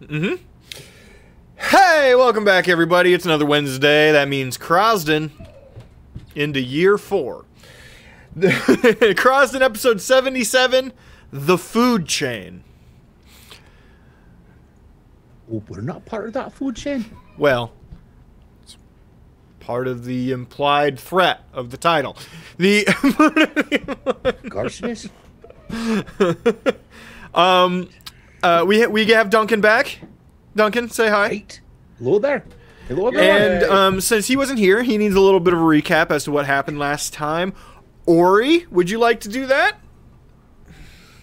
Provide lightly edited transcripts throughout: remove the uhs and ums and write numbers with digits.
Mm-hmm. Hey, welcome back, everybody. It's another Wednesday. That means Krasden into year 4. Krasden episode 77, The Food Chain. Oh, we're not part of that food chain. Well, it's part of the implied threat of the title. The Garciness? we have Duncan back. Duncan, say hi. Right. Hello there. Hello, everyone. And since he wasn't here, he needs a little bit of a recap as to what happened last time. Ori, would you like to do that?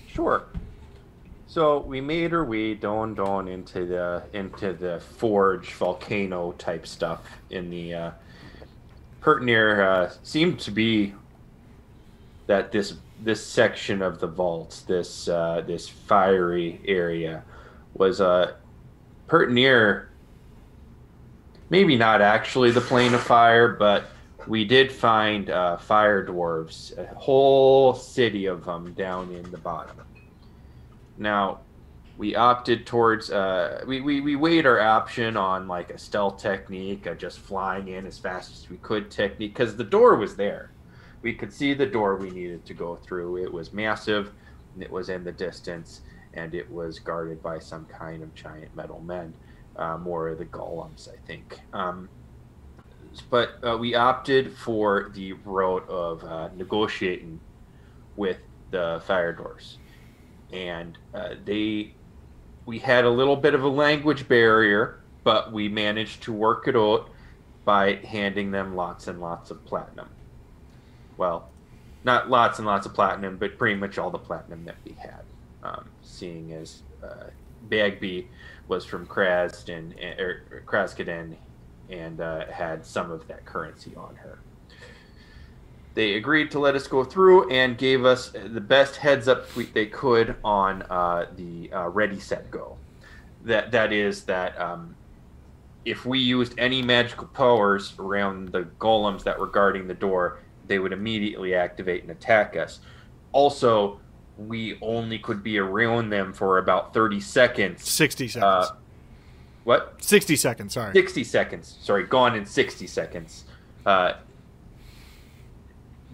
Sure. So we made our way down into the forge volcano type stuff in the Pertnir seemed to be that this section of the vaults, this fiery area, was Pertnir. Maybe not actually the plane of fire, but we did find fire dwarves, a whole city of them down in the bottom. Now, we opted towards, we weighed our option on like a stealth technique, just flying in as fast as we could technique, because the door was there. We could see the door we needed to go through. It was massive, it was in the distance, and it was guarded by some kind of giant metal men, more of the golems, I think. But we opted for the route of negotiating with the fire dwarves. And we had a little bit of a language barrier, but we managed to work it out by handing them lots and lots of platinum. Well, not lots and lots of platinum, but pretty much all the platinum that we had. Seeing as Bagby was from Krasden, and had some of that currency on her. They agreed to let us go through and gave us the best heads up they could on the ready, set, go. That is that if we used any magical powers around the golems that were guarding the door, they would immediately activate and attack us. Also, we only could be around them for about 30 seconds. 60 seconds. What? 60 seconds, sorry. 60 seconds. Sorry, gone in 60 seconds.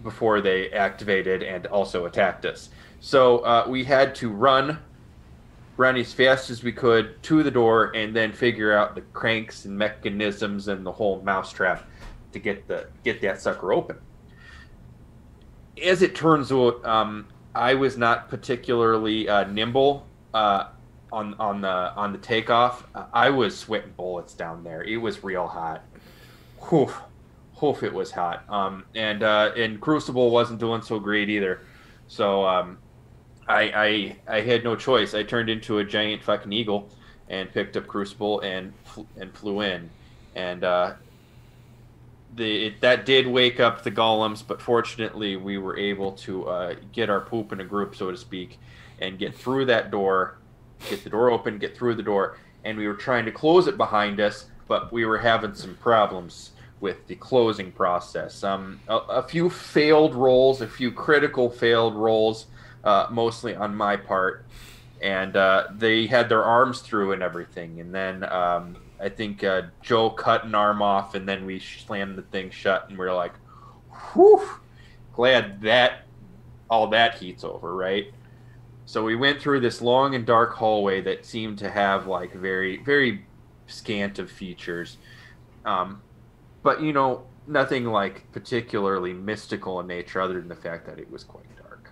Before they activated and also attacked us. So we had to run as fast as we could to the door and then figure out the cranks and mechanisms and the whole mousetrap to get that sucker open. As it turns out, I was not particularly nimble on the takeoff. I was sweating bullets down there. It was real hot. Whew. It was hot. And Crucible wasn't doing so great either. So I had no choice. I turned into a giant fucking eagle and picked up Crucible and flew in. And that did wake up the golems, but fortunately we were able to get our poop in a group, so to speak, and get through that door, get the door open, get through the door, and we were trying to close it behind us, but we were having some problems with the closing process. A few failed rolls, a few critical failed rolls, mostly on my part, and they had their arms through and everything. And then I think Joe cut an arm off, and then we slammed the thing shut, and we were like, whew, glad that all that heat's over, right? So we went through this long and dark hallway that seemed to have like very, very scant of features. But, you know, nothing like particularly mystical in nature other than the fact that it was quite dark.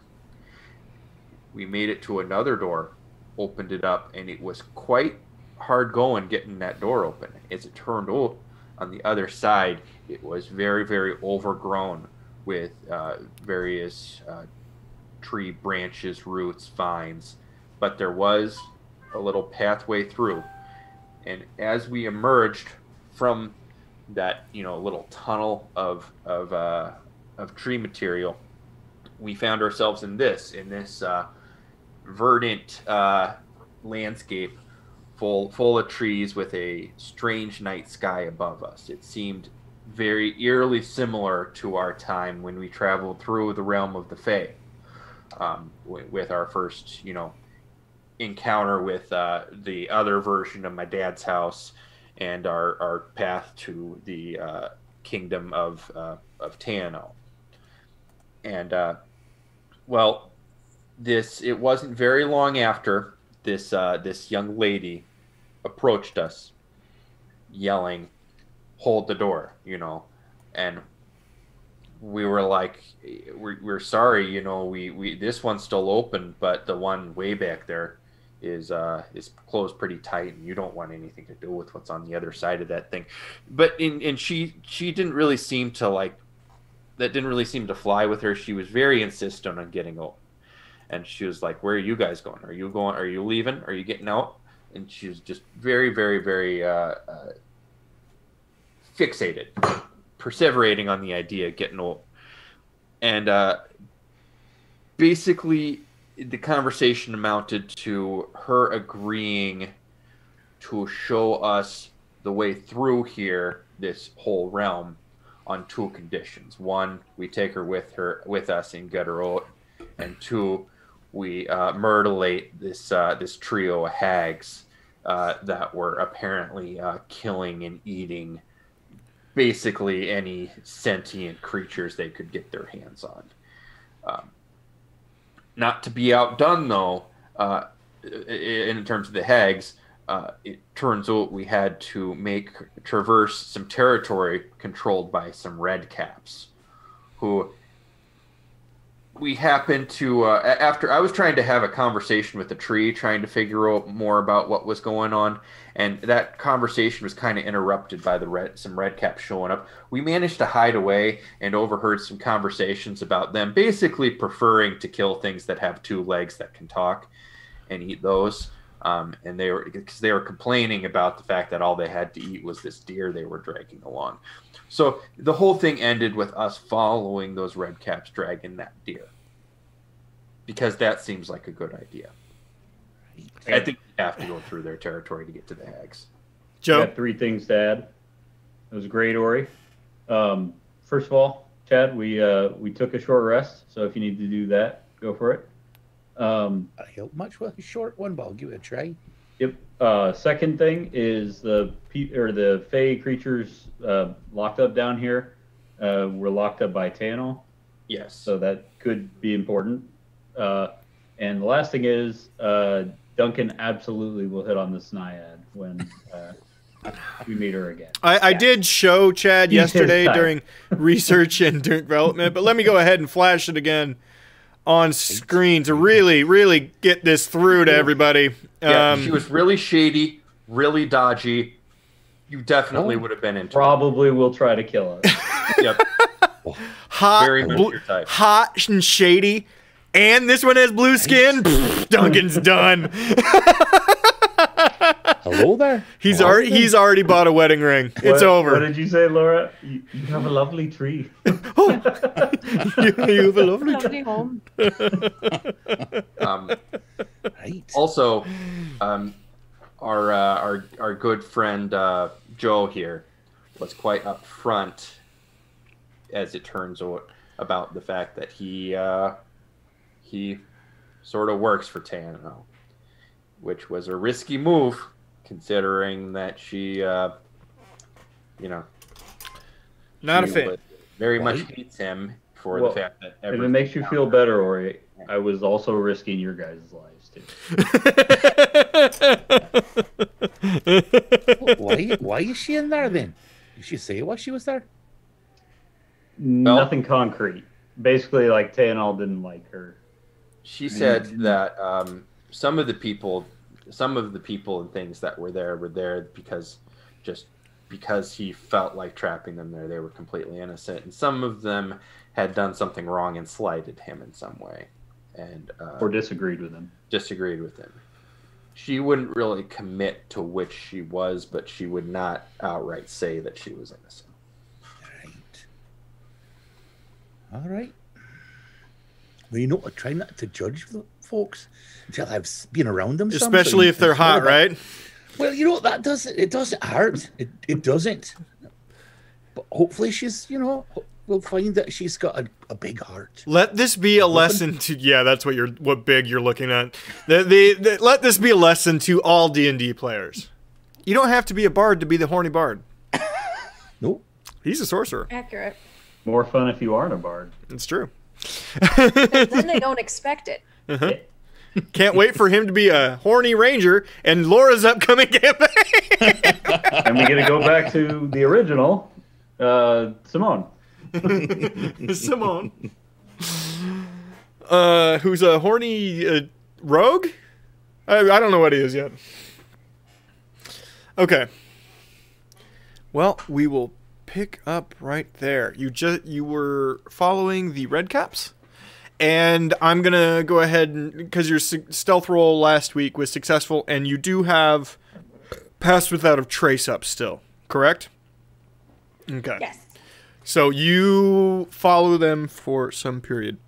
We made it to another door, opened it up, and it was quite hard going getting that door open. As it turned out, on the other side, it was very, very overgrown with various tree branches, roots, vines. But there was a little pathway through. And as we emerged from that, you know, little tunnel of tree material, we found ourselves in this verdant landscape full of trees with a strange night sky above us. It seemed very eerily similar to our time when we traveled through the realm of the Fae, with our first, you know, encounter with the other version of my dad's house and our path to the kingdom of Tano. And well, it wasn't very long after this young lady approached us, yelling, "Hold the door," and we were like, we're sorry, we this one's still open, but the one way back there is closed pretty tight, and you don't want anything to do with what's on the other side of that thing. But she didn't really seem to that didn't really seem to fly with her. She was very insistent on getting open. And she was like, "Where are you guys going? Are you leaving? Are you getting out?" And she was just very, very, very fixated, perseverating on the idea of getting old. And basically, the conversation amounted to her agreeing to show us the way through here, this whole realm, on 2 conditions. 1, we take her with us and get her out. And 2, we murderate this trio of hags that were apparently killing and eating basically any sentient creatures they could get their hands on. Not to be outdone, though, in terms of the hags, it turns out we had to traverse some territory controlled by some redcaps, who we happened to, after I was trying to have a conversation with the tree, trying to figure out more about what was going on, and that conversation was kind of interrupted by some redcaps showing up. We managed to hide away and overheard some conversations about them basically preferring to kill things that have 2 legs that can talk and eat those. And they were complaining about the fact that all they had to eat was this deer they were dragging along. So the whole thing ended with us following those redcaps dragging that deer, because that seems like a good idea. I think we have to go through their territory to get to the hags. Joe? I got 3 things to add. It was great, Ori. First of all, Chad, we took a short rest, so if you need to do that, go for it. I help much with a short one, but I'll give it a try. Yep. Second thing is the Fey creatures locked up down here. Were locked up by Tano. Yes. So that could be important. And the last thing is Duncan absolutely will hit on the Snyad when we meet her again. I did show Chad yesterday during research and during development, but let me go ahead and flash it again on screen to really, really get this through to everybody. Yeah, she was really shady, really dodgy. You definitely would have been into Probably will try to kill us. Yep. Hot, Very much your type. hot and shady, and this one has blue skin. Pfft, Duncan's done. Hello there. He's already bought a wedding ring. It's over. What did you say, Laura? You have a lovely tree. You have a lovely home. Right. Also, our good friend Joe here was quite upfront, as it turns out, about the fact that he sort of works for Tano, which was a risky move, considering that she, Not a fan. Very much hates him for the fact that If it makes you feel better, Ori, I was also risking your guys' lives too. Why is she in there then? Did she say why she was there? Nothing concrete. Basically, like Tayanal didn't like her. She said that some of the people and things that were there because he felt like trapping them there. They were completely innocent, and some of them had done something wrong and slighted him in some way, and Or disagreed with him. She wouldn't really commit to which she was, but she would not outright say that she was innocent. All right. Well, I try not to judge folks until I've been around them. Especially if they're hot, right? Well, that doesn't. It doesn't hurt. It doesn't. But hopefully she's, we'll find that she's got a big heart. Let this be a lesson to that's what big you're looking at. Let this be a lesson to all D&D players. You don't have to be a bard to be the horny bard. Nope. He's a sorcerer. Accurate. More fun if you aren't a bard. It's true. Then they don't expect it. Uh-huh. Can't wait for him to be a horny ranger and Laura's upcoming campaign. And we get to go back to the original, Simone. Simone. Who's a horny rogue? I don't know what he is yet. Okay. Well, we will pick up right there. You were following the red caps? And I'm going to go ahead, because your stealth roll last week was successful, and you do have Pass Without a Trace up still, correct? Okay. Yes. So you follow them for some period.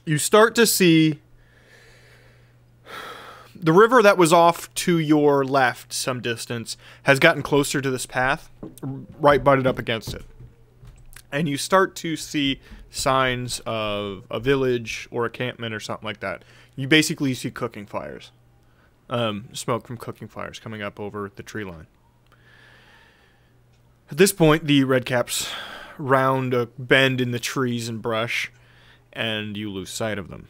You start to see the river that was off to your left some distance has gotten closer to this path, right butted up against it. And you start to see signs of a village or a campment or something like that. You basically see cooking fires. Smoke from cooking fires coming up over the tree line. At this point, the redcaps round a bend in the trees and brush, and you lose sight of them.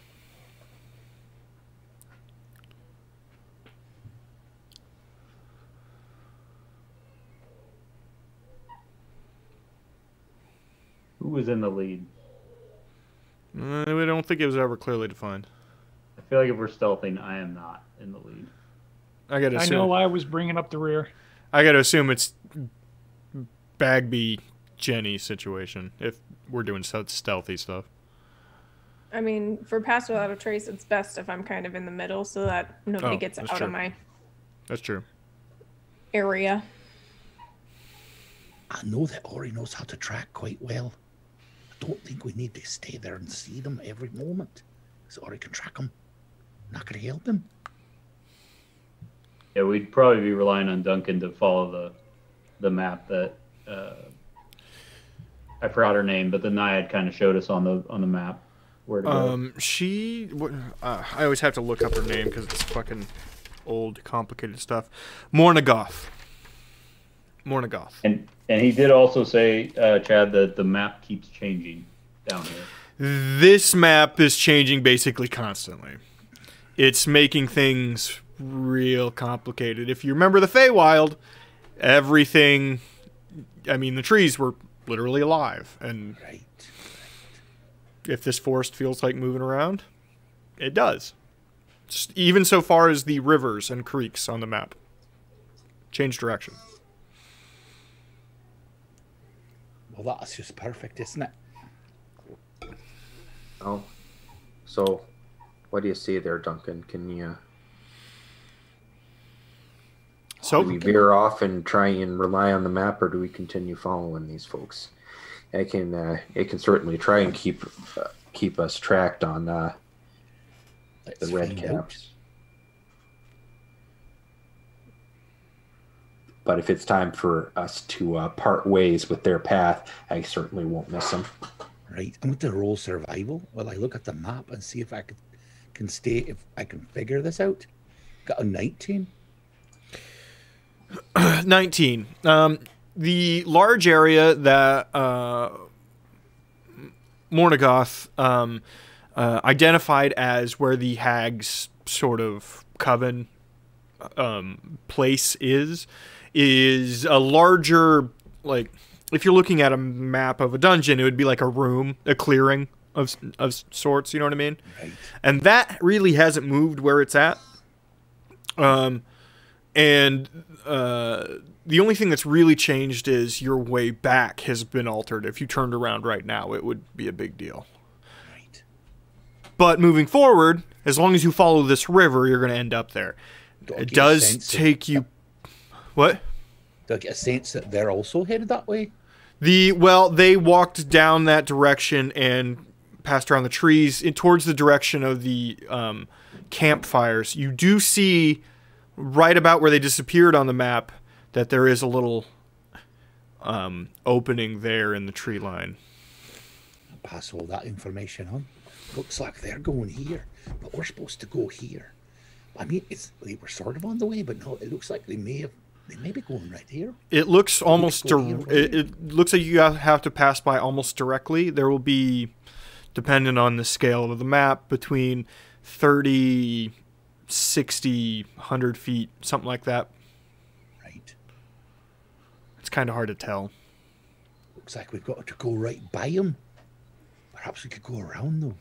Who was in the lead? I don't think it was ever clearly defined. I feel like if we're stealthing, I am not in the lead. I know I was bringing up the rear. I gotta assume it's Bagby Jenny situation if we're doing stealthy stuff. I mean, for Pass Without a Trace, it's best if I'm kind of in the middle so that nobody gets out of my That's true. area. I know that Ori knows how to track quite well. I don't think we need to stay there and see them every moment. So Ori can track them. Not going to help him. Yeah, we'd probably be relying on Duncan to follow the map that I forgot her name, but the Naiad kind of showed us on the map where to go. I always have to look up her name because it's fucking old, complicated stuff. Mornagoth. And he did also say, Chad, that the map keeps changing down here. This map is changing basically constantly. It's making things real complicated. If you remember the Feywild, everything, I mean, the trees were literally alive. And Right. if this forest feels like moving around, it does. Just even so far as the rivers and creeks on the map. Change direction. Well, that's just perfect, isn't it? Oh, so what do you see there, Duncan? Can you do we veer off and try and rely on the map, or do we continue following these folks? It can certainly try and keep us tracked on the red caps. But if it's time for us to part ways with their path, I certainly won't miss them. Right. I'm going to roll survival while I look at the map and see if I can figure this out. Got a 19. 19. The large area that Mornagoth identified as where the hags sort of coven place is a larger, like, if you're looking at a map of a dungeon, it would be like a room, a clearing of sorts, you know what I mean? Right. And that really hasn't moved where it's at. The only thing that's really changed is your way back has been altered. If you turned around right now, it would be a big deal. Right. But moving forward, as long as you follow this river, you're going to end up there. It does take you... What? Do I get a sense that they're also headed that way? They walked down that direction and passed around the trees towards the direction of the campfires. You do see right about where they disappeared on the map that there is a little opening there in the tree line. pass all that information on. Looks like they're going here, but we're supposed to go here. I mean, they were sort of on the way, but no, it looks like they may be going right here. It looks almost it looks like you have to pass by almost directly. There will be, depending on the scale of the map, between 30, 60, 100 feet, something like that. Right. It's kind of hard to tell. Looks like we've got to go right by them. Perhaps we could go around, though.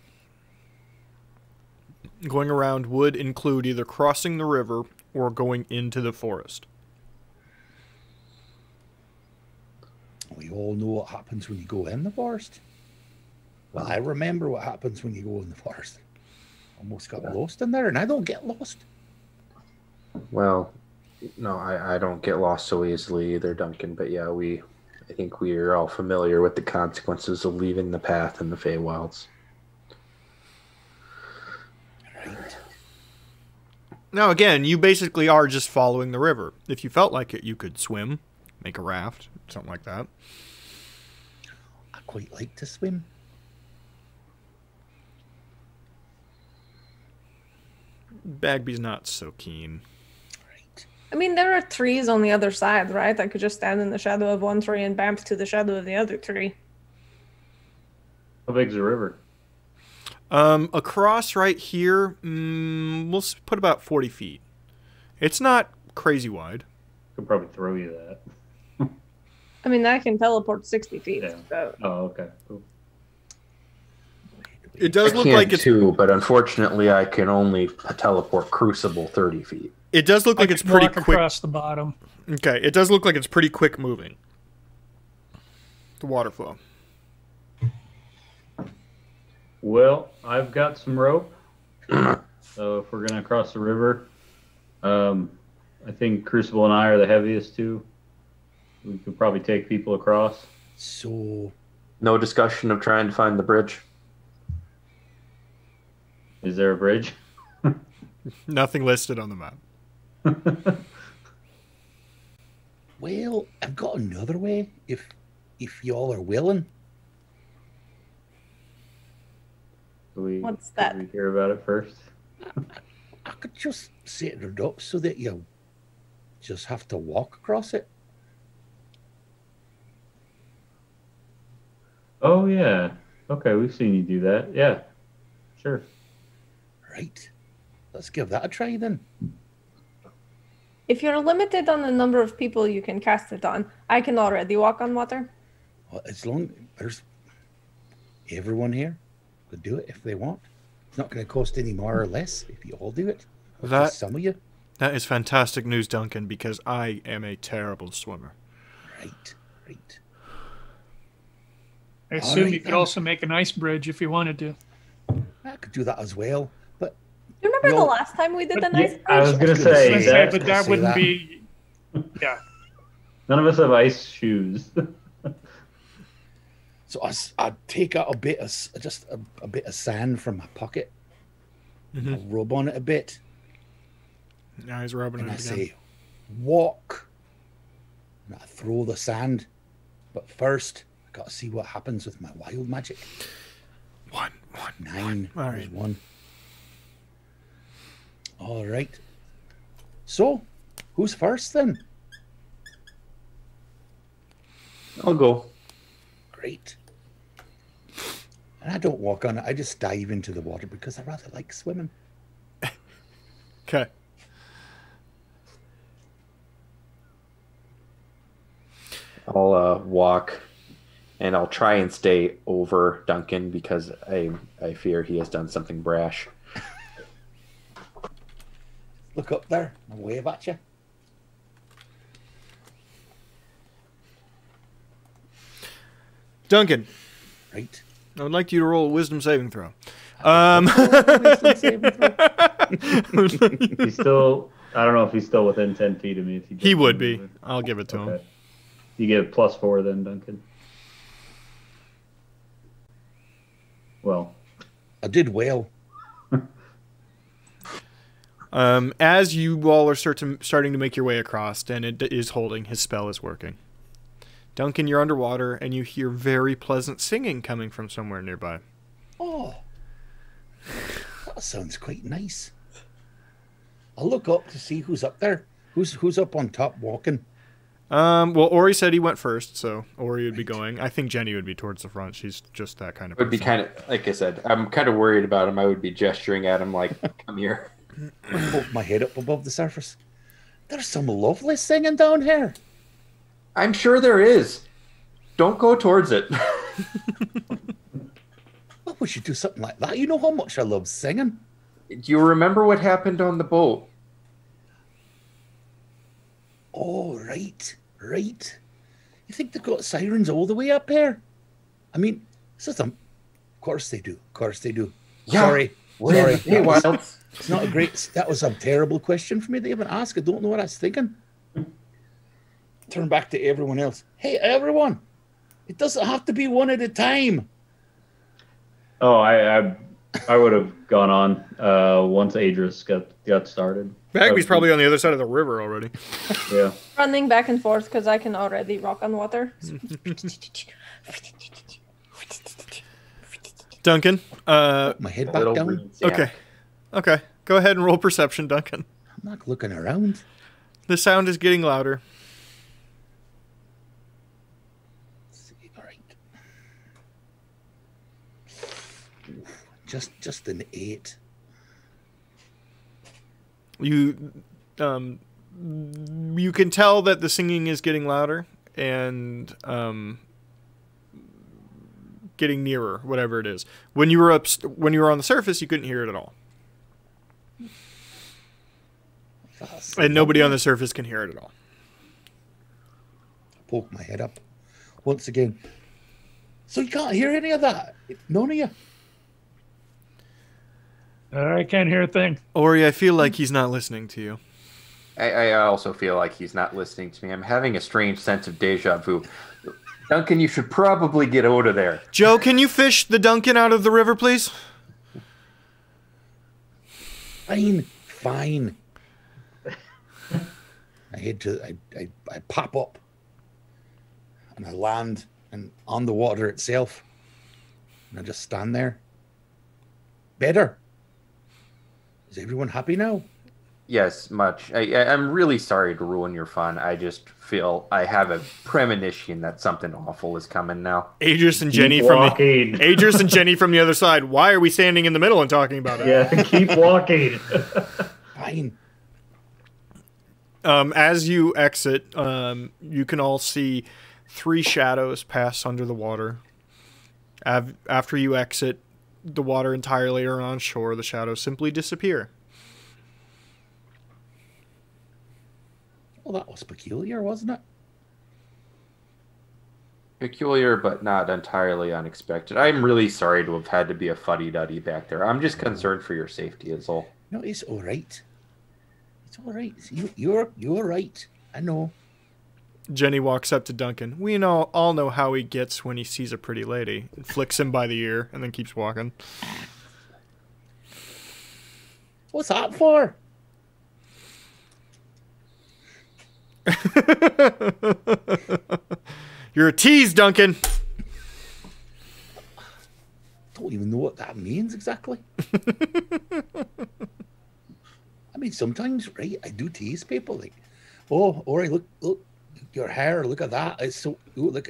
Going around would include either crossing the river or going into the forest. We all know what happens when you go in the forest. Well, I remember what happens when you go in the forest. Almost got lost in there, and I don't get lost. Well, no, I don't get lost so easily either, Duncan. But yeah, I think we are all familiar with the consequences of leaving the path in the Feywilds. Right. Now, again, you basically are just following the river. If you felt like it, you could swim, make a raft, something like that. I quite like to swim. Bagby's not so keen. Right. I mean, there are trees on the other side, right? I could just stand in the shadow of one tree and bamf to the shadow of the other tree. How big's the river? Across right here, we'll put about 40 feet. It's not crazy wide. Could probably throw you that. I mean, I can teleport 60 feet. Yeah. So. Oh, okay. Cool. It does I look can like it's too, but unfortunately, I can only teleport Crucible 30 feet. It does look like it's pretty walk quick. across the bottom. Okay, it does look like it's pretty quick moving. The water flow. Well, I've got some rope. So if we're gonna cross the river, I think Crucible and I are the heaviest too. We could probably take people across. So, No discussion of trying to find the bridge. Is there a bridge? Nothing listed on the map. well, I've got another way. If y'all are willing. What's that? Can we hear about it first? I could just set it up so that you'll just have to walk across it. Oh yeah. Okay, we've seen you do that. Yeah. Sure. Right. Let's give that a try then. If you're limited on the number of people you can cast it on, I can already walk on water. Well, as long there's everyone here could do it if they want. It's not going to cost any more or less if you all do it. Or That- just some of you. That is fantastic news, Duncan, because I am a terrible swimmer. Right. Right. I assume Alright, you could then. also make an ice bridge if you wanted to. I could do that as well. But Do you remember Well, the last time we did the Yeah, nice I was bridge? gonna say say, that. But that say wouldn't that. be. Yeah. None of us have ice shoes. so I take out a bit of just a bit of sand from my pocket. Mm-hmm. I rub on it a bit, Now he's rubbing and I it again. say, "Walk." And I throw the sand, but first I got to see what happens with my wild magic. One. 9. All There's right. 1. All right. So, who's first then? I'll go. Great. And I don't walk on it. I just dive into the water because I rather like swimming. Okay. I'll walk, and I'll try and stay over Duncan because I fear he has done something brash. Look up there and wave at you. Duncan, Right. I would like you to roll a wisdom saving throw. Wisdom saving throw. He's still. I don't know if he's still within 10 feet of me. If He would be. I'll give it to him. Okay. You get +4 then, Duncan. Well, I did well. As you all are starting to make your way across, and it is holding, his spell is working. Duncan, you're underwater, and you hear very pleasant singing coming from somewhere nearby. Oh, that sounds quite nice. I'll look up to see who's up there. Who's up on top walking? Well, Ori said he went first, so Ori would be going. I think Jenny would be towards the front. She's just that kind of person. Would be kind of, like I said, I'm kind of worried about him. I would be gesturing at him like, come here. I poke my head up above the surface. There's some lovely singing down here. I'm sure there is. Don't go towards it. Well, we should do something like that. You know how much I love singing. Do you remember what happened on the boat? Oh, right. You think they've got sirens all the way up here? I mean, of course they do. Yeah. Sorry. Hey, Wilds. It's not a great. That was a terrible question for me to even ask. I don't know what I was thinking. Turn back to everyone else. Hey, everyone! It doesn't have to be one at a time. Oh, I would have gone on once Adris got started. Bagby's probably on the other side of the river already. Yeah. Running back and forth because I can already rock on water. Duncan. My head back down. Okay. Go ahead and roll perception, Duncan. I'm not looking around. The sound is getting louder. Let's see. All right. Just an 8. You can tell that the singing is getting louder and getting nearer, whatever it is. When you were on the surface, you couldn't hear it at all. And nobody on the surface can hear it at all. Poke my head up once again. So you can't hear any of that? None of you? I can't hear a thing. Ori, I feel like he's not listening to you. I also feel like he's not listening to me. I'm having a strange sense of deja vu. Duncan, you should probably get out of there. Joe, can you fish the Duncan out of the river, please? Fine. I pop up and I land and on the water itself. And I just stand there. Better. Is everyone happy now? Yes, much. I'm really sorry to ruin your fun. I just feel I have a premonition that something awful is coming now. Adris and Jenny from the other side. Why are we standing in the middle and talking about it? Yeah, keep walking. Fine. As you exit, you can all see 3 shadows pass under the water. After you exit the water entirely or on shore, the shadows simply disappear. Well, that was peculiar, wasn't it? Peculiar, but not entirely unexpected. I'm really sorry to have had to be a fuddy-duddy back there. I'm just concerned for your safety is all. No, it's all right. It's all right. You're right. I know. Jenny walks up to Duncan. We all know how he gets when he sees a pretty lady. And flicks him by the ear and then keeps walking. What's that for? You're a tease, Duncan. Don't even know what that means exactly. I mean, sometimes, right? I do tease people like, "Oh, Ori, look, your hair. Look at that. It's so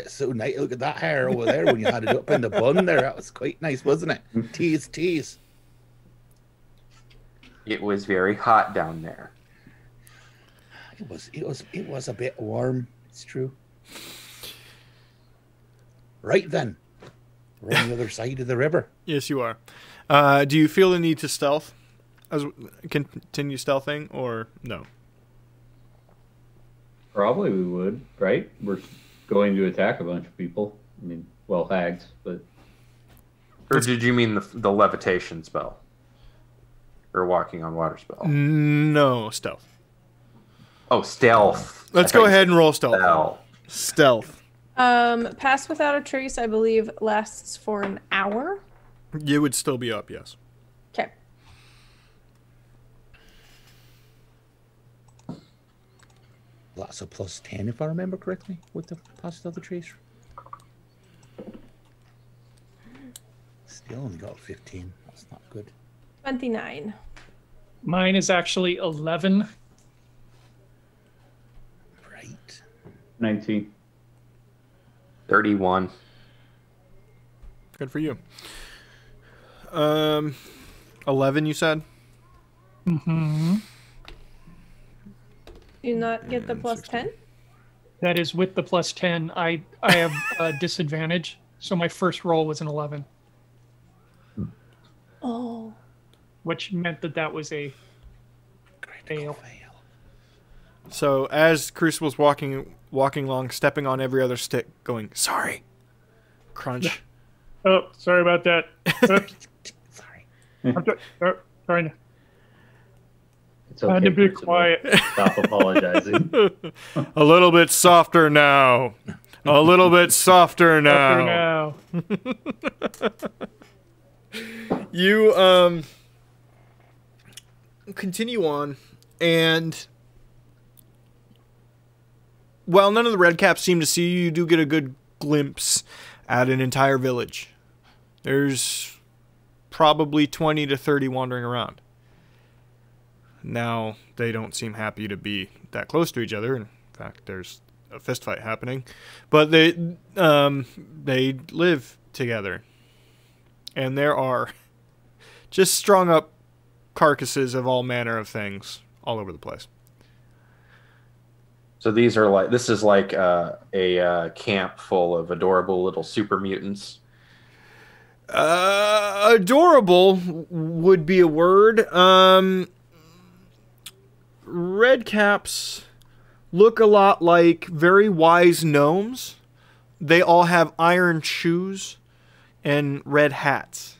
so nice. Look at that hair over there when you had it up in the bun there. That was quite nice, wasn't it? Tease." It was very hot down there. It was a bit warm. It's true. Right then, we're on the other side of the river. Yes, you are. Do you feel the need to stealth? Continue stealthing or no? Probably we would, right? We're going to attack a bunch of people. I mean, well, hags, but... Or did you mean the levitation spell? Or walking on water spell? No, stealth. Oh, stealth. Let's go ahead and roll stealth. Stealth. Pass without a trace, I believe, lasts for an hour. You would still be up, yes. Okay. that's a plus 10 if I remember correctly with the Pass Without a Trace. Still only got a 15. That's not good. 29. Mine is actually 11. Right. 19. 31. Good for you. 11, you said? Mm-hmm. Do you not get the And plus 16. 10? That is with the plus 10. I have a disadvantage, so my first roll was an 11, Oh. which meant that was a Critical fail. fail. So as Crucible's walking along, stepping on every other stick, going, sorry. Crunch. Oh, sorry about that. Sorry. I'm trying to. It's I had okay. to be Crucible. quiet. Stop apologizing. A little bit softer now. A little bit softer now. After now. You continue on, and while none of the redcaps seem to see you, you do get a good glimpse at an entire village. There's probably 20 to 30 wandering around. Now, they don't seem happy to be that close to each other. In fact, there's a fist fight happening. But they live together. And there are just strung up carcasses of all manner of things all over the place. So this is like a camp full of adorable little super mutants. Adorable would be a word. Redcaps look a lot like very wise gnomes. They all have iron shoes and red hats.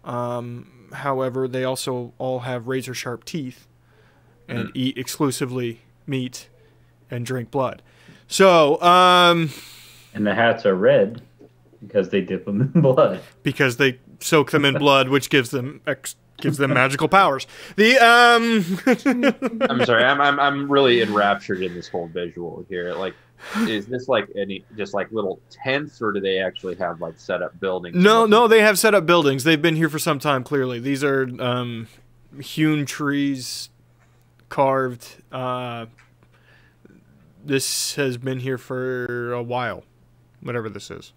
However, they also all have razor sharp teeth and eat exclusively meat and drink blood. So, And the hats are red because they dip them in blood. because they soak them in blood, which gives them magical powers. I'm sorry, I'm really enraptured in this whole visual here. Like, is this like any just like little tents, or do they actually have like set up buildings? No, they have set up buildings. They've been here for some time. Clearly, these are hewn trees, carved. This has been here for a while, whatever this is.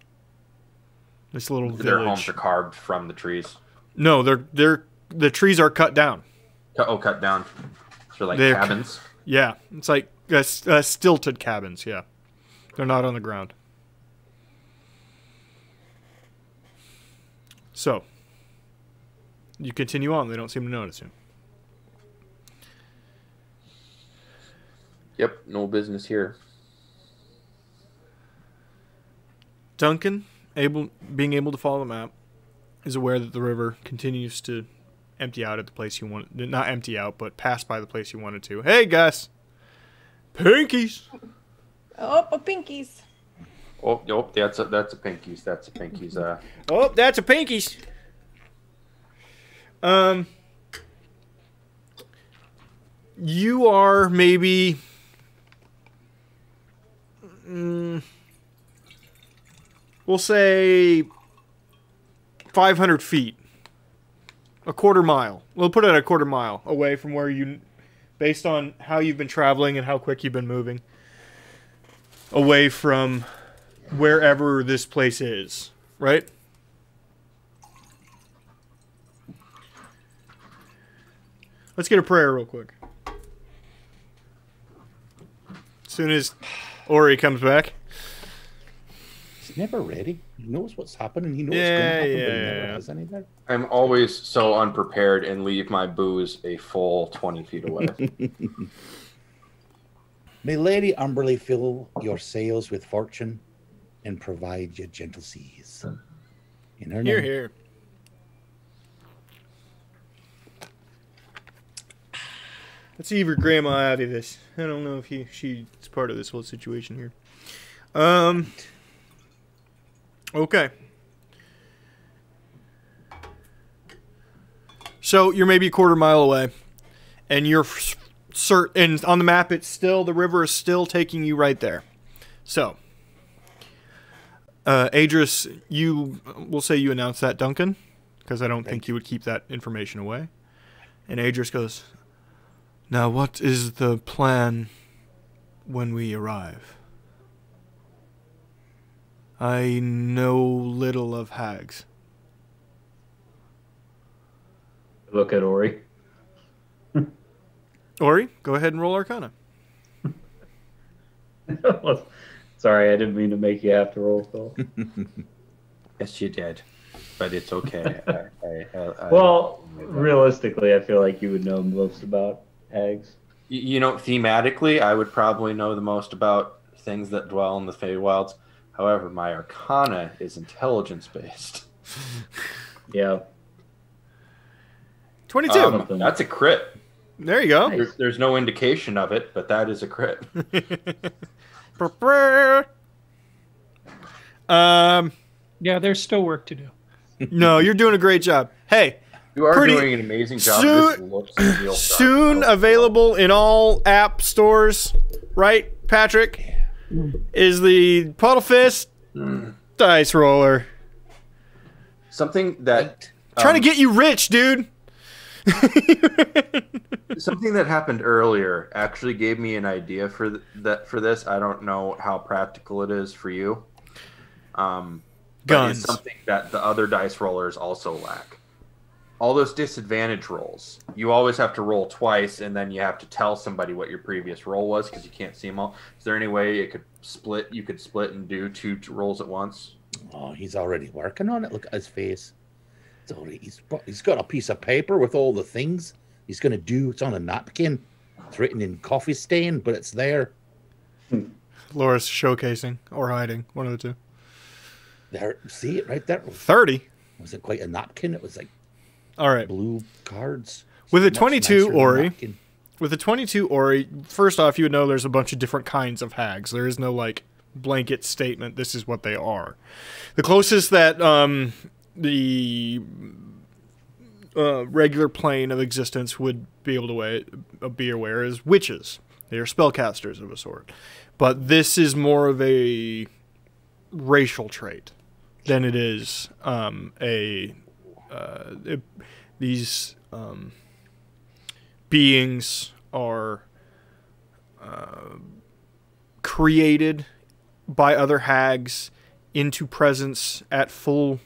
This little Their homes village. are carved from the trees. No, the trees are cut down. Cut down. So like They're- cabins. Yeah, it's like stilted cabins. Yeah, they're not on the ground. So you continue on. They don't seem to notice you. Yep, no business here. Duncan, being able to follow the map, is aware that the river continues to empty out at the place you want. Not empty out, but pass by the place you wanted to. Hey, Gus. Pinkies. Oh, a pinkies. Oh, nope, that's a pinkies. That's a pinkies. Oh, that's a pinkies. You are maybe we'll say 500 feet. A quarter mile. We'll put it at a quarter mile away from where you, based on how you've been traveling and how quick you've been moving, away from wherever this place is, right? Let's get a prayer real quick. As soon as Ori comes back. He's never ready. He knows what's happening. He knows Yeah, what's going to happen, but he yeah, never yeah. has any there. I'm always so unprepared and leave my booze a full 20 feet away. May Lady Umberly fill your sails with fortune and provide you gentle seas. In her Here, name. here. Let's see if your grandma out of this. I don't know if she's part of this whole situation here. Okay. So you're maybe a quarter mile away, and you're and on the map, the river is still taking you right there. So, Adris, we'll say you announce that, Duncan, because I don't think you would keep that information away. And Adris goes, now what is the plan when we arrive? I know little of hags. Look at Ori. Ori, go ahead and roll Arcana. Sorry, I didn't mean to make you have to roll, Phil. Yes, you did, but it's okay. Well, realistically, I feel like you would know most about hags. You know, thematically, I would probably know the most about things that dwell in the Feywilds. However, my Arcana is intelligence-based. Yeah. 22. That's a crit. There you go. Nice. There's no indication of it, but that is a crit. Yeah, there's still work to do. No, you're doing a great job. Hey, You are doing an amazing job. This looks real soon available in all app stores, right, Patrick? Is the Puddle Fist dice roller. Something that Trying to get you rich, dude. something that happened earlier actually gave me an idea for this. I don't know how practical it is for you. But Guns. it's something that the other dice rollers also lack. All those disadvantage rolls, you always have to roll twice, and then you have to tell somebody what your previous roll was because you can't see them all. Is there any way you could split and do two rolls at once? Oh, he's already working on it. Look at his face. He's got a piece of paper with all the things he's going to do. It's on a napkin. It's written in coffee stain, but it's there. Laura's showcasing or hiding, one of the two. There, see it right there. 30. Was it quite a napkin? It was like All right. blue cards. With a Much 22, nicer than a Ori. napkin. With a 22, Ori, first off, you would know there's a bunch of different kinds of hags. There is no, like, blanket statement, this is what they are. The closest that the regular plane of existence would be able to be aware is witches. They are spellcasters of a sort. But this is more of a racial trait than it is these beings are created by other hags into presence at full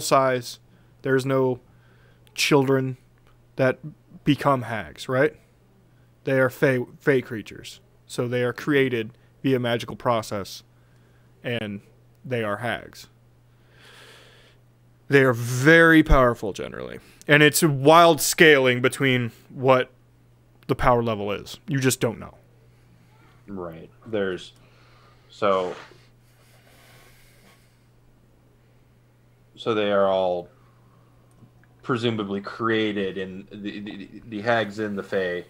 size. There's no children that become hags, right? They are fey creatures. So they are created via magical process, and they are hags. They are very powerful generally. And it's a wild scaling between what the power level is. You just don't know. Right. So they are all presumably created in the hags in the Fae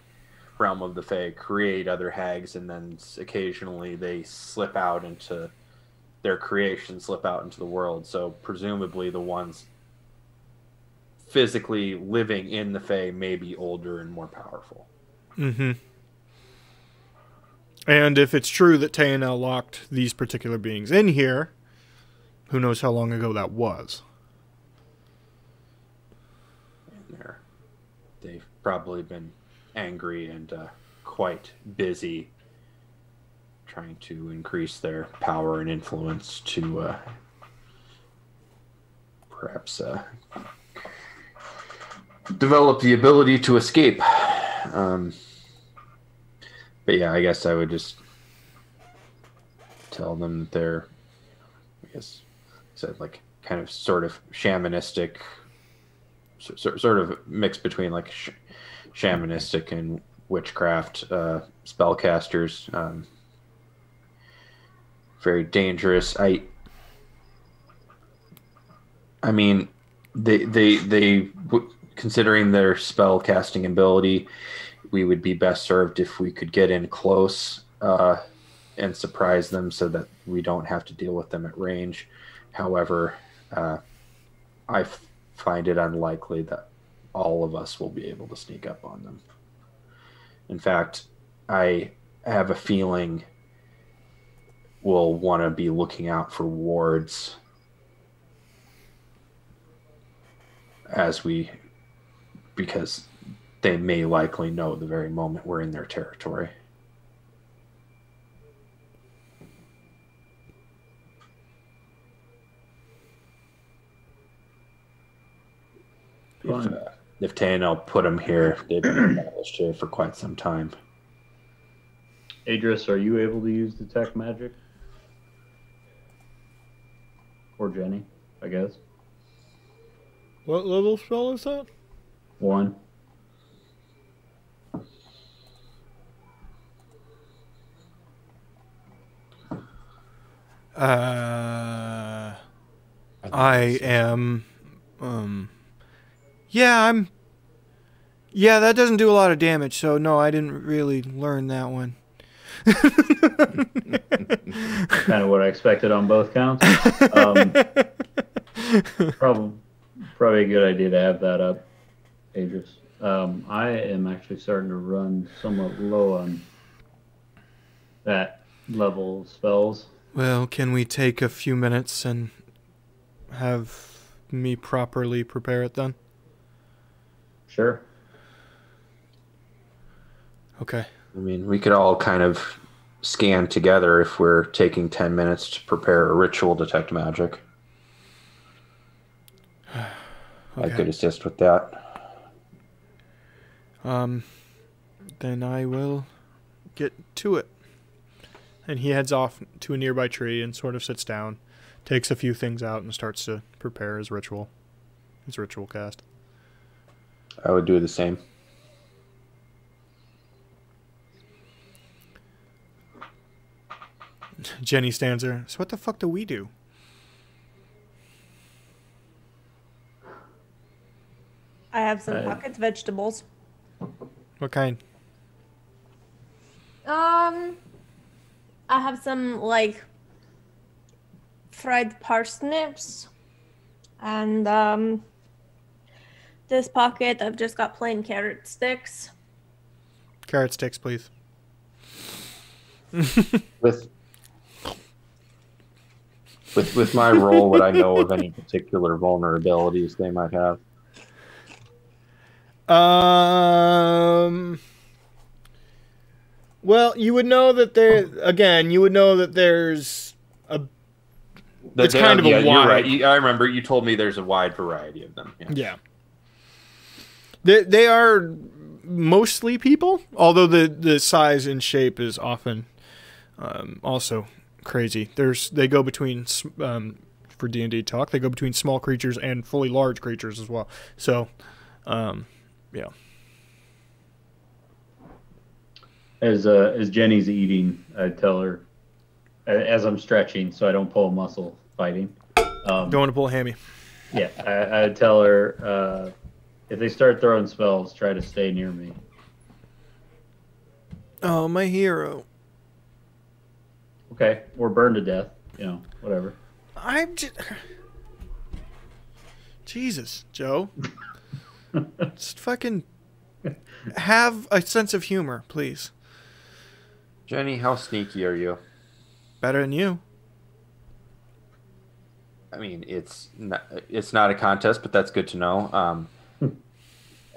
realm of the Fae create other hags, and then occasionally they slip out into their creation, slip out into the world. So presumably the ones physically living in the Fae may be older and more powerful. Mm-hmm. And if it's true that Tayanel locked these particular beings in here, who knows how long ago that was? And they've probably been angry and quite busy trying to increase their power and influence to perhaps develop the ability to escape. But yeah, I guess I would just tell them that they're, I guess, like kind of sort of shamanistic, sort of mix between like shamanistic and witchcraft spellcasters. Very dangerous. I mean, they considering their spell casting ability, we would be best served if we could get in close and surprise them so that we don't have to deal with them at range. However, I find it unlikely that all of us will be able to sneak up on them. In fact, I have a feeling we'll want to be looking out for wards because they may likely know the very moment we're in their territory. If Tano put them here, they've been established here for quite some time. Adris, are you able to use detect magic? Or Jenny, I guess. What level spell is that? 1. I am. Yeah, that doesn't do a lot of damage, so no, I didn't really learn that one. Kind of what I expected on both counts. Probably a good idea to have that up, Adris. I am actually starting to run somewhat low on that level of spells. Well, can we take a few minutes and have me properly prepare it then? Sure. Okay. I mean, we could all kind of scan together if we're taking 10 minutes to prepare a ritual detect magic. Okay. I could assist with that. Then I will get to it. And he heads off to a nearby tree and sort of sits down, takes a few things out, and starts to prepare his ritual cast. I would do the same. Jenny stands there. So what the fuck do we do? I have some pocket vegetables. What kind? I have some like fried parsnips, and this pocket I've just got plain carrot sticks. Carrot sticks, please. With my role, would I know of any particular vulnerabilities they might have? Well, you would know that there's a. It's kind of a wide. You're right. I remember you told me there's a wide variety of them. Yeah. They are mostly people, although the size and shape is often also crazy. They go between for D&D talk. They go between small creatures and fully large creatures as well. So, yeah. As Jenny's eating, I tell her, as I'm stretching, so I don't pull a muscle fighting. Don't want to pull a hammy. Yeah, I tell her, if they start throwing spells, try to stay near me. Oh, my hero. Okay, or burn to death. Whatever. Jesus, Joe. Just fucking have a sense of humor, please. Jenny, how sneaky are you? Better than you. I mean, it's not a contest, but that's good to know.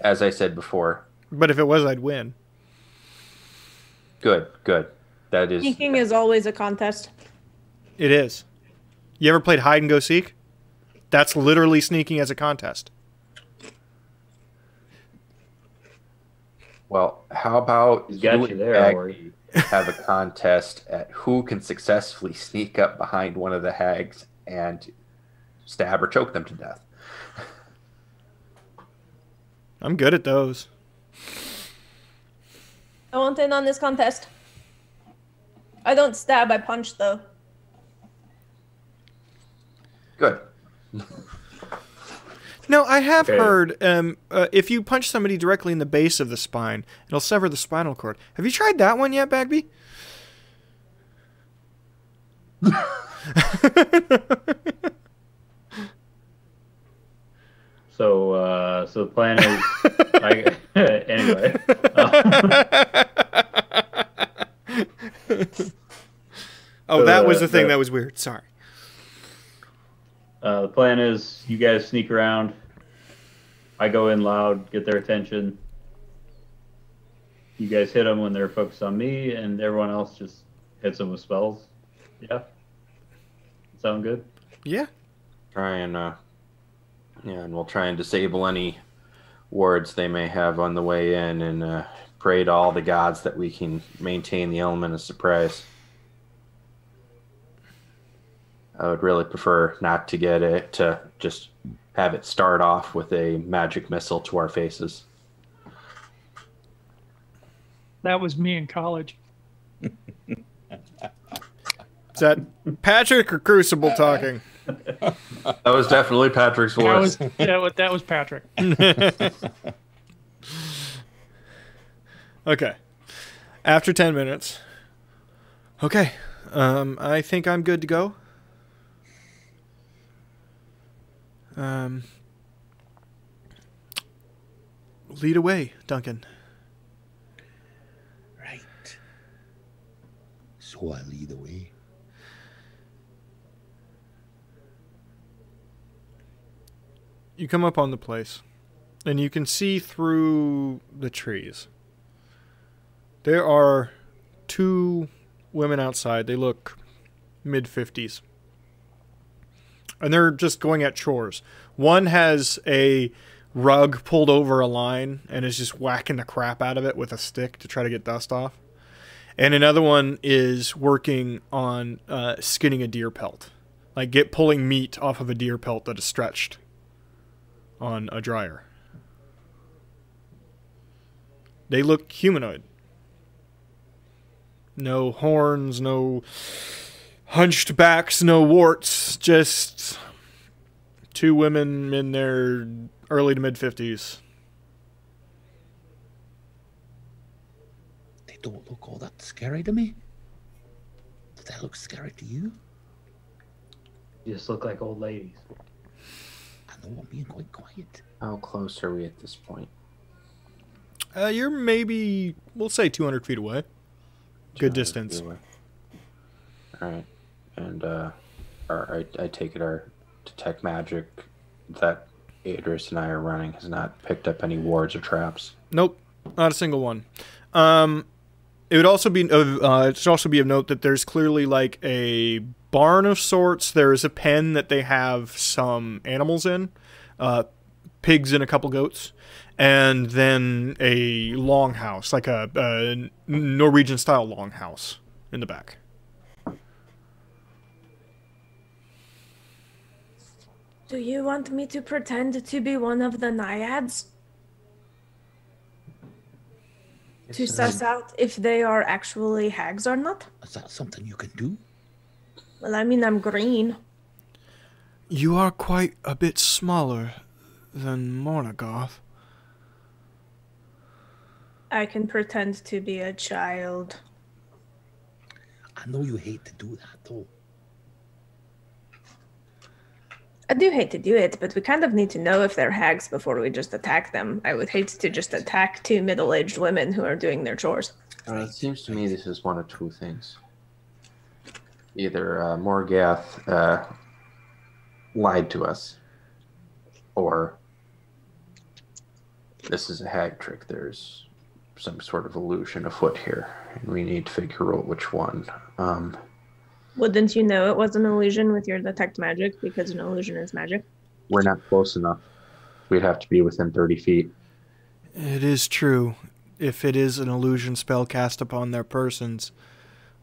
As I said before. But if it was, I'd win. Good. That is. Sneaking is always a contest. It is. You ever played hide and go seek? That's literally sneaking as a contest. Well, how about you there, have a contest at who can successfully sneak up behind one of the hags and stab or choke them to death? I'm good at those. I won't in on this contest. I don't stab, I punch though. Good. No, I have heard if you punch somebody directly in the base of the spine, it'll sever the spinal cord. Have you tried that one yet, Bagby? So the plan is Anyway. Oh, that was the thing the- that was weird. Sorry. The plan is you guys sneak around. I go in loud, get their attention. You guys hit them when they're focused on me, and everyone else just hits them with spells. Yeah? Sound good? Yeah. Try and and we'll try and disable any wards they may have on the way in, and pray to all the gods that we can maintain the element of surprise. I would really prefer not to get it, to just have it start off with a magic missile to our faces. That was me in college. Is that Patrick or Crucible talking? That was definitely Patrick's voice. That was Patrick. Okay. After 10 minutes. Okay. I think I'm good to go. Lead away, Duncan. Right. So I lead the way. You come up on the place, and you can see through the trees. There are two women outside. They look mid-50s. And they're just going at chores. One has a rug pulled over a line and is just whacking the crap out of it with a stick to try to get dust off. And another one is working on skinning a deer pelt. Like pulling meat off of a deer pelt that is stretched on a dryer. They look humanoid. No horns, no hunched backs, no warts, just two women in their early to mid-50s. They don't look all that scary to me. Does that look scary to you? You just look like old ladies. I know I'm being quite quiet. How close are we at this point? You're maybe, we'll say 200 feet away. Good distance. All right. And I take it our detect magic that Adris and I are running has not picked up any wards or traps. Nope, not a single one. It would also be it should also be of note that there's clearly like a barn of sorts. There is a pen that they have some animals in, pigs and a couple goats, and then a longhouse, like a Norwegian style longhouse in the back. Do you want me to pretend to be one of the naiads? To suss out if they are actually hags or not? Is that something you can do? Well, I mean, I'm green. You are quite a bit smaller than Mornagoth. I can pretend to be a child. I know you hate to do that, though. I do hate to do it, but we kind of need to know if they're hags before we just attack them. I would hate to just attack two middle-aged women who are doing their chores. It seems to me this is one of two things. Either Morgath lied to us, or this is a hag trick. There's some sort of illusion afoot here, and we need to figure out which one. Wouldn't you know it was an illusion with your detect magic, because an illusion is magic? We're not close enough. We'd have to be within 30 feet. It is true. If it is an illusion spell cast upon their persons,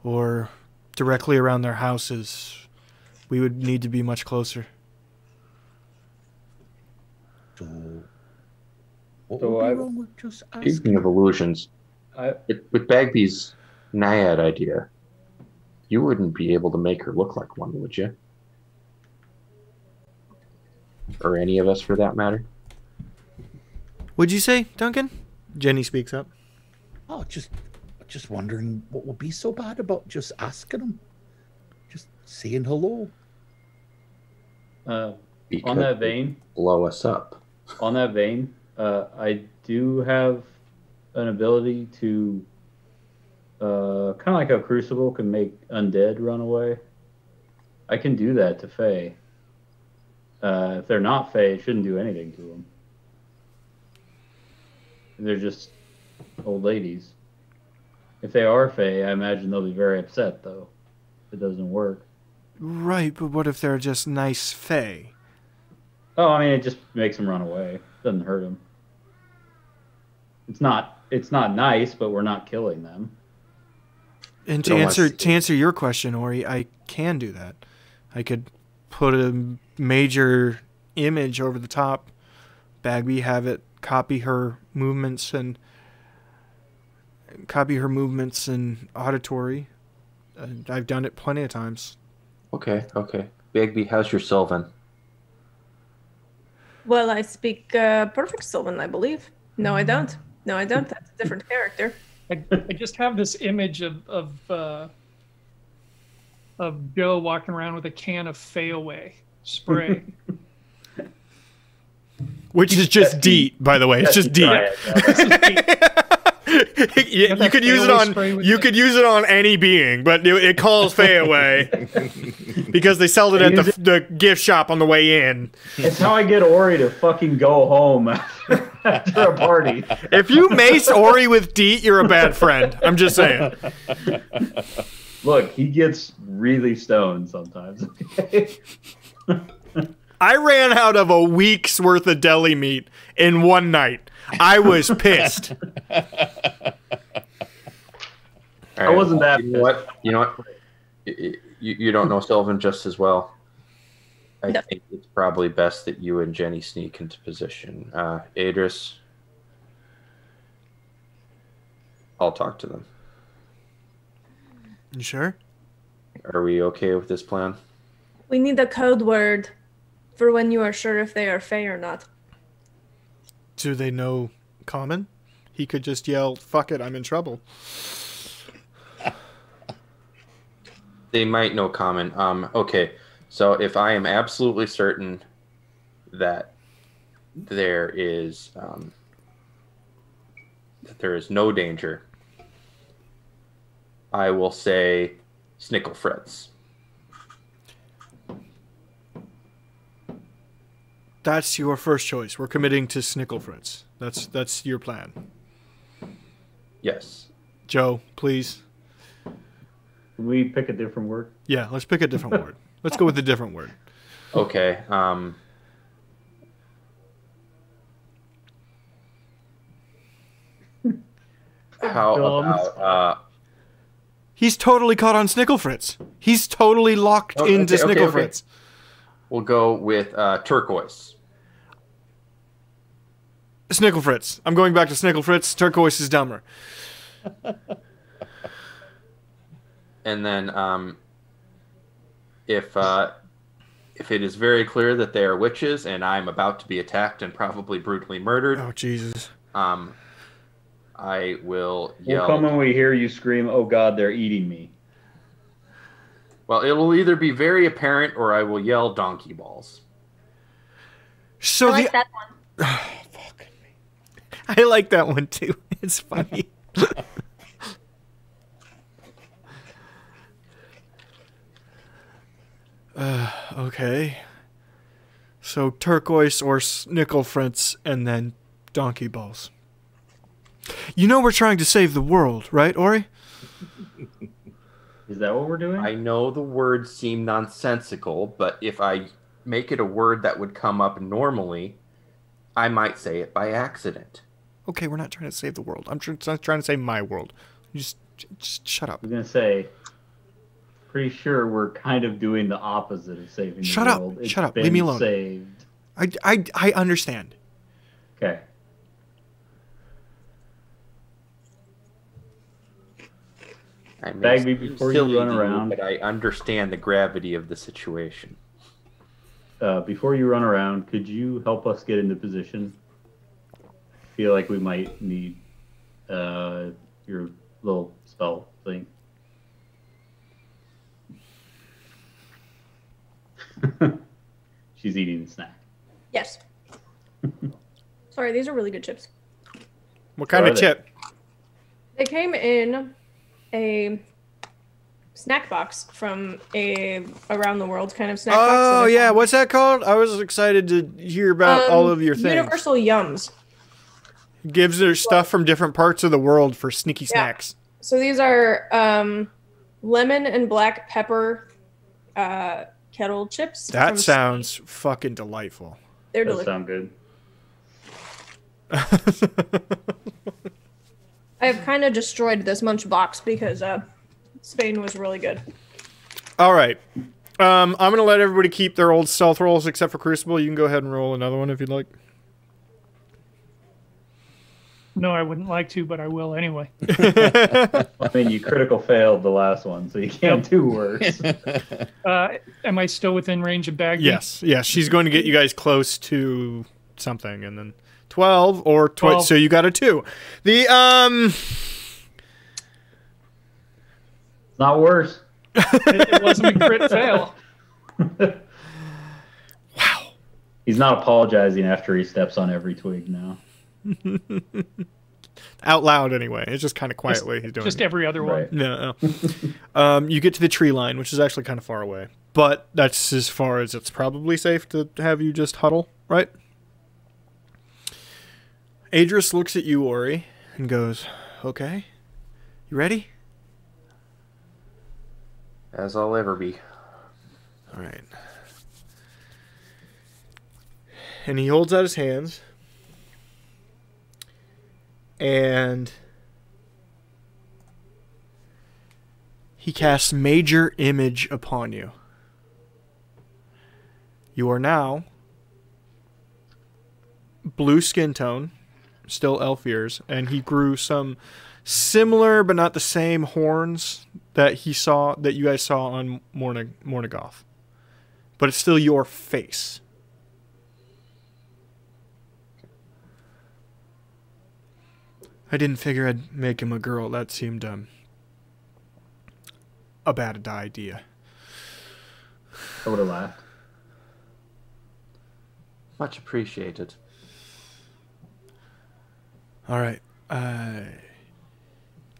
or directly around their houses, we would need to be much closer. So, what So would be I- wrong with just asking? Speaking of illusions, with Bagby's Naiad idea, you wouldn't be able to make her look like one, would you? Or any of us, for that matter? What'd you say, Duncan? Jenny speaks up. Oh, just wondering what would be so bad about just asking them, just saying hello. Because On that vein, blow us up. on that vein, I do have an ability to, kind of like how Crucible can make undead run away. I can do that to Fae. If they're not Fae, it shouldn't do anything to them. They're just old ladies. If they are Fae, I imagine they'll be very upset, though. If it doesn't work. Right, but what if they're just nice fae? Oh, I mean, it just makes them run away. Doesn't hurt them. It's not nice, but we're not killing them. And to answer your question, Ori, I can do that. I could put a major image over the top, Bagby, have it copy her movements and auditory. I've done it plenty of times. Okay. Bagby, how's your Sylvan? Well, I speak perfect Sylvan, I believe. No, I don't. That's a different character. I just have this image of Joe walking around with a can of Fay Away spray. Which is just DEET, by the way. It's just DEET. You could use it on any being, but it calls Faye away because they sell it at the gift shop on the way in. It's how I get Ori to fucking go home after a party. If you mace Ori with DEET, you're a bad friend. I'm just saying. Look, he gets really stoned sometimes. Okay? I ran out of a week's worth of deli meat in one night. I was pissed. I wasn't that. You know what? You don't know Sylvan just as well. I think it's probably best that you and Jenny sneak into position. Adris, I'll talk to them. You sure? Are we okay with this plan? We need a code word for when you are sure if they are Fae or not. Do they know common? He could just yell, "Fuck it, I'm in trouble." They might know common. Okay, so if I am absolutely certain that there is no danger, I will say Snicklefritz. That's your first choice. We're committing to Snicklefritz. That's your plan. Yes. Joe, please. Can we pick a different word? Yeah, let's pick a different word. Let's go with a different word. Okay. How about He's totally caught on Snicklefritz. He's totally locked into Snicklefritz. Okay. We'll go with turquoise. Snicklefritz. I'm going back to Snicklefritz. Turquoise is dumber. And then if it is very clear that they are witches and I'm about to be attacked and probably brutally murdered, oh Jesus, I will yell. We'll come when we hear you scream, "Oh God, they're eating me." Well, it will either be very apparent or I will yell donkey balls. So I like that one. Oh, fuck me. I like that one too. It's funny. Okay. So turquoise or Snicklefritz and then donkey balls. You know we're trying to save the world, right, Ori? Is that what we're doing? I know the words seem nonsensical, but if I make it a word that would come up normally, I might say it by accident. Okay, we're not trying to save the world. I'm trying to save my world. Just shut up. I was going to say, pretty sure we're kind of doing the opposite of saving the world. Shut up. Leave me alone. Saved. I understand. Okay. I may Bagby, seem before silly you run to around, but I understand the gravity of the situation. Before you run around, could you help us get into position? I feel like we might need your little spell thing. She's eating the snack. Yes. Sorry, these are really good chips. What kind of chip? They came in a snack box from a around the world kind of snack box. Oh yeah, what's that called? I was excited to hear about all of your things. Universal Yums. Gives their stuff from different parts of the world for sneaky snacks. So these are lemon and black pepper kettle chips. That sounds fucking delightful. They're That delicious. sound good. I have kind of destroyed this munch box because Spain was really good. All right. I'm going to let everybody keep their old stealth rolls except for Crucible. You can go ahead and roll another one if you'd like. No, I wouldn't like to, but I will anyway. I mean, you critical failed the last one, so you can't do worse. Am I still within range of Bagby? Yes. Yes. She's going to get you guys close to something. And then 12 or 12. So you got a 2. The, It's not worse. It wasn't a crit fail. Wow. He's not apologizing after he steps on every twig now. Out loud anyway. It's just kind of quietly he's doing Just it. every other one. Right. No. You get to the tree line, which is actually kind of far away. But that's as far as it's probably safe to have you just huddle, right? Adris looks at you, Ori, and goes, okay, you ready? As I'll ever be. All right. And he holds out his hands. And he casts Major Image upon you. You are now blue skin tone, still elf ears, and he grew some similar but not the same horns that you guys saw on Mornigoth. But it's still your face. I didn't figure I'd make him a girl. That seemed a bad idea. I would have laughed. Much appreciated. All right.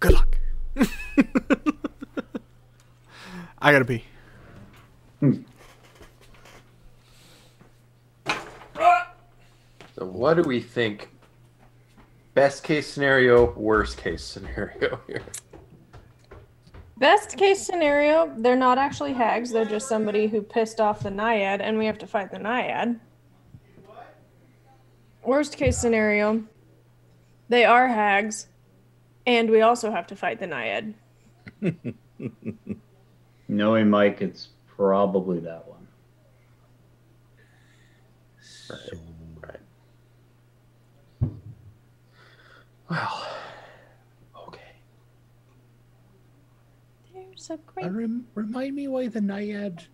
Good luck. I gotta pee. So what do we think? Best case scenario, worst case scenario here. Best case scenario, they're not actually hags. They're just somebody who pissed off the naiad, and we have to fight the naiad. Worst case scenario, they are hags, and we also have to fight the naiad. Knowing Mike, it's probably that one. Right. Well, okay. There's a great... Remind me why the naiad...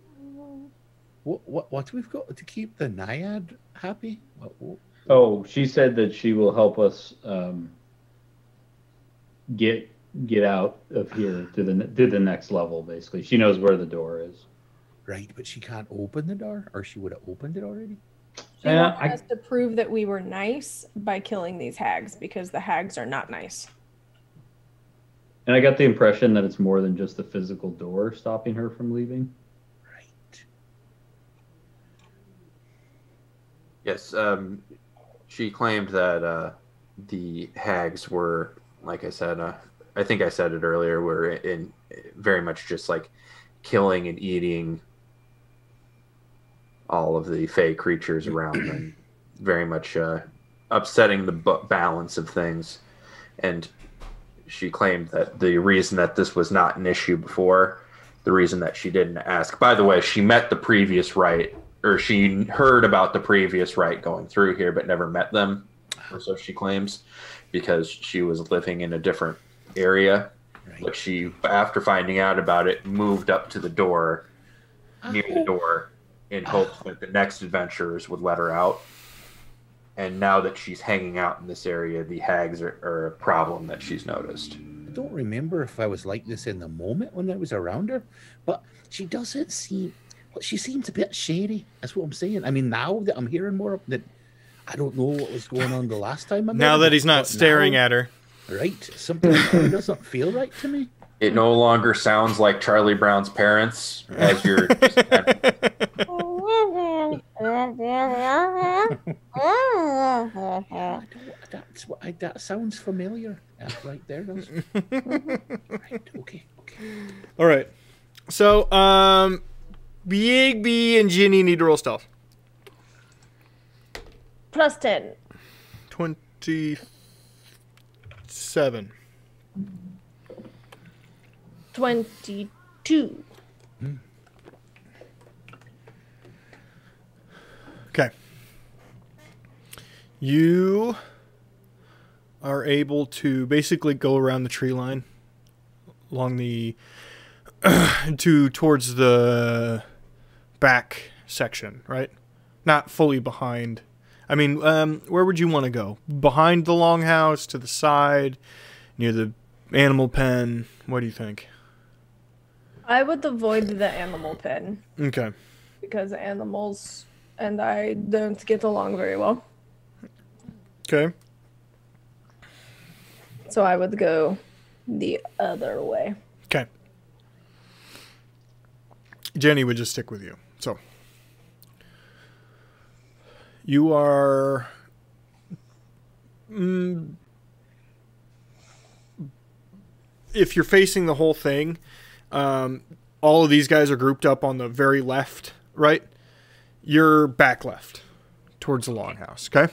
What we've got to keep the naiad happy? Oh, she said that she will help us get out of here to the next level. Basically, she knows where the door is. Right, but she can't open the door, or she would have opened it already. She wanted us to prove that we were nice by killing these hags, because the hags are not nice. And I got the impression that it's more than just the physical door stopping her from leaving. Right. Yes, she claimed that the hags were, like I said, I think I said it earlier, were in very much just like killing and eating all of the fey creatures around them, very much upsetting the balance of things. And she claimed that the reason that this was not an issue before, the reason that she didn't ask, by the way, she met the previous rite, or she heard about the previous rite going through here, but never met them, or so she claims, because she was living in a different area. Right. But she, after finding out about it, moved up to the door, near the door, in hopes that the next adventurers would let her out. And now that she's hanging out in this area, the hags are a problem that she's noticed. I don't remember if I was like this in the moment when I was around her, but she doesn't seem... She seems a bit shady. That's what I'm saying. I mean, now that I'm hearing more of that, I don't know what was going on the last time I met Now him, that he's not but staring now, at her. Right, something about it doesn't feel right to me. It no longer sounds like Charlie Brown's parents as you're just That sounds familiar. Right there does. Right, okay. All right. So, Big B and Ginny need to roll stealth. Plus 10. 27. 22. Okay. You are able to basically go around the tree line along the towards the back section, right? Not fully behind. I mean, where would you want to go? Behind the longhouse, to the side, near the animal pen? What do you think? I would avoid the animal pen Okay. because animals and I don't get along very well. Okay. So I would go the other way. Okay. Jenny would just stick with you. So you are if you're facing the whole thing, all of these guys are grouped up on the very left, right? You're back left towards the longhouse, okay?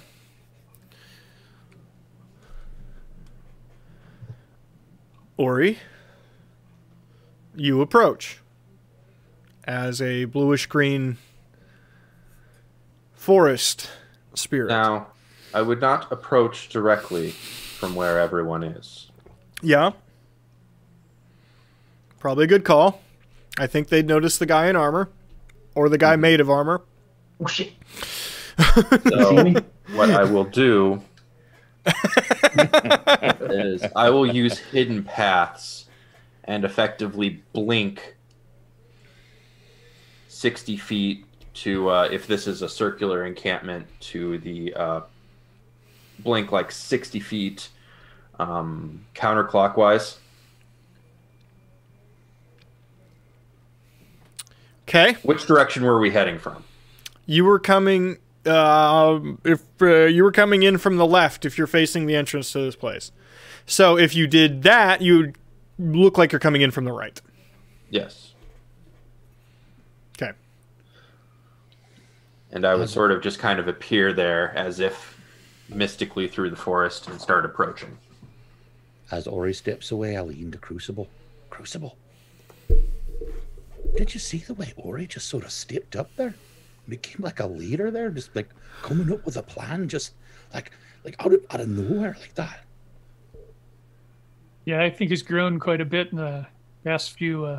Ori, you approach as a bluish-green forest spirit. Now, I would not approach directly from where everyone is. Yeah. Probably a good call. I think they'd notice the guy in armor. Or the guy made of armor. Oh shit! So, what I will do is I will use hidden paths and effectively blink 60 feet to, if this is a circular encampment, to the blink like 60 feet counterclockwise. Okay. Which direction were we heading from? You were coming if you were coming in from the left if you're facing the entrance to this place. So if you did that, you would look like you're coming in from the right. Yes. Okay. And I would sort of just kind of appear there as if mystically through the forest and start approaching. As Ori steps away, I lean to Crucible. Crucible. Did you see the way Ori just sort of stepped up there? Became like a leader there, just like coming up with a plan, just like out of nowhere like that. Yeah, I think he's grown quite a bit in the past few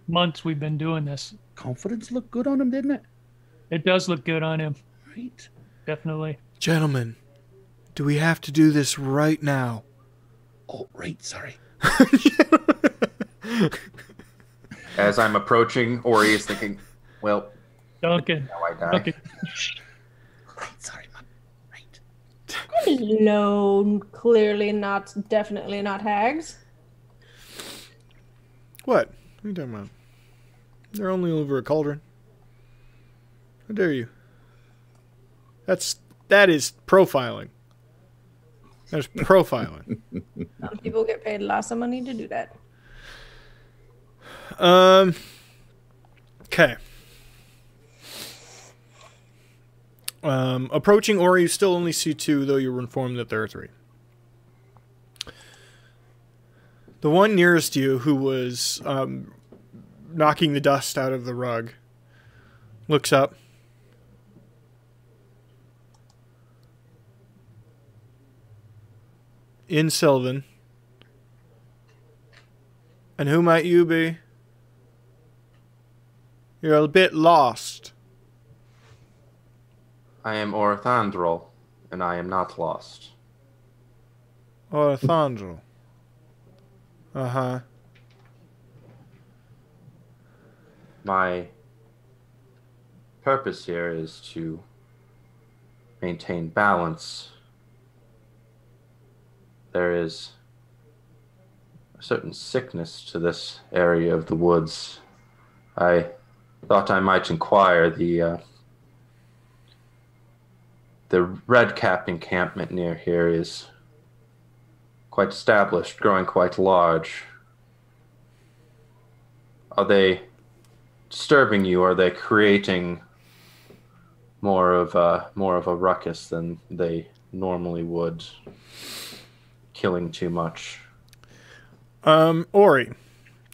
months we've been doing this. Confidence looked good on him, didn't it? It does look good on him. Right. Definitely. Gentlemen, do we have to do this right now? Oh, right, sorry. As I'm approaching, Ori is thinking, well, Duncan. now I die. Duncan. Right, sorry, man. Right. No, clearly not, definitely not hags. What? What are you talking about? They're only over a cauldron. How dare you? That is profiling. That's profiling. Some people get paid lots of money to do that. Okay. Approaching Ori, you still only see two, though you were informed that there are three. The one nearest you, who was knocking the dust out of the rug, looks up. In Sylvan. And who might you be? You're a bit lost. I am Orthandrel, and I am not lost. Orthandrel. Uh-huh. My purpose here is to maintain balance. There is a certain sickness to this area of the woods. I thought I might inquire. The red cap encampment near here is quite established, growing quite large. Are they disturbing you? Are they creating more of a ruckus than they normally would, killing too much? Ori,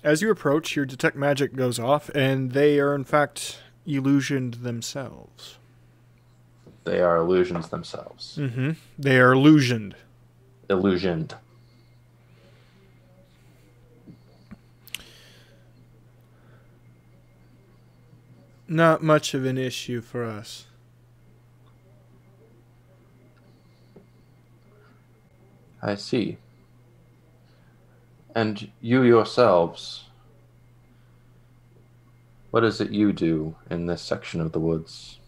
as you approach, your detect magic goes off, and they are in fact illusioned themselves. They are illusions themselves. Mm-hmm. They are illusioned. Illusioned. Not much of an issue for us. I see. And you yourselves, what is it you do in this section of the woods?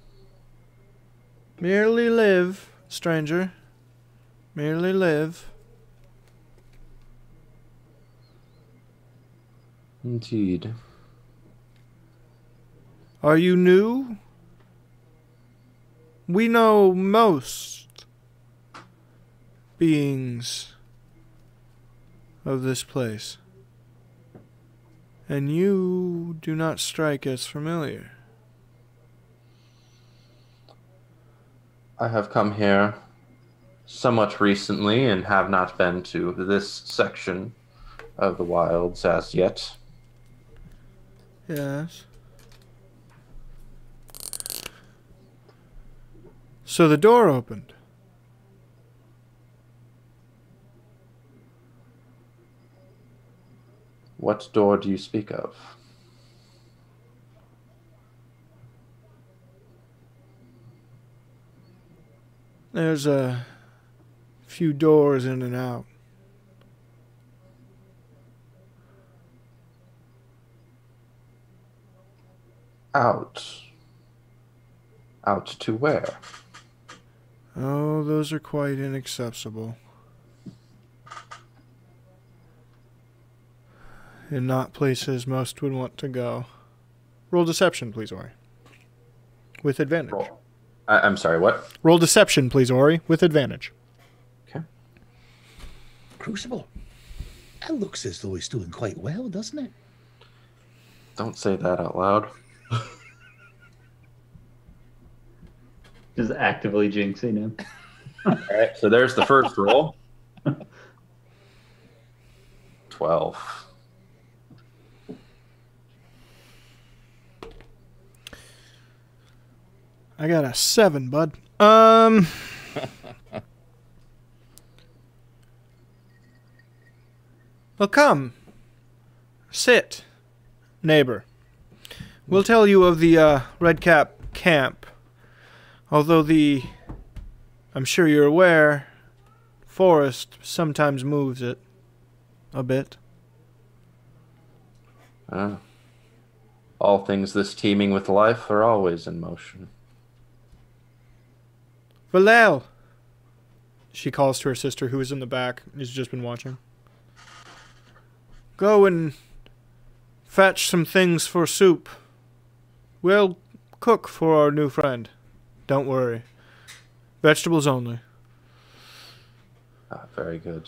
Merely live, stranger. Merely live. Indeed. Are you new? We know most beings of this place, and you do not strike as familiar. I have come here somewhat recently and have not been to this section of the wilds as yet. Yes. So the door opened. What door do you speak of? There's a few doors in and out. Out. Out to where? Oh, those are quite inaccessible. And not places most would want to go. Roll deception, please, Ori. With advantage. Roll. I'm sorry, what? Roll deception, please, Ori, with advantage. Okay. Crucible. That looks as though he's doing quite well, doesn't it? Don't say that out loud. Just actively jinxing him. Alright, so there's the first roll. 12. I got a 7, bud. Well, come. Sit, neighbor. We'll tell you of the Red Cap camp. Although I'm sure you're aware, forest sometimes moves it a bit. All things this teeming with life are always in motion. Valel, she calls to her sister, who is in the back and has just been watching. Go and fetch some things for soup. We'll cook for our new friend. Don't worry. Vegetables only. Very good.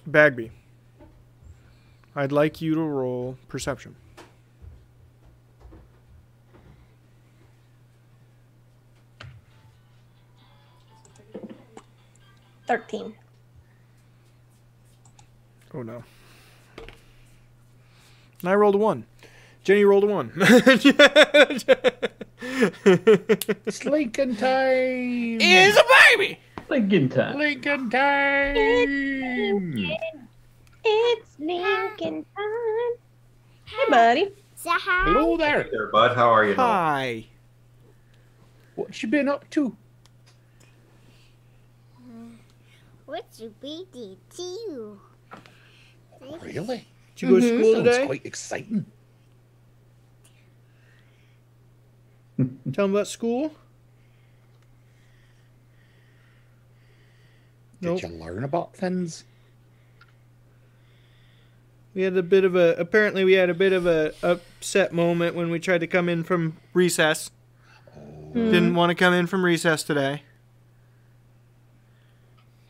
Bagby, I'd like you to roll perception. $13. Oh no. And I rolled a 1. Jenny rolled a 1. Lincoln time! Is a baby! Lincoln time. Lincoln time! It's Lincoln time. Hey, buddy. Say hi. Hello there. Hey there, bud. How are you? Hi. What you been up to? What's your birthday too? Really? Did you go to school Sounds today? quite exciting. Tell them about school. Nope. Did you learn about things? We had a bit of a upset moment when we tried to come in from recess. Didn't want to come in from recess today.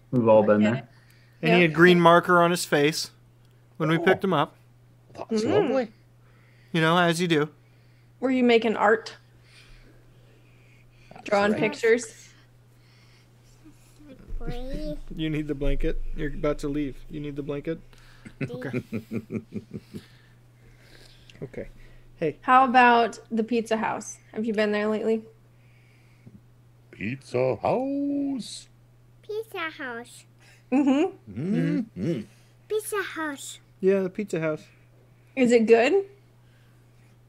We've all been there. And he had green marker on his face when we picked him up. That's lovely. You know, as you do. Were you making art? Drawing right. pictures? You need the blanket. You're about to leave. You need the blanket? Okay. Okay. Hey. How about the pizza house? Have you been there lately? Pizza house. Pizza house. Mm-hmm. Pizza house. Yeah, the pizza house. Is it good? Is it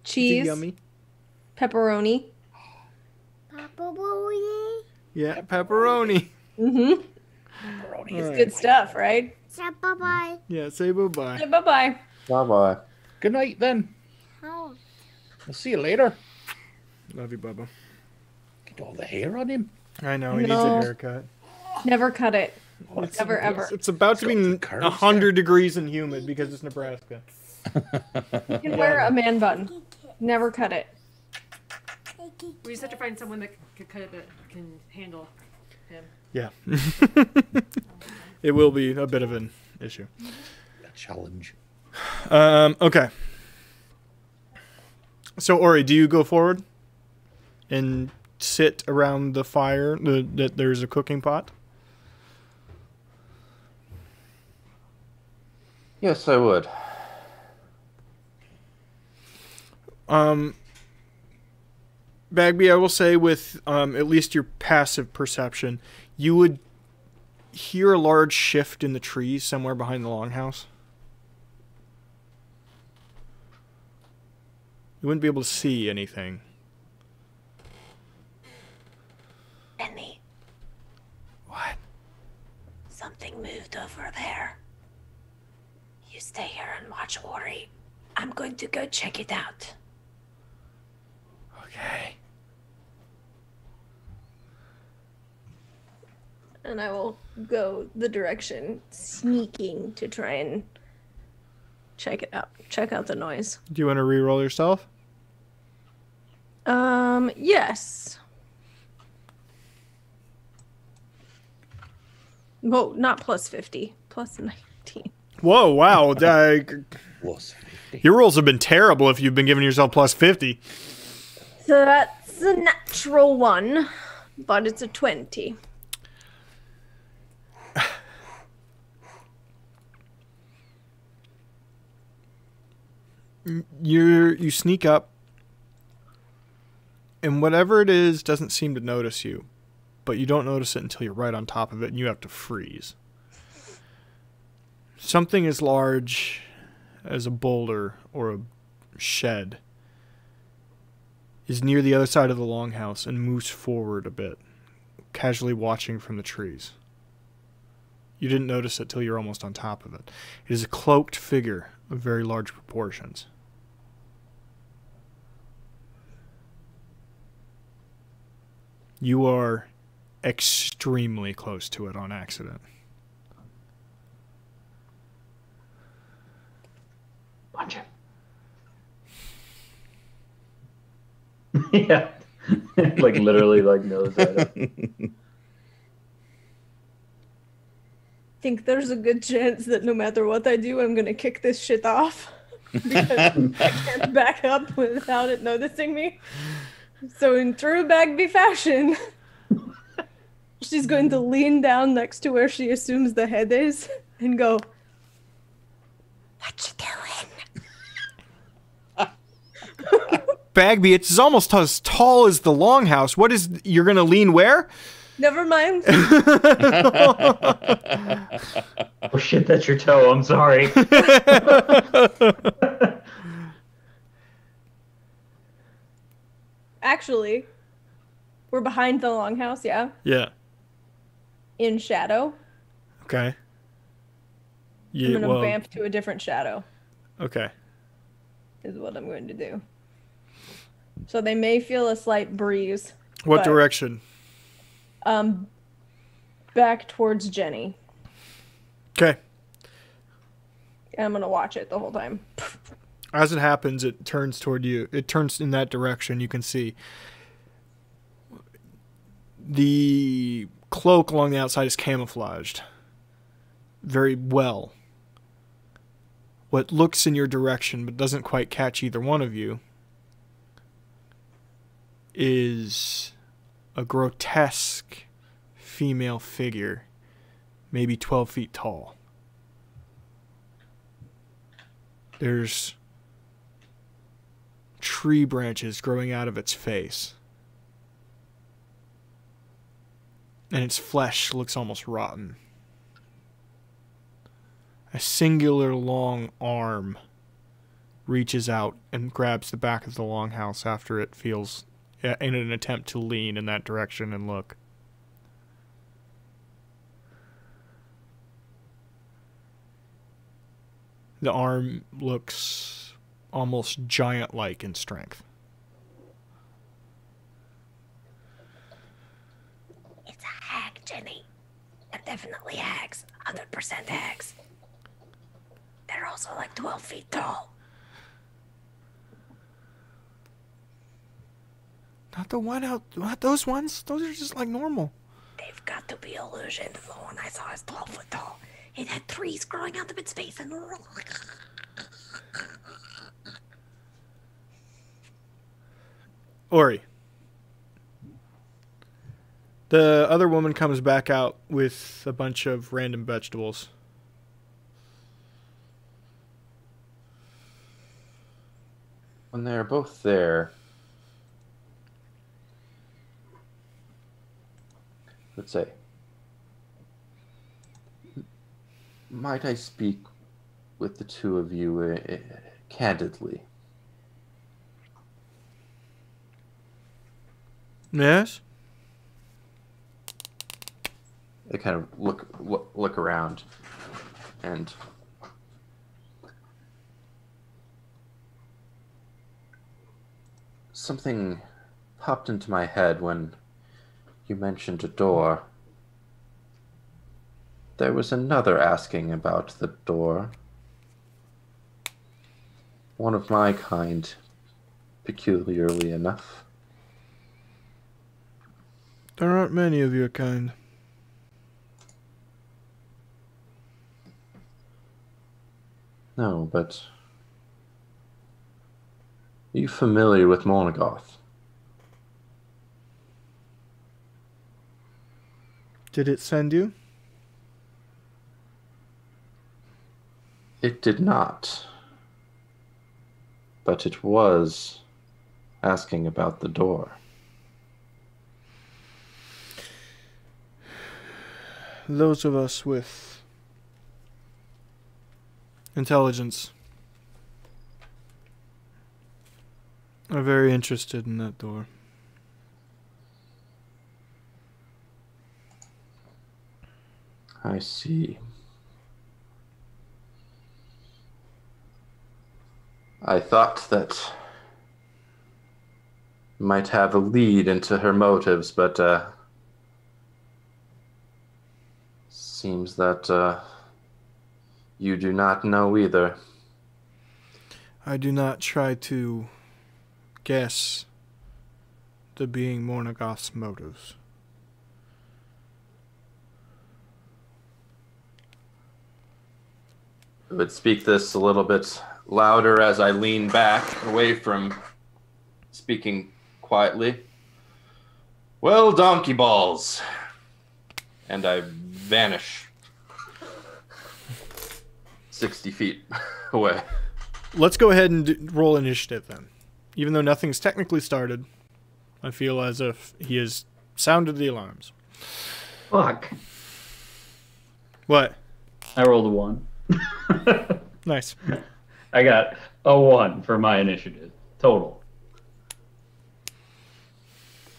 Cheese, yummy? pepperoni. Papa boy. Yeah, pepperoni. Mm-hmm. Pepperoni It's is good stuff, right? Say bye-bye. Yeah, say bye-bye. Say bye-bye. Bye-bye. Good night then. Oh. I'll see you later. Love you, Bubba. Get all the hair on him. I know, he needs No. a haircut. Never cut it. What's Never, ever. It's about to be Got the curves 100 degrees and humid because it's Nebraska. You can wear a man bun. Never cut it. We just have to find someone that can cut it, that can handle him. Yeah. It will be a bit of an issue. A challenge. Okay. So, Ori, do you go forward and sit around the fire that there's a cooking pot? Yes, I would. Bagby, I will say with at least your passive perception, you would hear a large shift in the trees somewhere behind the longhouse. You wouldn't be able to see anything. Benny, What? something moved over there. You stay here and watch Ori. I'm going to go check it out. Okay. And I will go the direction, sneaking to try and check it out. Check out the noise. Do you want to re-roll yourself? Yes. Whoa, not plus 50. Plus 19. Whoa, wow. Plus 50. Your rolls have been terrible if you've been giving yourself plus 50. So that's a natural one, but it's a 20. You sneak up, and whatever it is doesn't seem to notice you, but you don't notice it until you're right on top of it and you have to freeze. Something as large as a boulder or a shed is near the other side of the longhouse and moves forward a bit, casually watching from the trees. You didn't notice it till you're almost on top of it. It is a cloaked figure of very large proportions. You are extremely close to it on accident. Punch him. Yeah. Like literally like nose at him. Think there's a good chance that no matter what I do, I'm gonna kick this shit off. Because I can't back up without it noticing me. So in true Bagby fashion, she's going to lean down next to where she assumes the head is and go, "What you doing?" Bagby, it's almost as tall as the longhouse. What is... You're going to lean where? Never mind. Oh shit, that's your toe. I'm sorry. Actually, we're behind the longhouse, yeah? Yeah. In shadow. Okay. Yeah, I'm gonna vamp to a different shadow. Okay. Is what I'm going to do. So they may feel a slight breeze. What but, direction? Back towards Jenny. Okay. And I'm gonna watch it the whole time. As it happens, it turns toward you. It turns in that direction. You can see the cloak along the outside is camouflaged very well. What looks in your direction but doesn't quite catch either one of you is a grotesque female figure, maybe 12 feet tall. There's tree branches growing out of its face. And its flesh looks almost rotten. A singular long arm reaches out and grabs the back of the longhouse after it feels in an attempt to lean in that direction and look. The arm looks almost giant-like in strength. It's a hag, Jenny. They're definitely hags. 100% hags. They're also like 12 feet tall. Not the one out... Not those ones. Those are just like normal. They've got to be illusions. The one I saw is 12 foot tall. It had trees growing out of its face and... Ori. The other woman comes back out with a bunch of random vegetables. When they're both there, let's say, might I speak with the two of you candidly? Yes? They kind of look around, and something popped into my head when you mentioned a door. There was another asking about the door. One of my kind, peculiarly enough. There aren't many of your kind. No, but... Are you familiar with Mornagoth? Did it send you? It did not. But it was asking about the door. Those of us with intelligence are very interested in that door. I see. I thought that might have a lead into her motives, but seems that you do not know either. I do not try to guess the being Mornagoth's motives. I would speak this a little bit louder as I lean back away from speaking quietly. Well, donkey balls. And I vanish 60 feet away. Let's go ahead and roll initiative then. Even though nothing's technically started, I feel as if he has sounded the alarms. Fuck. What? I rolled a 1. Nice. I got a 1 for my initiative. Total.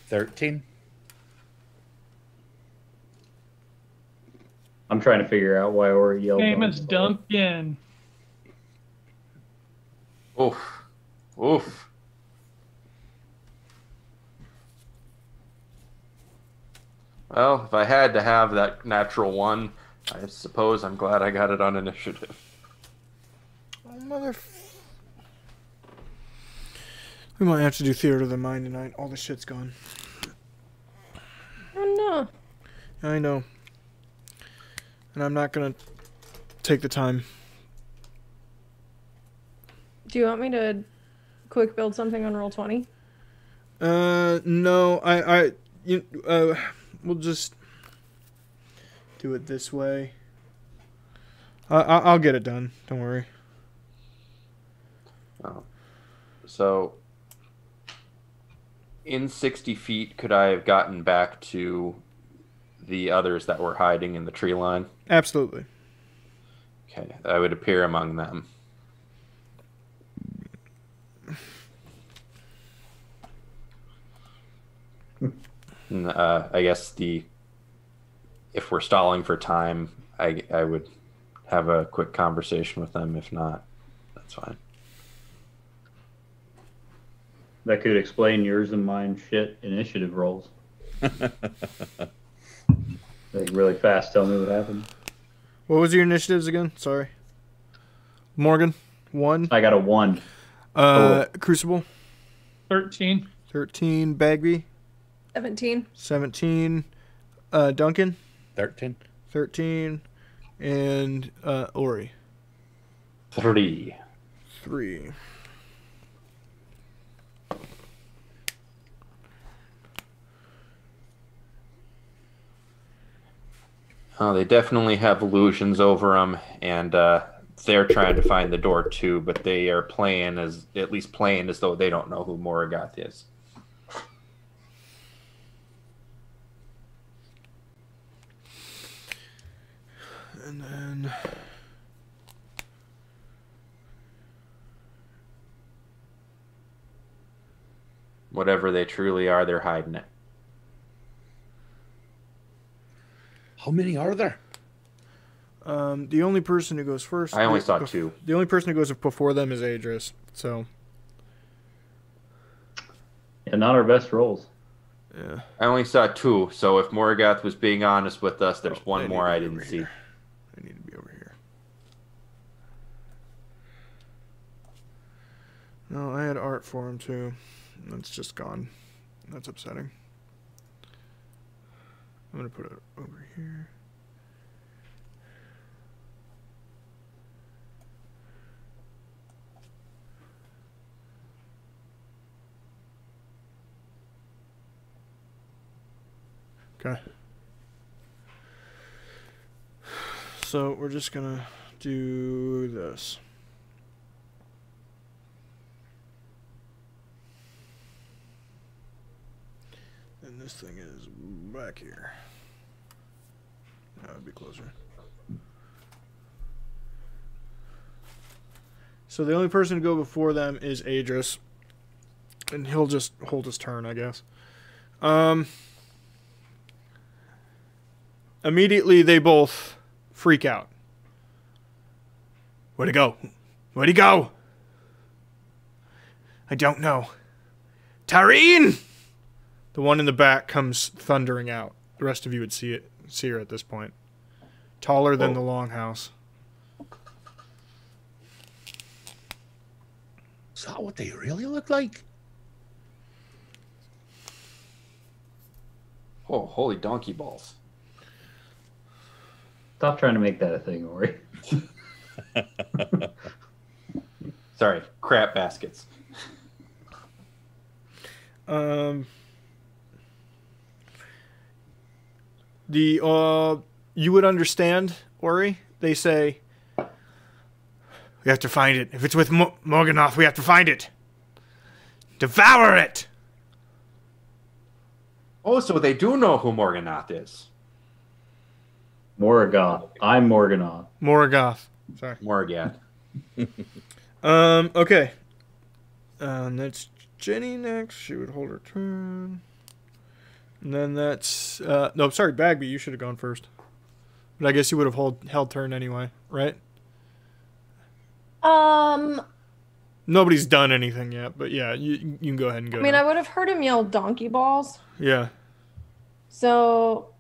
13. I'm trying to figure out why Ori yelled. Name is Duncan. Oof. Oof. Well, if I had to have that natural one, I suppose I'm glad I got it on initiative. Oh, we might have to do theater of the mind tonight. All the shit's gone. Oh no. I know. And I'm not gonna take the time. Do you want me to quick build something on Roll20? No. We'll just do it this way. I'll get it done. Don't worry. Oh. So, in 60 feet, could I have gotten back to the others that were hiding in the tree line? Absolutely. Okay, I would appear among them. And, I guess if we're stalling for time, I would have a quick conversation with them. If not, that's fine. That could explain yours and mine shit initiative rolls. Like really fast, tell me what happened. What was your initiatives again? Sorry. Morgan, 1. I got a 1. Crucible, 13. 13. Bagby, 17. 17. Duncan, 13. 13. And Ori, 3. 3. Oh, they definitely have illusions over them, and they're trying to find the door too. But they are playing as though they don't know who Moragath is. And then Whatever they truly are, they're hiding it. How many are there? the only person who goes first. I only saw 2. The only person who goes before them is Adris. So. Yeah, not our best rolls. Yeah. I only saw 2, so if Moragath was being honest with us, there's one more I didn't see. I need to be over here. No, I had art for him too. That's just gone. That's upsetting. I'm gonna put it over here. Okay. So we're just gonna do this. And this thing is back here. That would be closer. So the only person to go before them is Adris. And he'll just hold his turn, I guess. Immediately, they both freak out. Where'd he go? Where'd he go? I don't know. Tareen! The one in the back comes thundering out. The rest of you would see her at this point. Taller than the longhouse. Is that what they really look like? Oh, holy donkey balls. Stop trying to make that a thing, Ori. Sorry, crap baskets. You would understand, Ori. They say, we have to find it. If it's with Morganoth, we have to find it. Devour it! Oh, so they do know who Morganoth is. Morgoth. I'm Morganoth. Morgoth. Sorry. Morgath. Okay. That's Jenny next. She would hold her turn. And then that's... no, sorry, Bagby. You should have gone first. But I guess you would have held turn anyway, right? Nobody's done anything yet, but yeah, you can go ahead and go. I mean, now. I would have heard him yell donkey balls. Yeah. So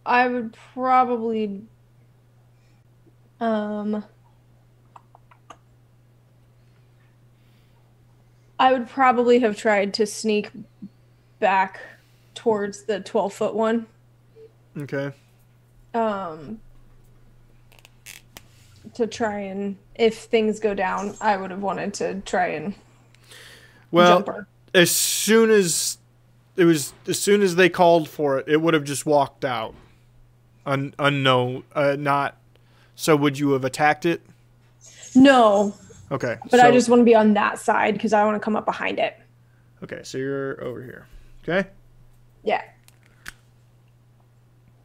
I would probably I would probably have tried to sneak back towards the 12-foot one. Okay. To try and, if things go down, I would have wanted to try and jump her. As soon as they called for it, it would have just walked out. Unknown, not. So would you have attacked it? No. Okay. But I just want to be on that side because I want to come up behind it. Okay, so you're over here. Okay. Yeah.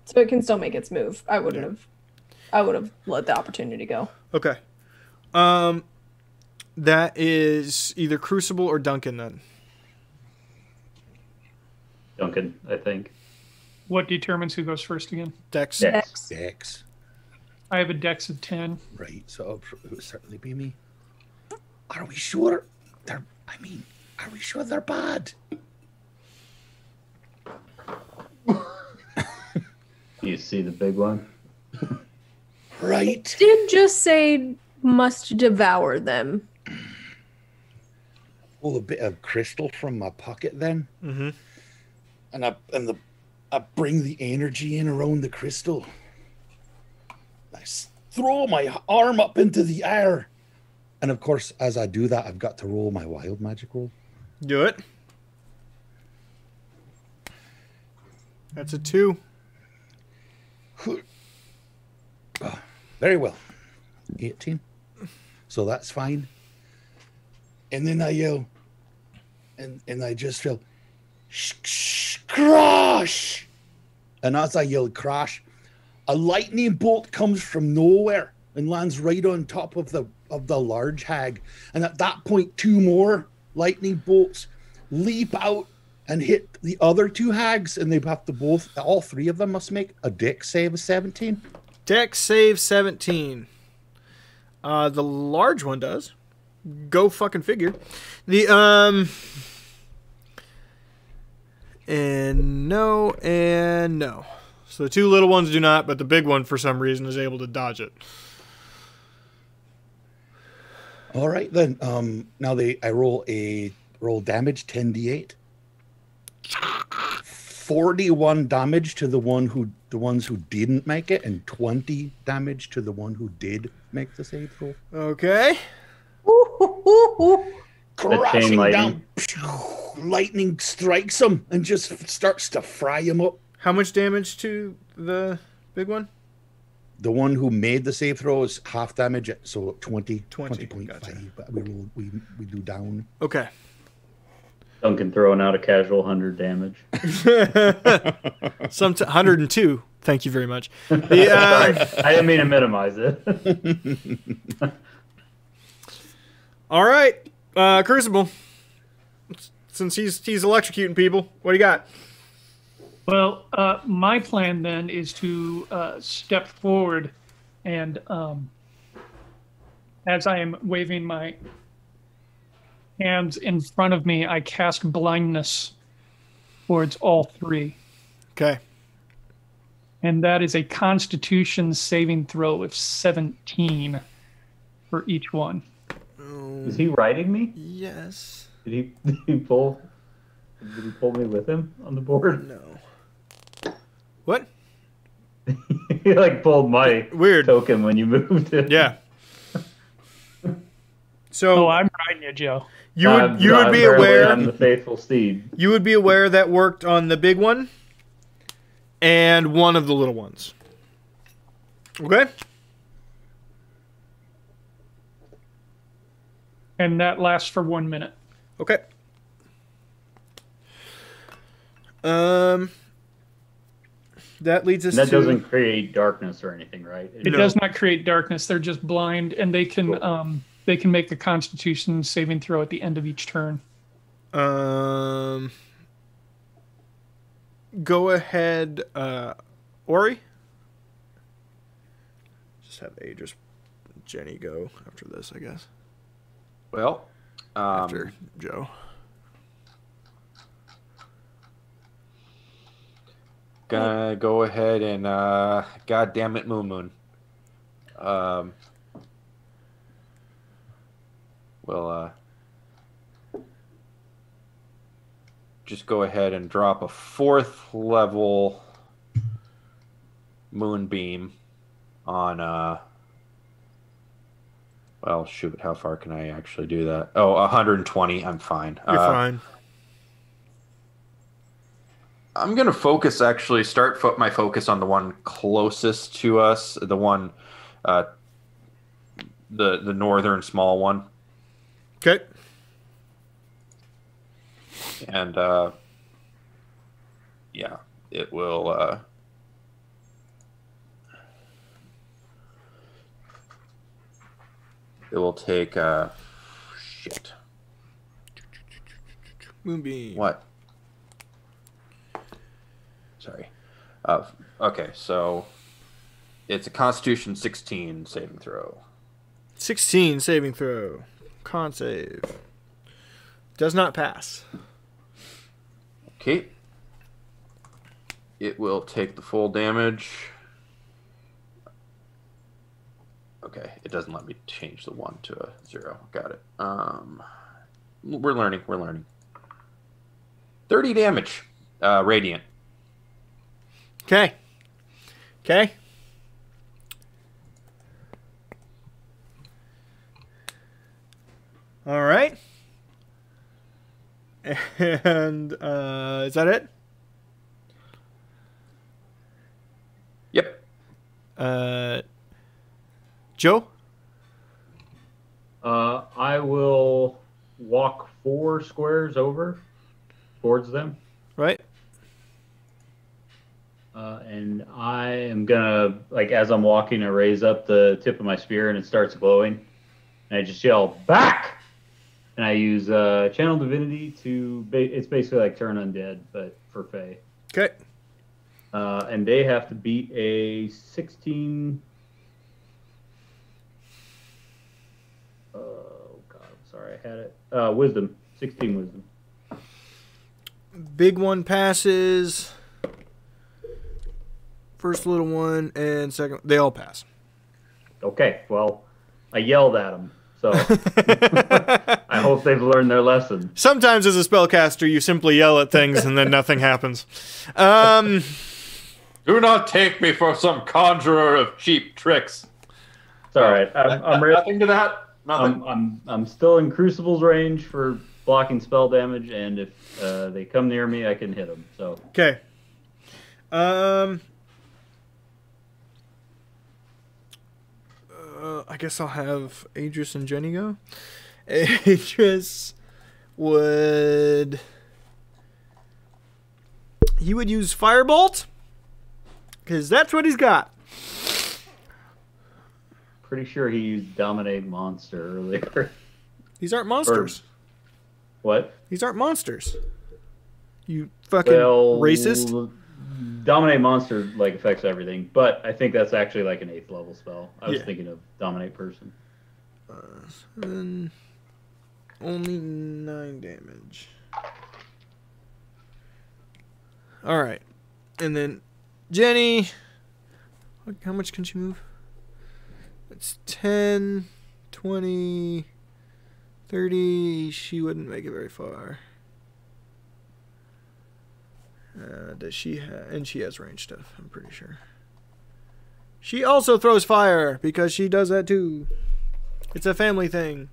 So it can still make its move. I would have let the opportunity go. Okay. That is either Crucible or Duncan then. Duncan, I think. What determines who goes first again? Dex. Dex. I have a dex of 10. Right, so it would certainly be me. Are we sure are we sure they're bad? You see the big one? Right. Did just say must devour them. Pull a bit of crystal from my pocket then. Mm-hmm. And I bring the energy in around the crystal. I throw my arm up into the air. And of course, as I do that, I've got to roll my wild magic roll. Do it. That's a 2. Very well. 18. So that's fine. And then I yell, and I just feel, crash! And as I yell crash, a lightning bolt comes from nowhere and lands right on top of the large hag. And at that point, 2 more lightning bolts leap out and hit the other 2 hags, and they have to all 3 of them must make a dex save of 17. Dex save 17. The large one does. Go fucking figure. The and no. So the 2 little ones do not, but the big one for some reason is able to dodge it. All right then. Now I roll damage 10d8. 41 damage to the ones who didn't make it, and 20 damage to the one who did make the save throw. Okay. Crashing lightning. down, lightning strikes him and just starts to fry him up. How much damage to the big one? The one who made the save throw is half damage, so 20.5. Gotcha. But we do down. Okay. Duncan throwing out a casual 100 damage. 102. Thank you very much. Sorry, I didn't mean to minimize it. All right, Crucible. Since he's electrocuting people, what do you got? Well, my plan then is to step forward and as I am waving my hands in front of me, I cast blindness towards all 3. Okay. And that is a Constitution saving throw of 17 for each one. Is he riding me? Yes. Did he pull me with him on the board? No. What? He pulled my Weird token when you moved it. Yeah. So I'm riding you, Joe. You would be aware. I'm the faithful steed. You would be aware that worked on the big one and one of the little ones. Okay. And that lasts for 1 minute. Okay. That leads us And that to... doesn't create darkness or anything, right? It does not create darkness. They're just blind, and they can make a Constitution saving throw at the end of each turn. Go ahead, Ori. just have Aegis Jenny go after this, I guess. Well, After Joe. Gonna go ahead and God damn it, Moon. We'll just go ahead and drop a 4th level moonbeam on well, shoot, how far can I actually do that? Oh, 120. I'm fine. You're fine. I'm gonna focus. Actually, start my focus on the one closest to us, the one, the northern small one. Okay. And yeah, it will. It will take. Shit. Moonbeam. What? Sorry. Okay, so it's a Constitution 16 saving throw. 16 saving throw. Con save. Does not pass. Okay. It will take the full damage. Okay, it doesn't let me change the 1 to a 0. Got it. We're learning. 30 damage. Radiant. Okay. All right. And is that it? Yep. Joe? I will walk 4 squares over towards them. Right. And I am gonna, like, as I'm walking, I raise up the tip of my spear and it starts glowing. And I just yell, "Back!" And I use Channel Divinity to, it's basically like Turn Undead, but for Fae. Okay. And they have to beat a 16. Oh, God, I'm sorry, I had it. Wisdom. 16 wisdom. Big one passes. First little one and second, they all pass. Okay, well, I yelled at them, so I hope they've learned their lesson. Sometimes as a spellcaster, you simply yell at things and then nothing happens. Do not take me for some conjurer of cheap tricks. It's all right. I'm ready. Nothing to that. Nothing. I'm still in Crucible's range for blocking spell damage, and if they come near me, I can hit them. So okay. I guess I'll have Adris and Jenny go. Adris would... He would use Firebolt, because that's what he's got. Pretty sure he used Dominate Monster earlier. These aren't monsters. What? These aren't monsters. You fucking racist. Dominate Monster like affects everything, but I think that's actually like an 8th level spell. I was thinking of Dominate Person. Then only 9 damage. All right, and then Jenny. How much can she move? It's 10, 20, 30. She wouldn't make it very far. Does she have... And she has range stuff, I'm pretty sure. She also throws fire, because she does that too. It's a family thing.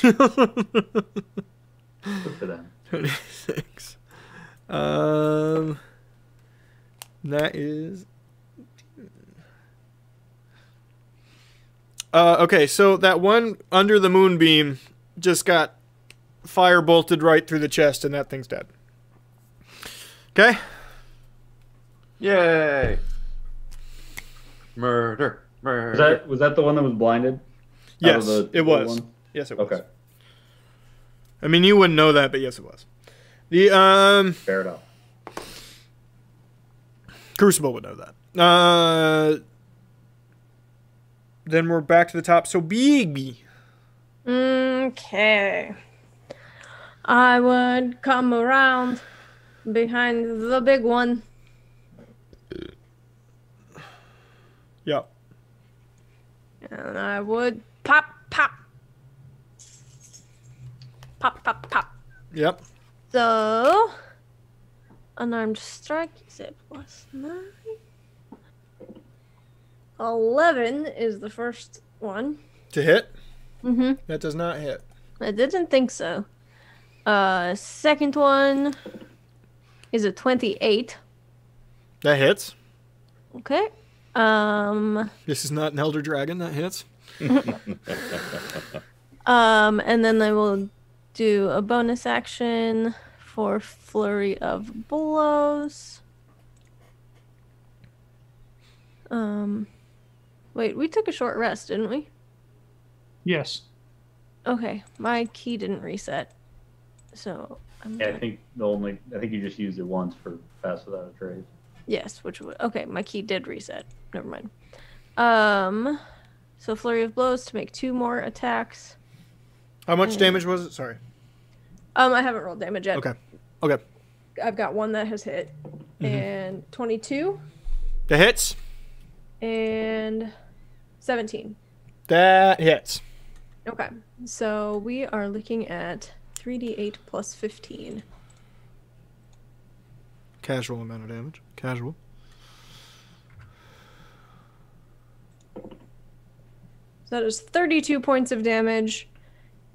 Good for them. 26. That is... okay, so that one under the moonbeam just got fire bolted right through the chest, and that thing's dead. Okay. Yay! Murder. Was that the one that was blinded? Yes, it was. One? Yes, it was. Okay. I mean, you wouldn't know that, but yes, it was. The Fair enough. Crucible would know that. then we're back to the top. So Bigby. Okay. I would come around behind the big one. Yep. And I would pop, pop. Pop, pop, pop. Yep. So, unarmed strike, you said +9. 11 is the first one. To hit? Mm-hmm. That does not hit. I didn't think so. Second one is a 28. That hits. Okay. This is not an Elder Dragon. That hits. And then I will do a bonus action for Flurry of Blows. Wait, we took a short rest, didn't we? Yes. Okay, my key didn't reset. So I'm Yeah, gonna... I think you just used it once for Pass Without a Trace. Yes, which would... Okay, my key did reset. Never mind. So Flurry of Blows to make 2 more attacks. How much damage was it? Sorry. I haven't rolled damage yet. Okay. Okay. I've got one that has hit. And 22. That hits. And 17. That hits. Okay. So we are looking at 3d8 plus 15. Casual amount of damage. Casual. So that is 32 points of damage.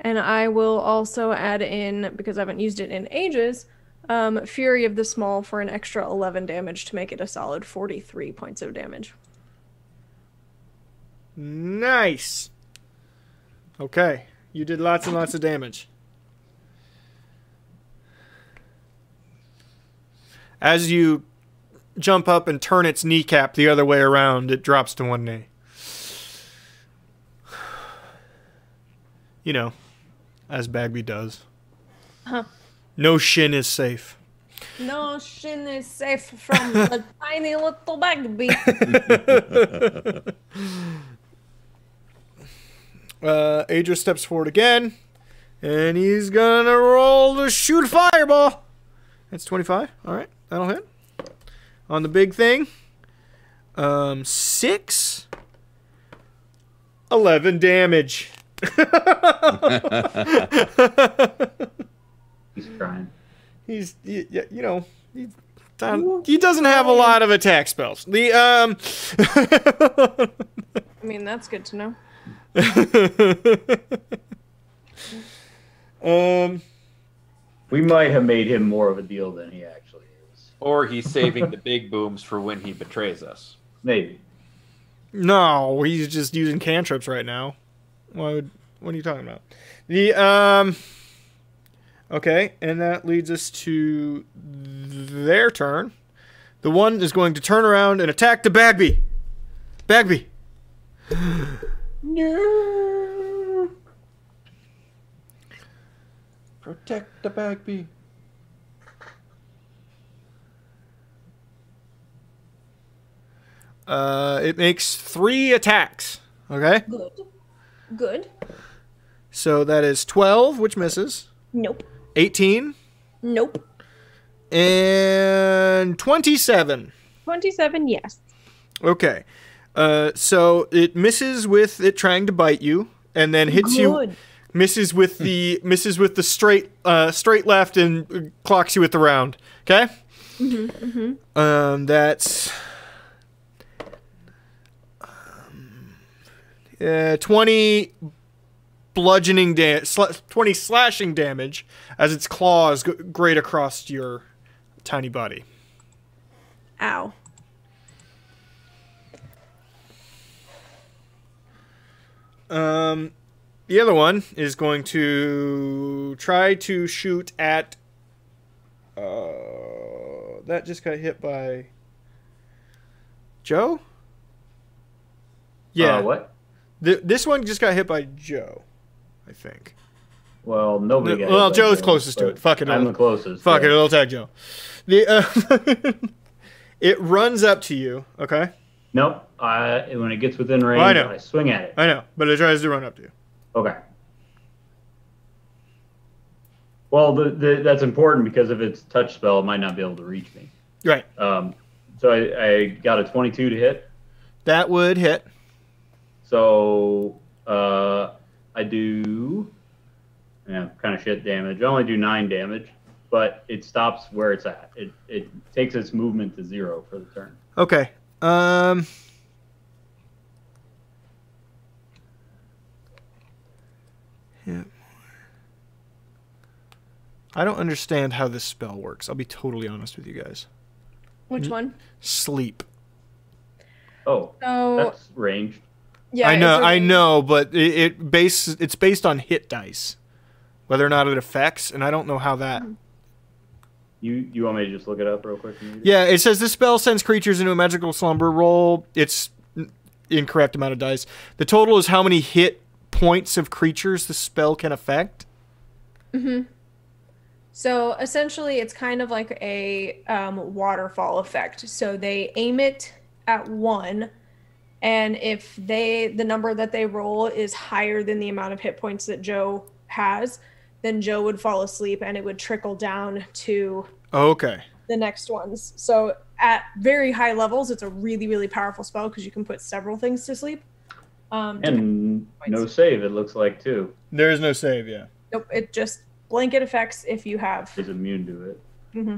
And I will also add in, because I haven't used it in ages, Fury of the Small for an extra 11 damage to make it a solid 43 points of damage. Nice. Okay. You did lots and lots of damage. As you jump up and turn its kneecap the other way around, it drops to one knee. You know, as Bagby does. Huh. No shin is safe. No shin is safe from the tiny little Bagby. Adra steps forward again, and he's gonna roll to shoot a fireball. That's 25. All right, that'll hit. On the big thing, 6, 11 damage. He's trying. He doesn't have a lot of attack spells. I mean, that's good to know. We might have made him more of a deal than he actually is. Or he's saving the big booms for when he betrays us. Maybe. No, he's just using cantrips right now. What are you talking about? Okay, and that leads us to their turn. The one is going to turn around and attack the Bagby. Bagby. No. Protect the Bagby. It makes 3 attacks. Okay? Good. Good. So that is 12, which misses. Nope. 18. Nope. And 27. 27, yes. Okay. So it misses with it trying to bite you, and then hits you. Misses with the straight left and clocks you with the round. Okay. That's 20 bludgeoning damage, 20 slashing damage as its claws grate across your tiny body. Ow. The other one is going to try to shoot at. That just got hit by Joe? Yeah. What? This one just got hit by Joe, I think. Well, nobody got Well, hit by Joe's Joe, closest to but it. Fuck it. I'm the closest. Fuck yeah. it. It'll attack Joe. It runs up to you, okay? Nope. When it gets within range, I know. I swing at it. I know, but it tries to run up to you. Okay. Well, that's important because if it's touch spell, it might not be able to reach me. Right. So I got a 22 to hit. That would hit. So I do kind of shit damage. I only do 9 damage, but it stops where it's at. It takes its movement to 0 for the turn. Okay. Yeah. I don't understand how this spell works. I'll be totally honest with you guys. Which one? Sleep. Oh, So that's ranged. yeah, I know, but it's based on hit dice, whether or not it affects, and I don't know how that. You want me to just look it up real quick? And read it? Yeah, it says this spell sends creatures into a magical slumber. Roll its incorrect amount of dice. The total is how many hit points of creatures the spell can affect. So essentially, it's kind of like a waterfall effect. So they aim it at 1, and if the number that they roll is higher than the amount of hit points that Joe has, then Joe would fall asleep, and it would trickle down to Okay. the next ones. So at very high levels, it's a really, really powerful spell because you can put several things to sleep. And no save, it looks like, too. There is no save, yeah. Nope, it just blanket effects if you have. Is immune to it.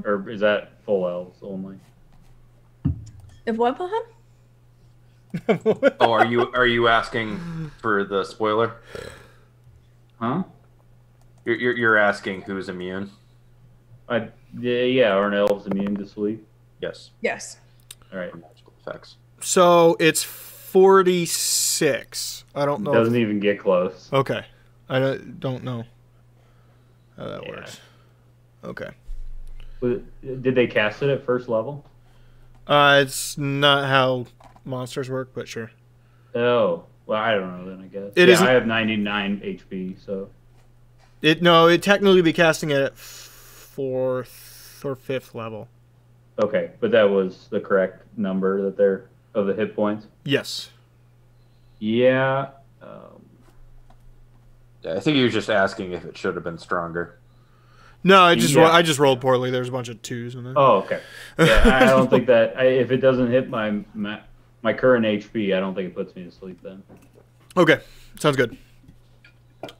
Or is that full elves only? If what, Wilhelm? Oh, are you asking for the spoiler? Huh? You're asking who's immune? Yeah, aren't elves immune to sleep? Yes. Yes. All right. Magical effects. So it's 46. I don't know. Doesn't even get close. Okay. I don't know how that works. Okay. Did they cast it at first level? It's not how monsters work, but sure. Oh, well, I don't know then, I guess. It isn't- I have 99 HP, so. It technically be casting it at 4th or 5th level. Okay, but that was the correct number that they're of the hit points? Yes. Yeah. I think he was just asking if it should have been stronger. No, I just rolled poorly. There's a bunch of 2s in there. Oh, okay. Yeah, I don't think that if it doesn't hit my current HP, I don't think it puts me to sleep then. Okay, sounds good.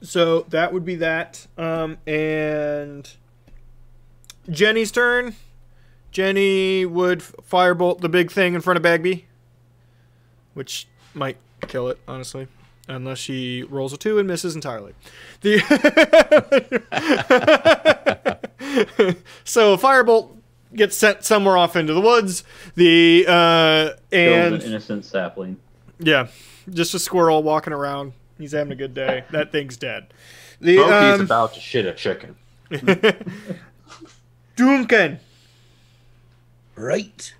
So that would be that. And Jenny's turn. Jenny would firebolt the big thing in front of Bagby, which might kill it, honestly. Unless she rolls a 2 and misses entirely. So a firebolt gets sent somewhere off into the woods. Kills an innocent sapling. Yeah, just a squirrel walking around. He's having a good day. That thing's dead. Smokey's about to shit a chicken. Duncan. Right.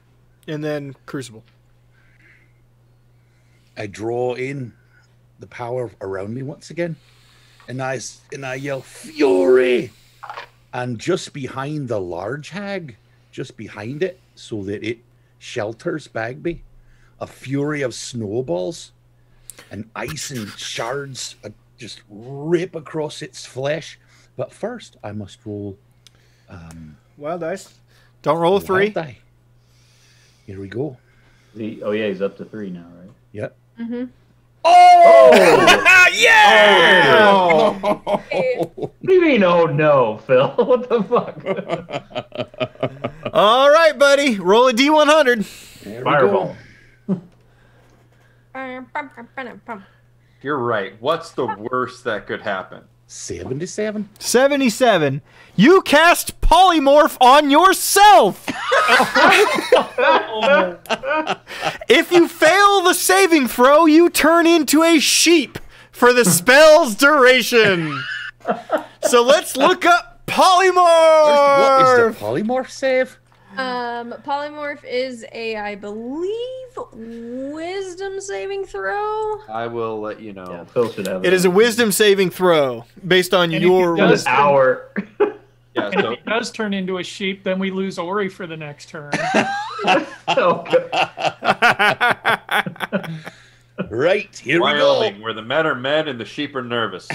And then Crucible. I draw in the power around me once again, and I yell fury, and just behind the large hag, just behind it, so that it shelters Bagby, a fury of snowballs and ice and shards just rip across its flesh. But first, I must roll wild dice. Don't roll a 3. wild die. Here we go. Oh yeah, he's up to 3 now, right? Yep. Oh! Yeah! Oh! What do you mean, oh no, Phil? What the fuck? All right, buddy. Roll a D100. There we Fireball. go. You're right. What's the worst that could happen? 77. 77. You cast polymorph on yourself. If you fail the saving throw, you turn into a sheep for the spell's duration. So let's look up polymorph. What is the polymorph save? Polymorph is I believe, wisdom saving throw. I will let you know. Yeah, Phil should have It is a wisdom saving throw based on And your if it does wisdom. hour. Yeah, And so if it does turn into a sheep, then we lose Ori for the next turn. Oh, God. Right, here we Wyoming, go. where the men are men and the sheep are nervous.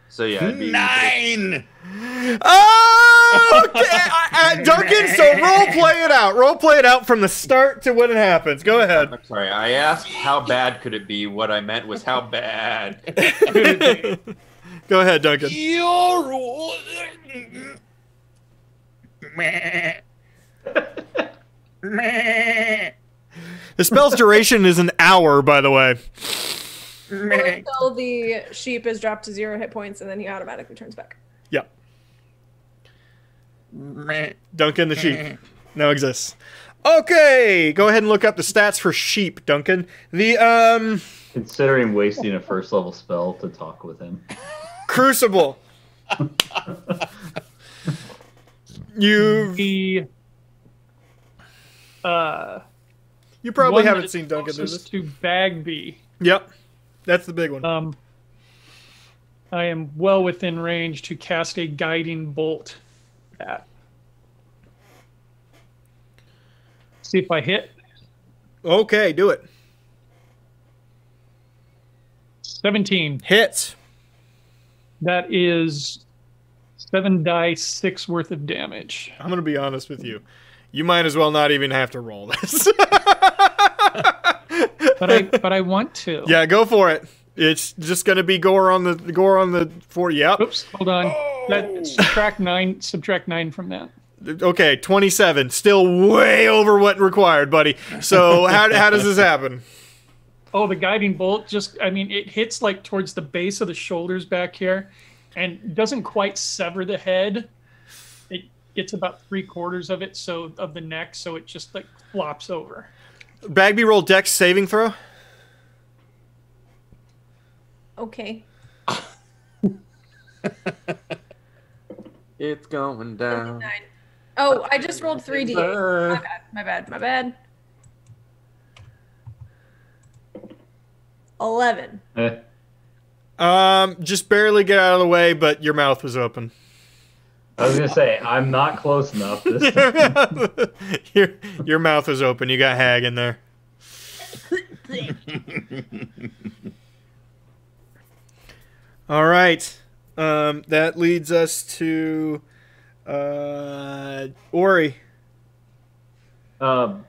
So yeah, it'd be 9. Oh, okay. Duncan, so role play it out. Role play it out from the start to when it happens. Go ahead. I'm sorry, I asked how bad could it be. What I meant was how bad. Go ahead, Duncan. You're... The spell's duration is an hour, by the way. Or until the sheep is dropped to 0 hit points, and then he automatically turns back. Yep. Duncan the sheep now exists. Okay, go ahead and look up the stats for sheep, Duncan. The Considering wasting a first level spell to talk with him. Crucible. You probably one haven't that is seen Duncan do closest this. to Bagby. Yep, that's the big one. I am well within range to cast a guiding bolt at. See if I hit. Okay, do it. 17. Hits. That is 7 dice, 6 worth of damage. I'm gonna be honest with you. You might as well not even have to roll this. But I want to. Yeah, go for it. It's just gonna be gore on the 4. Yep. Oops, hold on. That subtract 9 from that. Okay, 27. Still way over what required, buddy. So how does this happen? Oh, the guiding bolt it hits like towards the base of the shoulders back here and doesn't quite sever the head. It gets about 3/4 of it, so of the neck, so it just like flops over. Bagby, roll Dex saving throw. Okay. It's going down. 9. Oh, I just rolled 3d8. My bad. 11. Just barely get out of the way, but your mouth was open. I was gonna say I'm not close enough this time. your mouth was open. You got hag in there. All right. That leads us to Ori. Never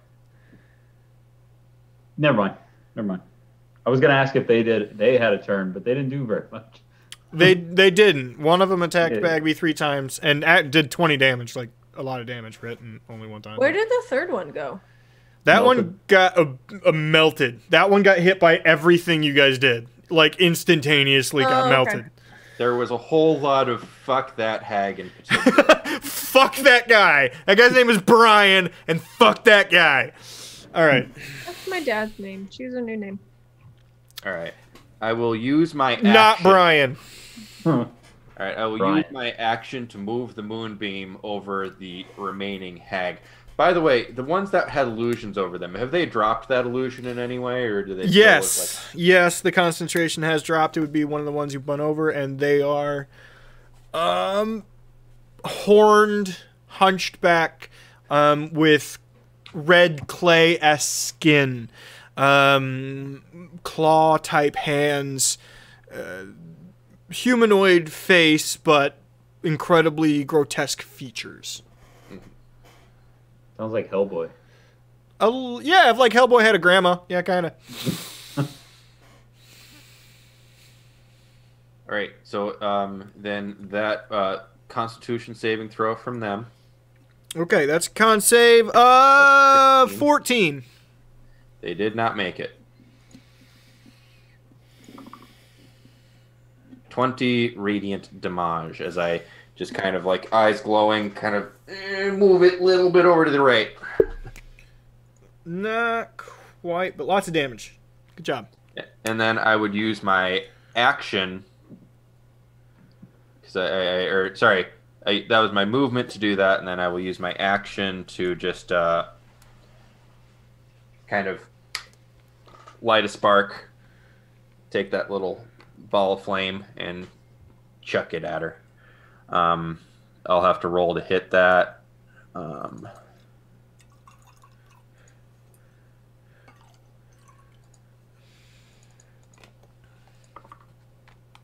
mind. I was gonna ask if they had a turn, but they didn't do very much. They didn't. One of them attacked Yeah. Bagby 3 times and did 20 damage, like a lot of damage for it, and only 1 time. Where did the third one go? That Melted. one got melted. That one got hit by everything you guys did. Like instantaneously got Oh, melted. okay. There was a whole lot of fuck that hag in particular. Fuck that guy. That guy's name is Brian, and fuck that guy. All right. That's my dad's name. Choose a new name. All right. I will use my action. Not Brian. All right. I will Brian. use my action to move the moonbeam over the remaining hag. By the way, the ones that had illusions over them, have they dropped that illusion in any way, or do they? still Yes. Yes, the concentration has dropped. It would be one of the ones you've went over, and they are horned, hunched back, with red clay-esque skin, claw-type hands, humanoid face, but incredibly grotesque features. Sounds like Hellboy. Yeah, if like Hellboy had a grandma. Yeah, kind of. All right. So then that Constitution saving throw from them. Okay, that's con save 14. They did not make it. 20 radiant damage as I just kind of like eyes glowing, kind of move it a little bit over to the right. Not quite, but lots of damage. Good job. And then I would use my action because that was my movement to do that, and then I will use my action to just kind of light a spark, take that little ball of flame, and chuck it at her. I'll have to roll to hit that.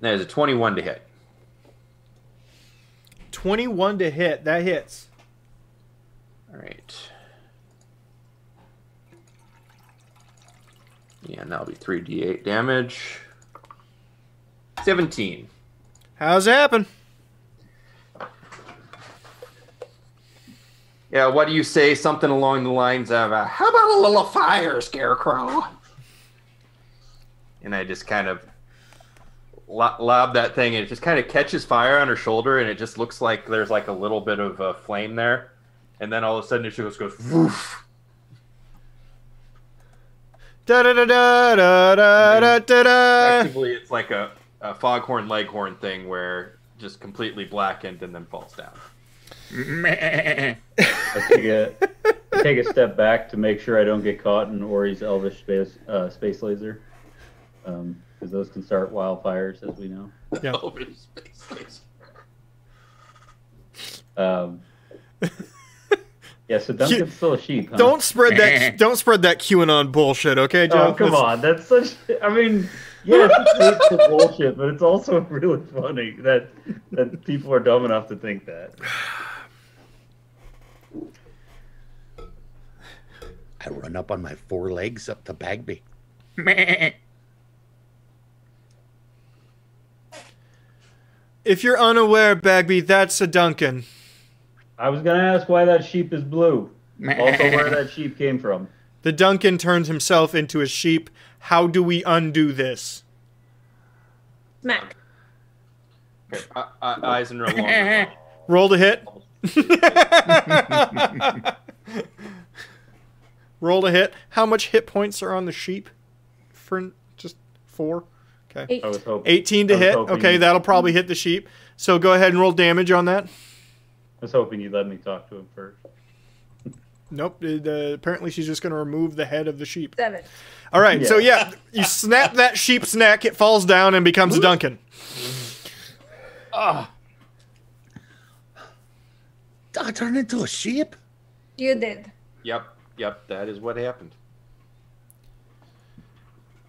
That is a 21 to hit. 21 to hit. That hits. All right. Yeah, and that'll be 3d8 damage. 17. How's it happen? Yeah, what do you say? Something along the lines of, how about a little fire, Scarecrow? And I just kind of lob that thing, and it just kind of catches fire on her shoulder, and it just looks like there's like a little bit of a flame there. And then all of a sudden it just goes, woof. Da-da-da-da-da-da-da. Effectively, it's like a foghorn leghorn thing where just completely blackened and then falls down. I take a step back to make sure I don't get caught in Ori's elvish space laser, because those can start wildfires, as we know. Yeah. Elvish space laser. Yeah, so Duncan's still a sheep. Huh? Don't spread that QAnon bullshit, okay, Joe? Oh, come on. That's such. I mean, yes, it's hateful bullshit, but it's also really funny that people are dumb enough to think that. I run up on my 4 legs up to Bagby. If you're unaware, Bagby, that's a Duncan. I was going to ask why that sheep is blue. Also, where that sheep came from. The Duncan turns himself into a sheep. How do we undo this? Smack. Okay, eyes and roll. Roll to hit. Roll to hit. How much hit points are on the sheep? For just 4? Okay. 8. I was hoping, 18 to hit. Okay, that'll probably hit the sheep. So go ahead and roll damage on that. I was hoping you'd let me talk to him first. Nope. Apparently she's just going to remove the head of the sheep. 7. All right. So yeah, you snap that sheep's neck. It falls down and becomes a Duncan. I turned into a sheep? You did. Yep, that is what happened.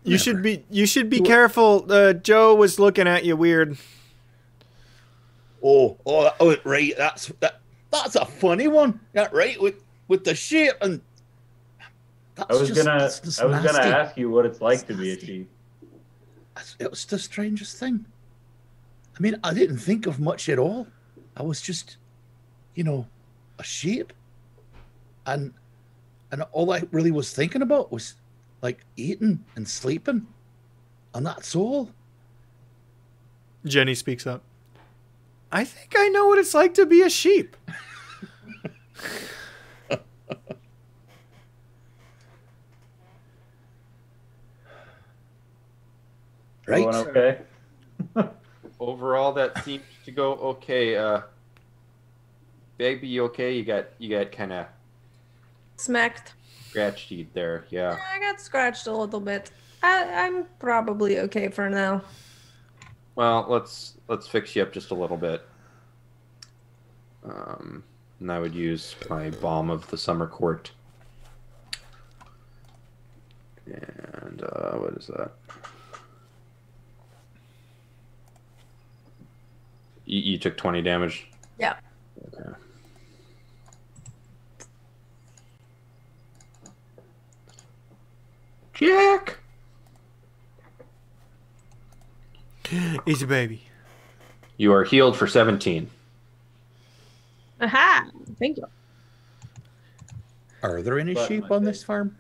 You should be careful. Joe was looking at you weird. Oh, right. That's a funny one. That right with the sheep and. I was gonna ask you what it's like to be a sheep. It was the strangest thing. I mean, I didn't think of much at all. I was just, a sheep, and all I really was thinking about was like eating and sleeping, and that's all. Jenny speaks up. I think I know what it's like to be a sheep. Right. Going okay? Overall, that seems to go okay. Baby, you okay? You got kind of Smacked. scratched there. Yeah. I got scratched a little bit. I'm probably okay for now. Well, let's fix you up just a little bit. And I would use my Balm of the Summer Court. And what is that? You took 20 damage? Yeah. Okay. Jack! Easy, baby. You are healed for 17. Aha! Thank you. Are there any sheep on this farm?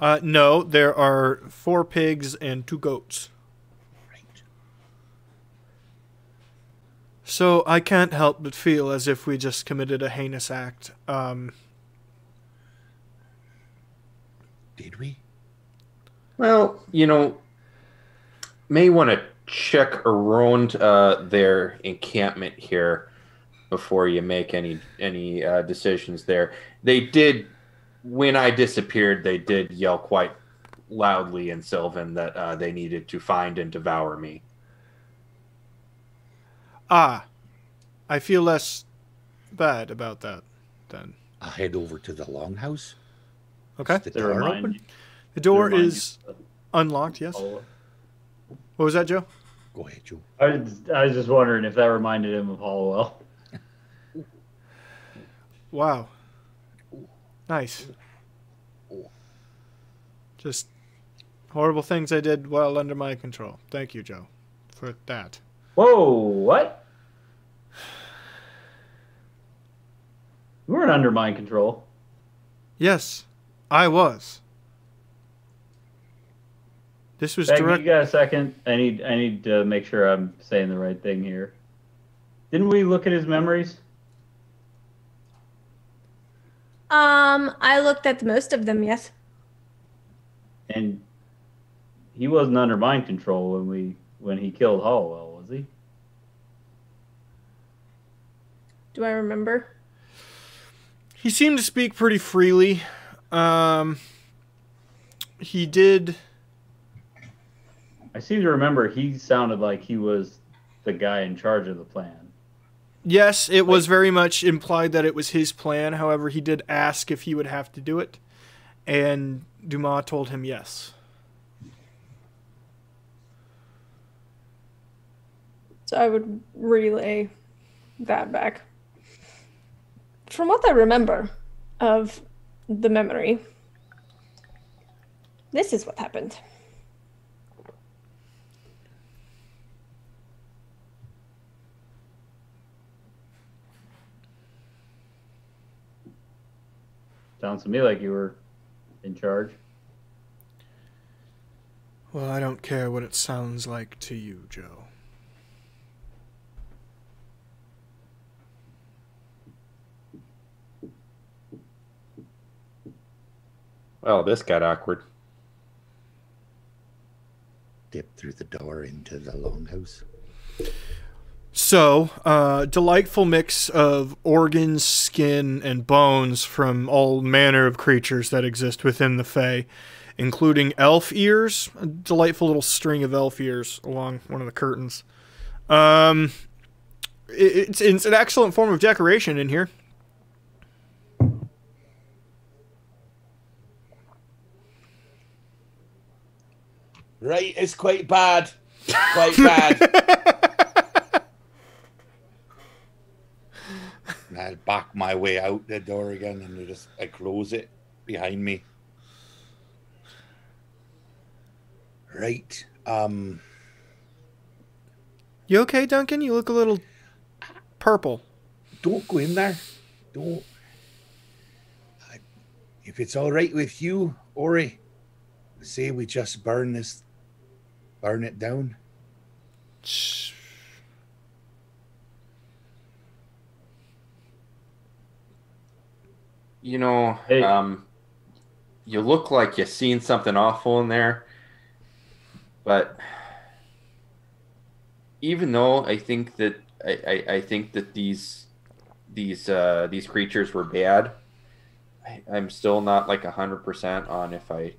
No, there are 4 pigs and 2 goats. Right. So I can't help but feel as if we just committed a heinous act. Did we? Well, may want to check around their encampment here before you make any decisions there. They did, when I disappeared, they did yell quite loudly in Sylvan that they needed to find and devour me. I feel less bad about that then. I'll head over to the longhouse. Okay. The To door remind open? you. The door Remind is you. unlocked, yes. Oh, What was that, Joe? Go ahead, Joe. I was just wondering if that reminded him of Hollowell. Wow. Nice. Just horrible things I did well under my control. Thank you, Joe, for that. Whoa, what? You weren't under my control. Yes, I was. This was Becky, direct. you got a second? I need to make sure I'm saying the right thing here. Didn't we look at his memories? I looked at most of them, yes. And he wasn't under mind control when he killed Hollowell, was he? Do I remember? He seemed to speak pretty freely. He did. I seem to remember he sounded like he was the guy in charge of the plan. Yes, it was very much implied that it was his plan. However, he did ask if he would have to do it, and Dumas told him yes. So I would relay that back. From what I remember of the memory, this is what happened. Sounds to me like you were in charge. Well, I don't care what it sounds like to you, Joe. Well, this got awkward. Dip through the door into the longhouse. So, delightful mix of organs, skin, and bones from all manner of creatures that exist within the Fae, including elf ears, a delightful little string of elf ears along one of the curtains. It's an excellent form of decoration in here. Right, it's quite bad. Quite bad. And I back my way out the door again, and I close it behind me. Right. You okay, Duncan? You look a little purple. Don't go in there. Don't. If it's all right with you, Ori, say we just burn it down. You know, Hey. You look like you've seen something awful in there, but even though I think that I think that these creatures were bad, I'm still not like 100% on if I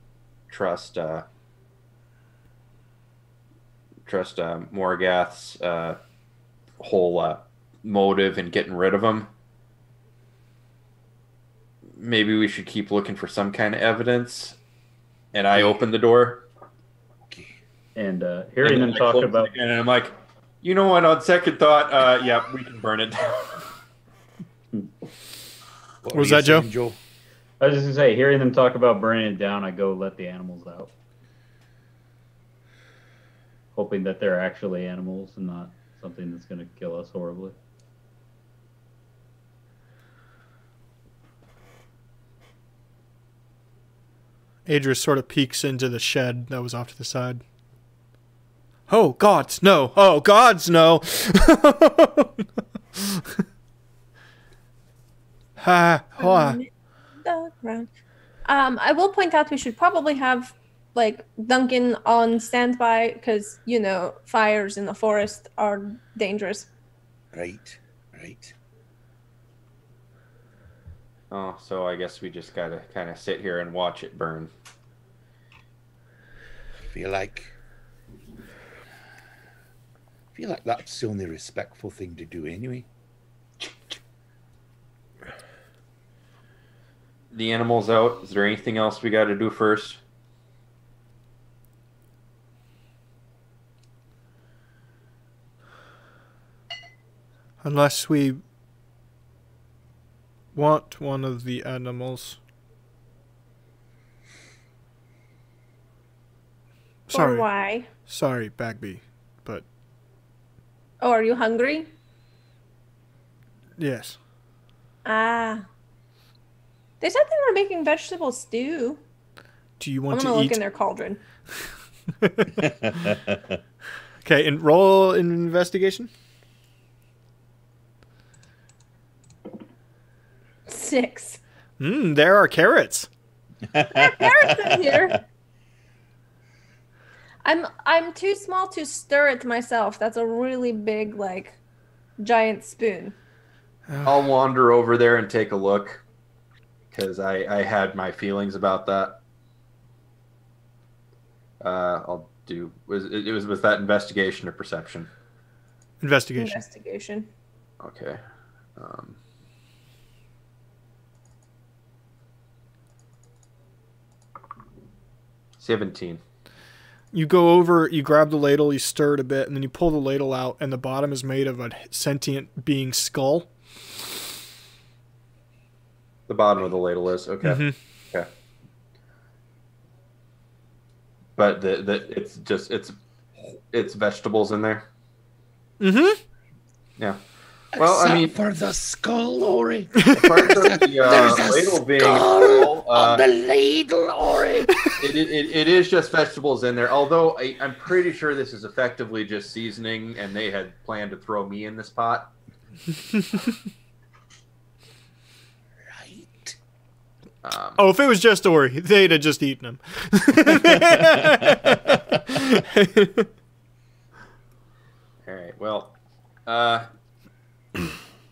trust Morgath's whole motive in getting rid of them. Maybe we should keep looking for some kind of evidence. And I opened the door. Okay. And hearing them talk about... And I'm like, you know what, on second thought, yeah, we can burn it down. What Was were you that Joe? saying, Joe? I was just going to say, hearing them talk about burning it down, I go let the animals out. Hoping that they're actually animals and not something that's going to kill us horribly. Adris sort of peeks into the shed that was off to the side. Oh, gods, no. Oh, gods, no. Ha, ha. The ground. I will point out we should probably have like Duncan on standby because you know fires in the forest are dangerous. Right, right. Oh, so I guess we just gotta kind of sit here and watch it burn. Feel like that's the only respectful thing to do anyway. The animal's out. Is there anything else we got to do first? Unless we want one of the animals. Or why? Sorry, Bagby, but Oh, are you hungry? yes. Ah. They said they were making vegetable stew. Do you I'm want gonna to look eat? in their cauldron. Okay, and roll an investigation. 6. There are carrots. Carrots in here. I'm too small to stir it myself. That's a really big, like, giant spoon. I'll wander over there and take a look because I had my feelings about that. I'll do. Was that investigation or perception? Investigation. Investigation. Okay. 17. You go over, you grab the ladle, you stir it a bit, and then you pull the ladle out, and the bottom is made of a sentient being skull. The bottom of the ladle is okay. Mm-hmm. Okay. But it's vegetables in there. Mm-hmm. Yeah. Well, I mean, for the skull, Ori. apart from the ladle being full, on the ladle, Ori. it is just vegetables in there. Although I'm pretty sure this is effectively just seasoning, and they had planned to throw me in this pot. Right. Oh, if it was just Ori, they'd have just eaten him. All right. Well,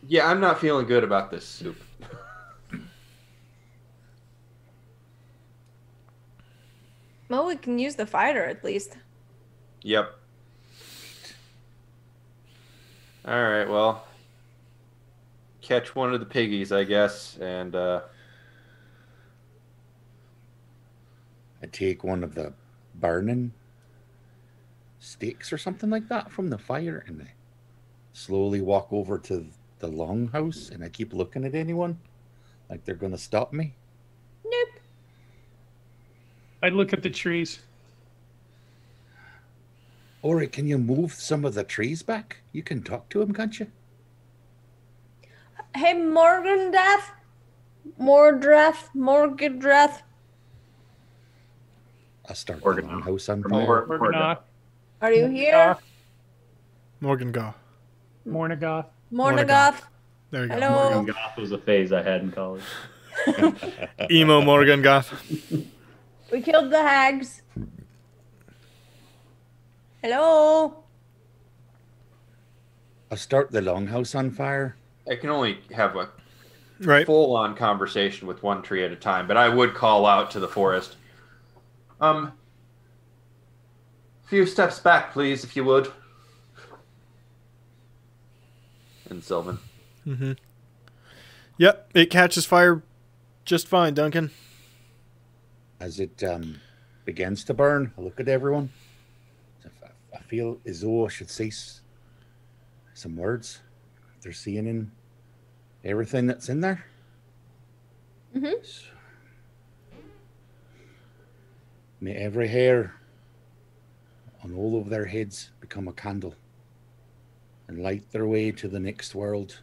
yeah, I'm not feeling good about this soup. Well, we can use the fighter at least. Yep. All right. Well, catch one of the piggies, I guess, and I take one of the burning sticks or something like that from the fire, and I slowly walk over to the longhouse, and I keep looking at anyone like they're gonna stop me. Nope. I look at the trees. Ori, can you move some of the trees back? You can talk to him, can't you? Hey, Morgendeath? Morgendeath? I start the Morgan. longhouse on Or fire. Morgoth. Are you here? Morgan Goth. Mornagoth. Morgendeath? There you go. Hello? Morgan Goth was a phase I had in college. Emo Morgan Goth. We killed the hags. Hello? I start the longhouse on fire. I can only have a Right. full-on conversation with one tree at a time, but I would call out to the forest. Few steps back, please, if you would. And Sylvan. Mm-hmm. Yep, it catches fire just fine, Duncan. As it begins to burn, I look at everyone. I feel as though I should say some words. They're seeing in everything that's in there. Mm-hmm. May every hair on all of their heads become a candle and light their way to the next world.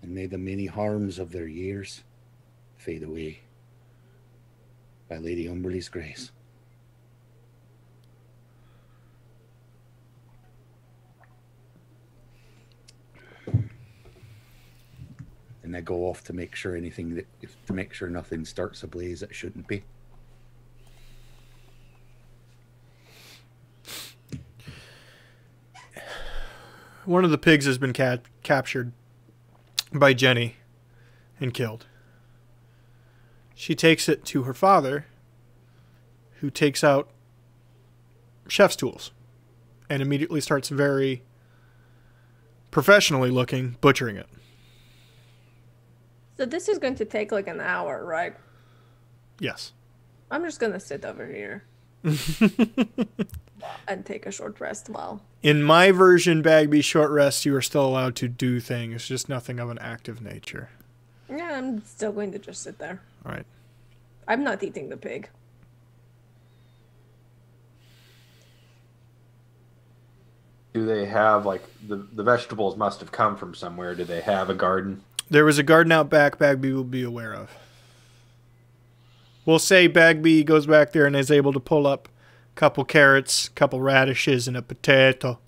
And may the many harms of their years fade away by Lady Umberly's grace. And I go off to make sure nothing starts ablaze that shouldn't be. One of the pigs has been captured by Jenny and killed. She takes it to her father, who takes out chef's tools and immediately starts very professionally looking, butchering it. So this is going to take like an hour, right? Yes. I'm just going to sit over here. And take a short rest while. In my version, Bagby, short rest, you are still allowed to do things, just nothing of an active nature. Yeah, I'm still going to just sit there. All right. I'm not eating the pig. Do they have, like, the vegetables must have come from somewhere. Do they have a garden? There was a garden out back Bagby will be aware of. We'll say Bagby goes back there and is able to pull up a couple carrots, a couple radishes, and a potato.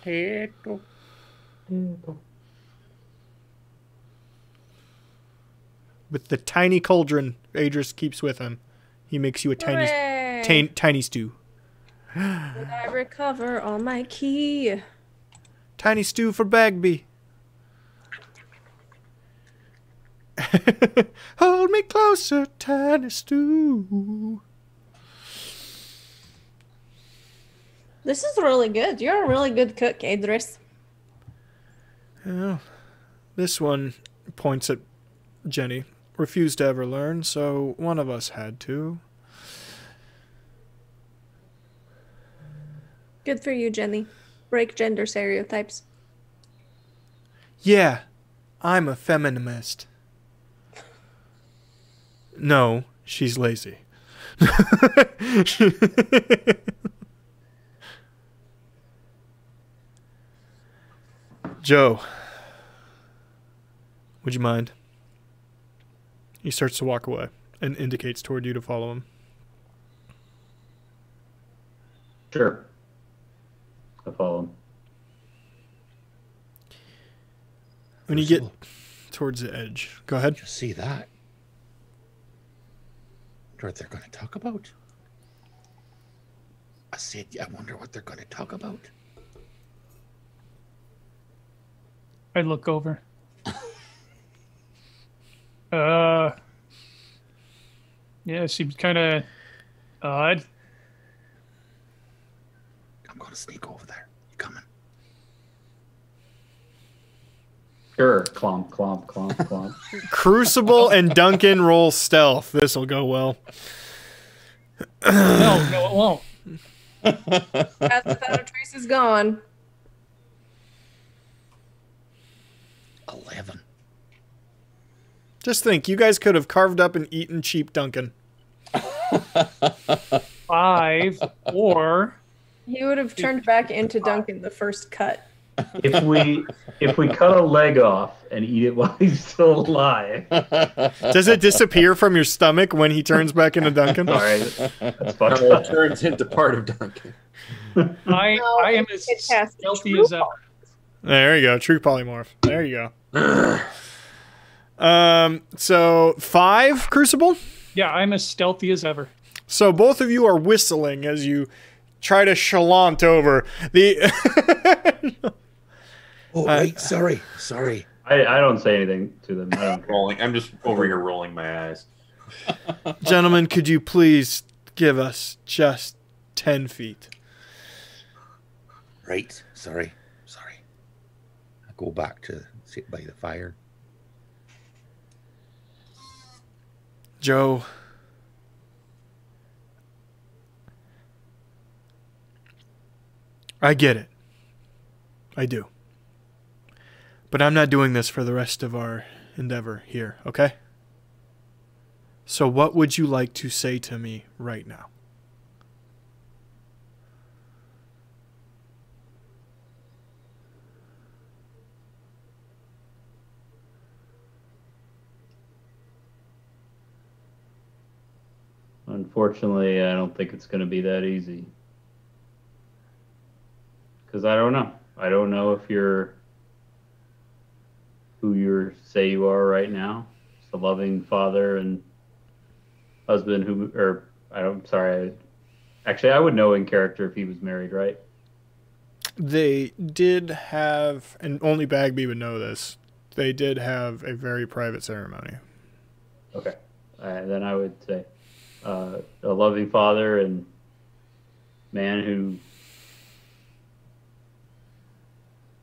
Potato. With the tiny cauldron Adris keeps with him, he makes you a Hooray! tiny stew. When I recover all my key. Tiny stew for Bagby. Hold me closer, tiny stew. This is really good. You're a really good cook, Adris. Well, this one points at Jenny. Refused to ever learn, so one of us had to. Good for you, Jenny. Break gender stereotypes. Yeah, I'm a feminist. No, she's lazy. Joe, would you mind? He starts to walk away and indicates toward you to follow him. Sure. I follow him. When you get towards the edge, go ahead. Just see that. Wonder what they're going to talk about. I said, I wonder what they're going to talk about. I look over. Yeah, it seems kind of odd. I'm going to sneak over there. You coming? Sure. Clomp, clomp, clomp, clomp. Crucible and Duncan roll stealth. This'll go well. No, it won't. Path without a trace is gone. 11. Just think, you guys could have carved up and eaten cheap Duncan. 5 or He would have turned back into Duncan the first cut. If we cut a leg off and eat it while he's still alive. Does it disappear from your stomach when he turns back into Duncan? All right, that's fucked No, up. it turns into part of Duncan. I am as it has to stealthy true as ever. There you go, true polymorph. There you go. So 5 Crucible. Yeah, I'm as stealthy as ever. So both of you are whistling as you try to chalant over the. Oh, wait, sorry. I don't say anything to them. I don't. I'm just over here rolling my eyes. Gentlemen, could you please give us just 10 feet? Right, sorry. I go back to sit by the fire. Joe. I get it. I do. But I'm not doing this for the rest of our endeavor here, okay? So what would you like to say to me right now? Unfortunately, I don't think it's going to be that easy. Because I don't know. I don't know if you're who you say you are right now. Just a loving father and husband who, or I'm sorry. Actually, I would know in character if he was married, right? They did have, and only Bagby would know this, they did have a very private ceremony. Okay. Then I would say a loving father and man who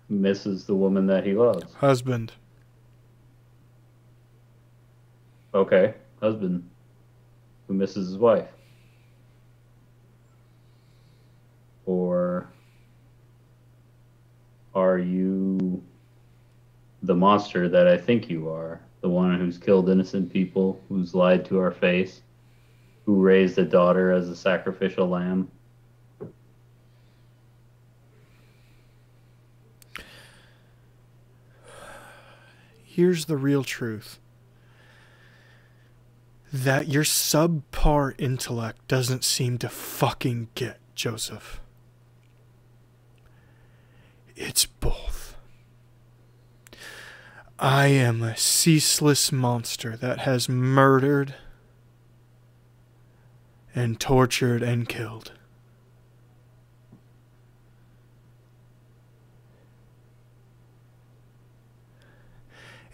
misses the woman that he loves. Husband. Okay. Husband who misses his wife. Or are you the monster that I think you are? The one who's killed innocent people, who's lied to our face, who raised a daughter as a sacrificial lamb? Here's the real truth. That your subpar intellect doesn't seem to fucking get, Joseph. It's both. I am a ceaseless monster that has murdered and tortured and killed.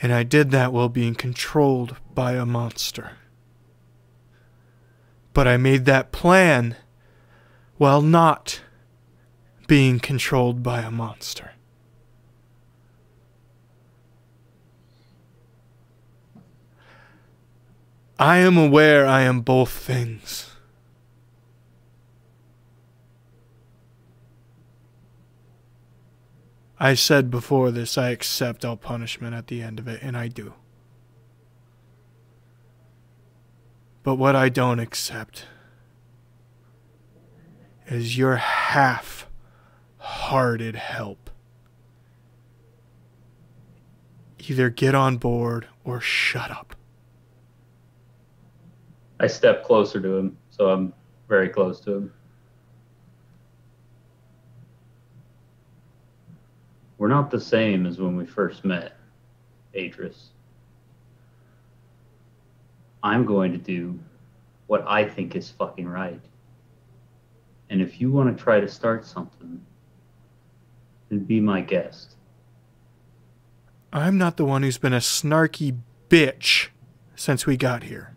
And I did that while being controlled by a monster. But I made that plan while not being controlled by a monster. I am aware I am both things. I said before this, I accept all punishment at the end of it, and I do. But what I don't accept is your half-hearted help. Either get on board or shut up. I step closer to him, so I'm very close to him. We're not the same as when we first met, Adris. I'm going to do what I think is fucking right. And if you want to try to start something, then be my guest. I'm not the one who's been a snarky bitch since we got here.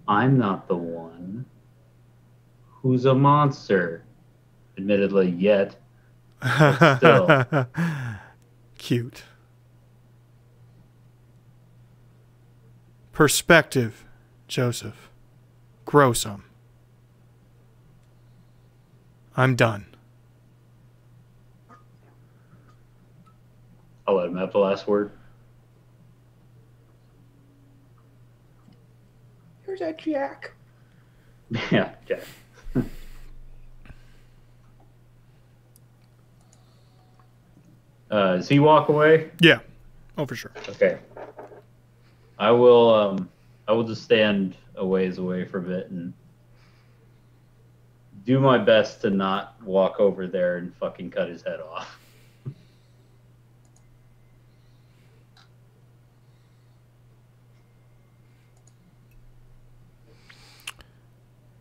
I'm not the one who's a monster, admittedly, yet. But still. Cute. Perspective, Joseph. Grow some. I'm done. I'll let him have the last word. Here's that Jack. Yeah, Jack. Does he walk away? Yeah. Oh, for sure. Okay. I will just stand a ways away from it and do my best to not walk over there and fucking cut his head off.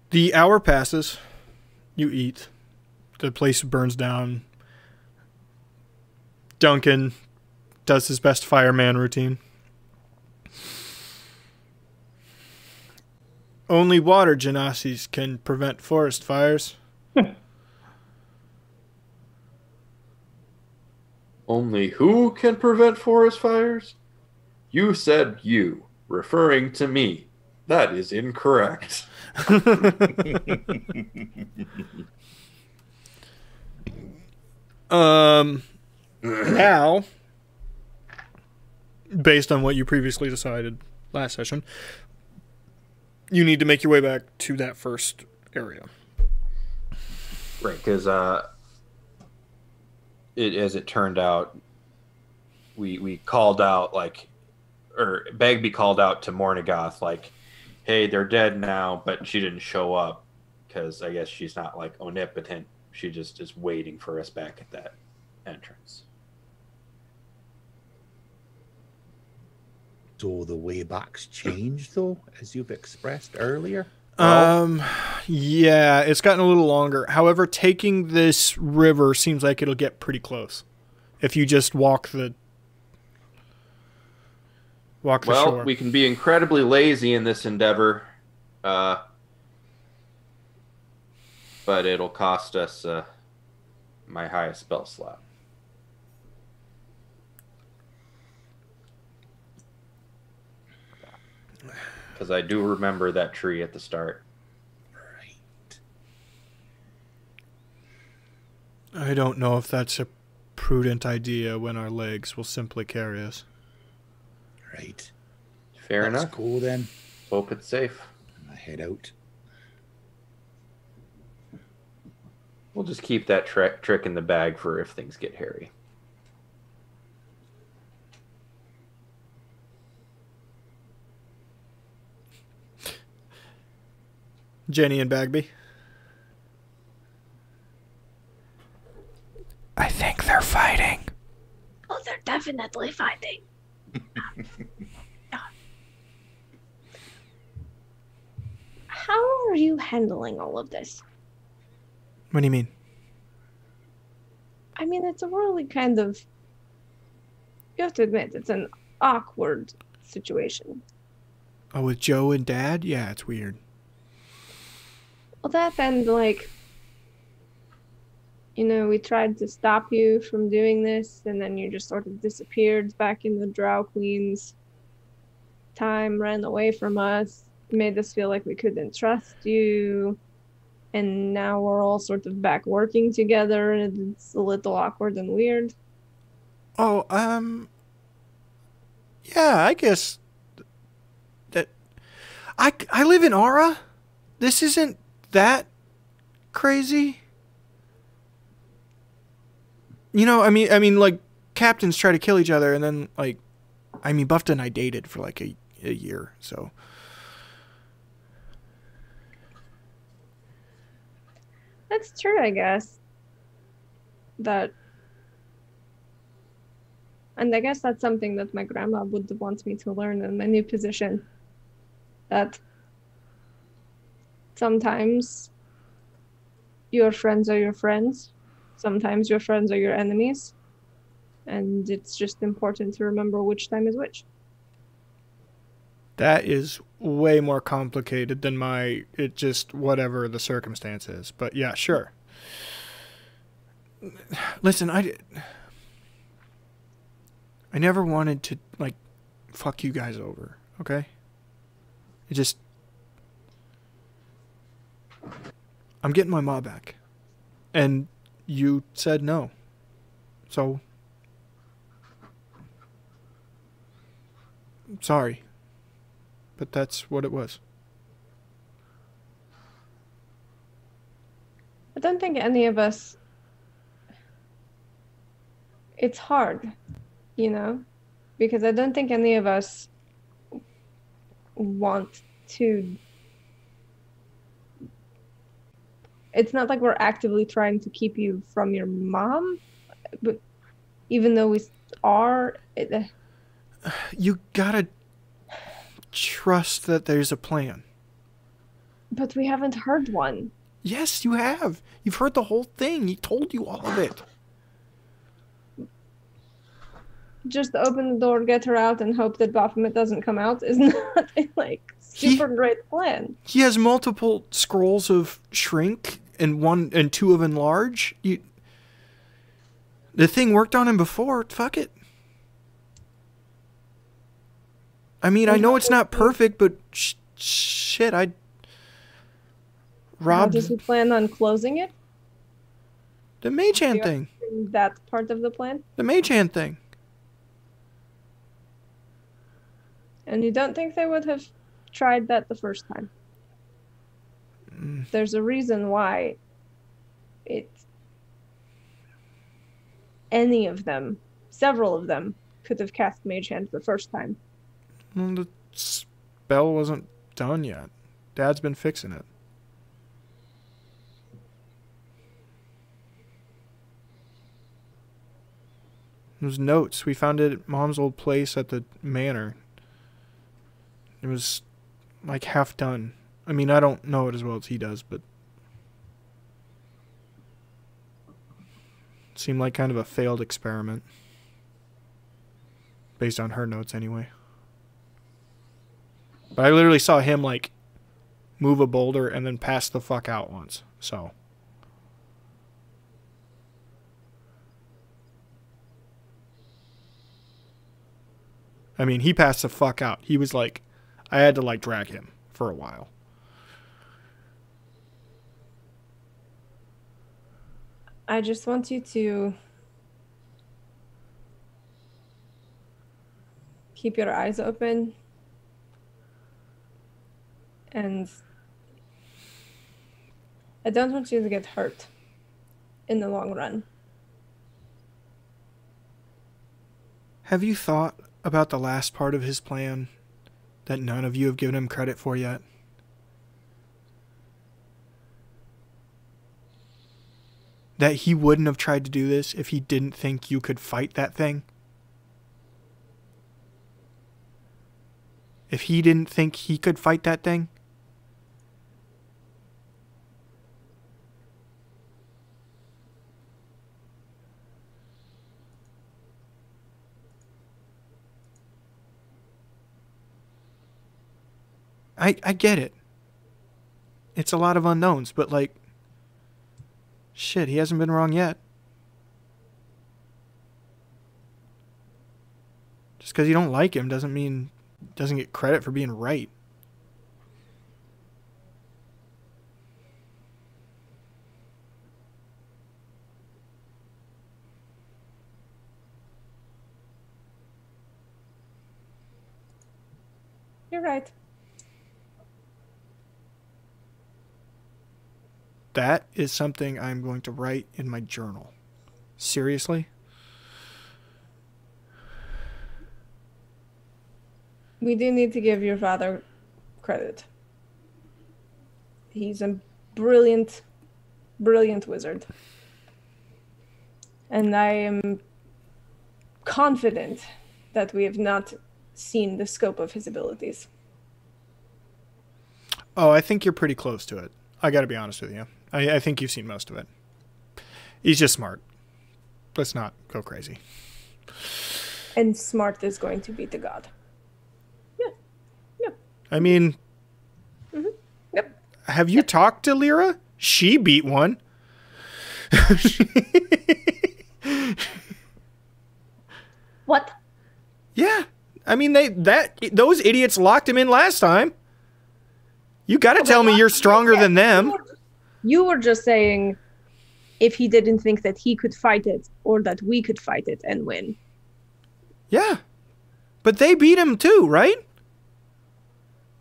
The hour passes. You eat. The place burns down. Duncan does his best fireman routine. Only water genasies can prevent forest fires. Only who can prevent forest fires? You said you, referring to me. That is incorrect. Now, based on what you previously decided last session, you need to make your way back to that first area. Right, because as it turned out, we called out, like, or Bagby called out to Mornigoth, like, hey, they're dead now, but she didn't show up because I guess she's not, like, omnipotent. She just is waiting for us back at that entrance. So the way back's changed, though, as you've expressed earlier? Yeah, it's gotten a little longer. However, taking this river seems like it'll get pretty close. If you just walk the shore. Well, we can be incredibly lazy in this endeavor, but it'll cost us my highest spell slot. Because I do remember that tree at the start. Right. I don't know if that's a prudent idea when our legs will simply carry us. Right. Fair That's enough. cool then. Hope it's safe. I head out. We'll just keep that trick in the bag for if things get hairy. Jenny and Bagby. I think they're fighting. Oh, they're definitely fighting. How are you handling all of this? What do you mean? I mean, it's a really kind of. You have to admit, it's an awkward situation. Oh, with Joe and Dad? Yeah, it's weird. Well, that and like. You know, we tried to stop you from doing this, and then you just sort of disappeared back in the Drow Queen's time, ran away from us, made us feel like we couldn't trust you, and now we're all sort of back working together, and it's a little awkward and weird. Oh, yeah, I guess that I live in Aura. This isn't that crazy. You know, I mean, like, captains try to kill each other, and then, like, I mean, Buffed and I dated for, like, a year, so. That's true, I guess. And I guess that's something that my grandma would want me to learn in my new position. That sometimes your friends are your friends. Sometimes your friends are your enemies. And it's just important to remember which time is which. That is way more complicated than it just whatever the circumstance is. But yeah, sure. Listen, I never wanted to, like, fuck you guys over, okay? I'm getting my ma back. And you said no. So, sorry. But that's what it was. I don't think any of us... It's hard, you know? Because I don't think any of us want to... It's not like we're actively trying to keep you from your mom, but even though we are... You gotta trust that there's a plan. But we haven't heard one. Yes, you have. You've heard the whole thing. He told you all of it. Just open the door, get her out, and hope that Baphomet doesn't come out is not a, like, super great plan. He has multiple scrolls of shrink and 2 of enlarge. The thing worked on him before. Fuck it. I mean, I know it's not perfect, but shit, I robbed... How does he plan on closing it? The mage hand thing. That part of the plan? The mage hand thing. And you don't think they would have tried that the first time? There's a reason why any of them, several of them, could have cast Mage Hand the first time. Well, the spell wasn't done yet. Dad's been fixing it. Those notes, we found it at Mom's old place at the manor. It was like half done. I mean, I don't know it as well as he does, but it seemed like kind of a failed experiment. Based on her notes anyway. But I literally saw him, like, move a boulder and then pass the fuck out once. So. I mean, he passed the fuck out. He was like, I had to, like, drag him for a while. I just want you to keep your eyes open and I don't want you to get hurt in the long run. Have you thought about the last part of his plan that none of you have given him credit for yet? That he wouldn't have tried to do this if he didn't think you could fight that thing? If he didn't think he could fight that thing? I get it. It's a lot of unknowns, but like, shit, he hasn't been wrong yet. Just because you don't like him doesn't mean doesn't get credit for being right. You're right. That is something I'm going to write in my journal. Seriously? We do need to give your father credit. He's a brilliant, brilliant wizard. And I am confident that we have not seen the scope of his abilities. Oh, I think you're pretty close to it. I gotta be honest with you. I think you've seen most of it. He's just smart. Let's not go crazy. And smart is going to beat the god. Yeah. Yep. I mean, Yep. have you talked to Lyra? She beat one. What? Yeah. I mean, those idiots locked him in last time. You gotta tell me you're stronger than them. You were just saying if he didn't think that he could fight it or that we could fight it and win. Yeah. But they beat him too, right?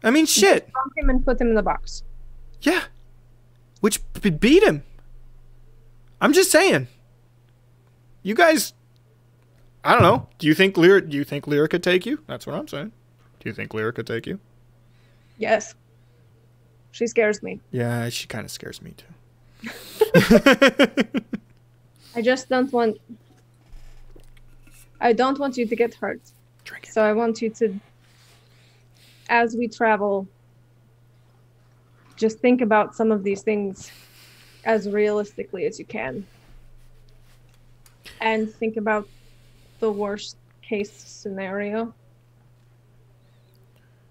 I mean, shit. Stomp him and put him in the box. Yeah. Which beat him. I'm just saying. You guys, I don't know. Do you think Lyra could take you? That's what I'm saying. Do you think Lyra could take you? Yes. She scares me. Yeah, she kind of scares me too. I just don't want... I don't want you to get hurt. Drink it. So I want you to, as we travel, just think about some of these things as realistically as you can. And think about the worst case scenario.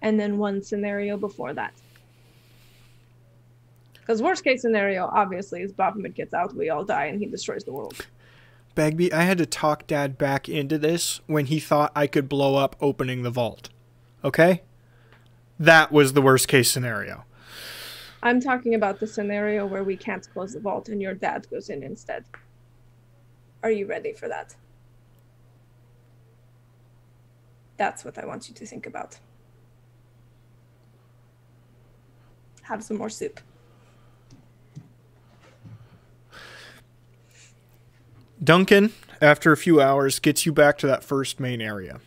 And then one scenario before that. Because worst case scenario, obviously, is Baphomet gets out, we all die, and he destroys the world. Bagby, I had to talk Dad back into this when he thought I could blow up opening the vault. Okay? That was the worst case scenario. I'm talking about the scenario where we can't close the vault and your dad goes in instead. Are you ready for that? That's what I want you to think about. Have some more soup. Duncan, after a few hours, gets you back to that first main area.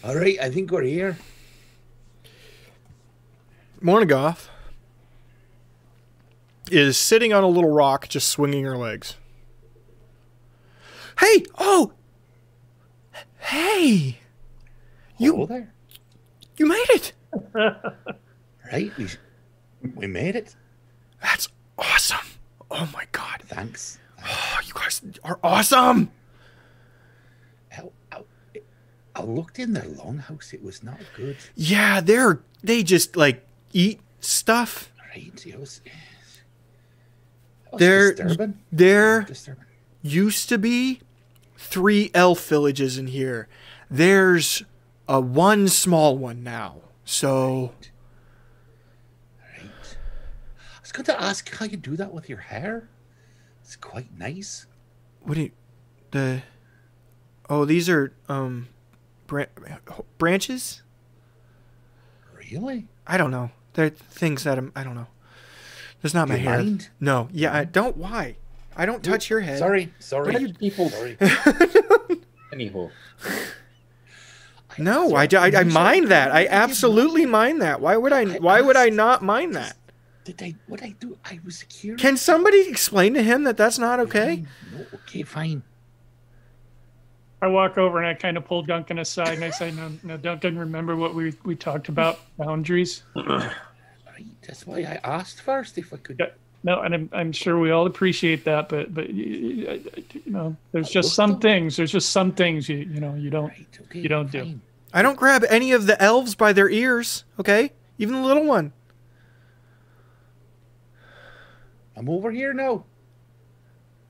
All right, I think we're here. Mornigoth is sitting on a little rock, just swinging her legs. Hey! Oh! Hey! Hello there. You made it! Right, we made it. That's awesome. Oh my god. Thanks. Oh, you guys are awesome! I looked in their longhouse. It was not good. Yeah, they just like eat stuff. Right. It was Disturbing. There disturbing. used to be 3 elf villages in here. There's one small one now. So Right. was going to ask how you do that with your hair. It's quite nice. What do you... Oh, these are, branches? Really? I don't know. They're things that I don't know. That's not Do my you hair. mind? No. Yeah, I don't. Why? I don't touch your head. Sorry. People. Sorry. Anywho. No, I mind that. I absolutely mind that. Why would I not mind that? What I do? I was curious. Can somebody explain to him that that's not okay? Fine. No, okay, fine. I walk over and I kind of pull Duncan aside and I say, no, Duncan, remember what we talked about, boundaries? Right, that's why I asked first if I could. Yeah, no, and I'm sure we all appreciate that, but there's just some things. There's just some things you don't Right, okay, you don't do. fine. I don't grab any of the elves by their ears, okay? Even the little one. I'm over here now.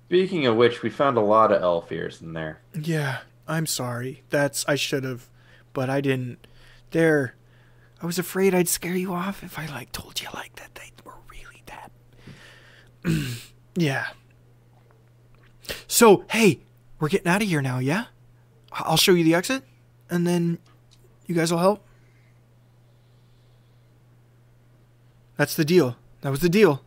Speaking of which, we found a lot of elf ears in there. Yeah, I'm sorry. I should have, but I didn't. I was afraid I'd scare you off if I told you that they were really that. Yeah. So, hey, we're getting out of here now, yeah? I'll show you the exit, and then you guys will help. That's the deal. That was the deal.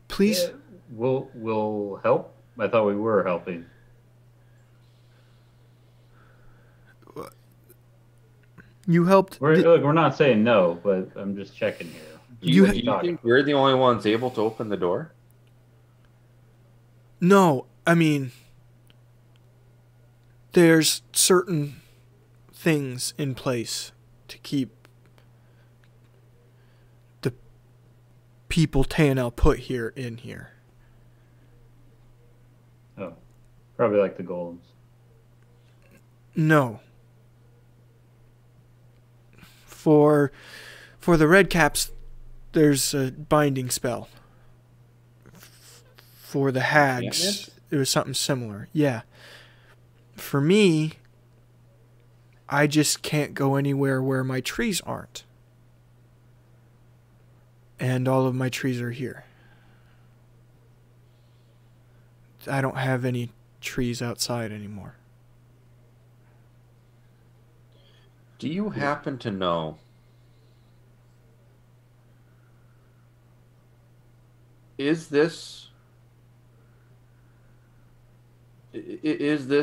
Please? Yeah, we'll help? I thought we were helping. You helped. Look, we're not saying no, but I'm just checking here. Do you think we're the only ones able to open the door? No, I mean, there's certain things in place to keep the people Tanel put here in here. Oh, probably like the golems. No. For the red caps, there's a binding spell. For the hags, it was something similar. Yeah. For me, I just can't go anywhere where my trees aren't. And all of my trees are here. I don't have any trees outside anymore. Do you happen to know, is this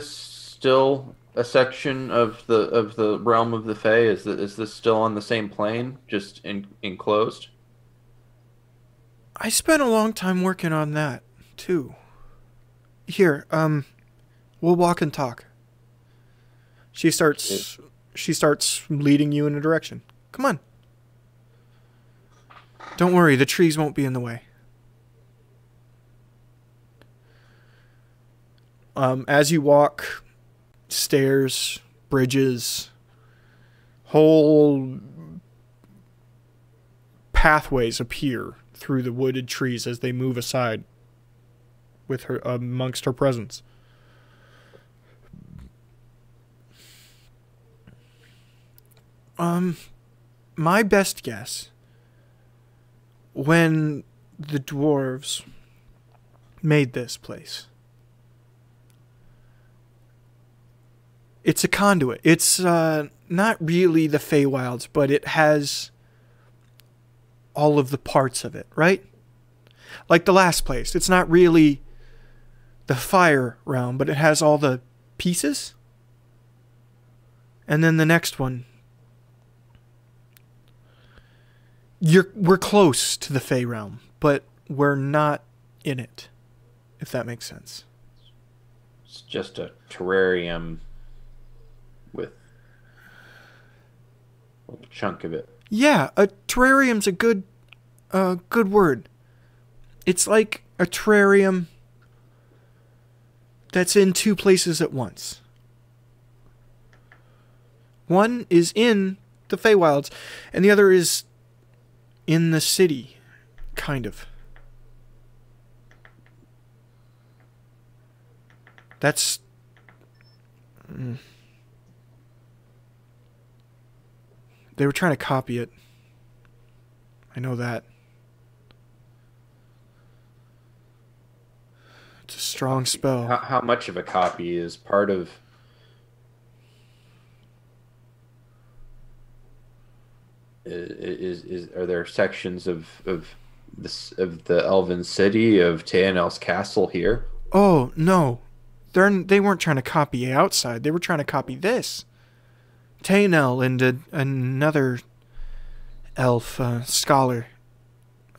still a section of the realm of the Fae? Is this still on the same plane, just enclosed? I spent a long time working on that too. Here, we'll walk and talk. She starts leading you in a direction. Come on. Don't worry, the trees won't be in the way. As you walk, stairs, bridges, whole pathways appear through the wooded trees as they move aside with her amongst her presence. My best guess, when the dwarves made this place, it's a conduit. It's not really the Feywilds, but it has all of the parts of it, right? Like the last place. It's not really the fire realm, but it has all the pieces. And then the next one, we're close to the Fey realm, but we're not in it, if that makes sense. It's just a terrarium with a chunk of it. Yeah, a terrarium's a good word. It's like a terrarium that's in two places at once. One is in the Feywilds, and the other is in the city, kind of. That's... They were trying to copy it. I know that. It's a strong spell. How much of a copy is part of? Are there sections of the Elven city of Teanel's castle here? Oh no, they weren't trying to copy outside. They were trying to copy this. Tainel and another elf scholar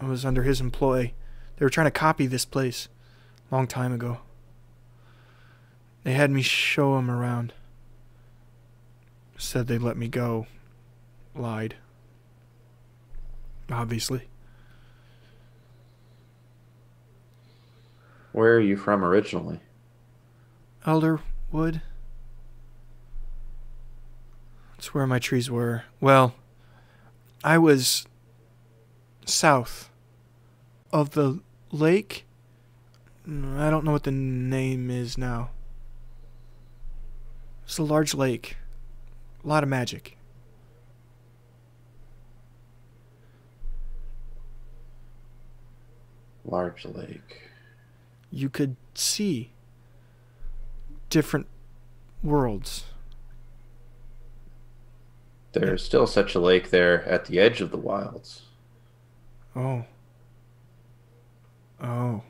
was under his employ. They were trying to copy this place a long time ago. They had me show them around. Said they'd let me go. Lied. Obviously. Where are you from originally? Elderwood. That's where my trees were. Well, I was south of the lake. I don't know what the name is now. It's a large lake. A lot of magic. Large lake. You could see different worlds. There's still such a lake there at the edge of the wilds. Oh. Oh.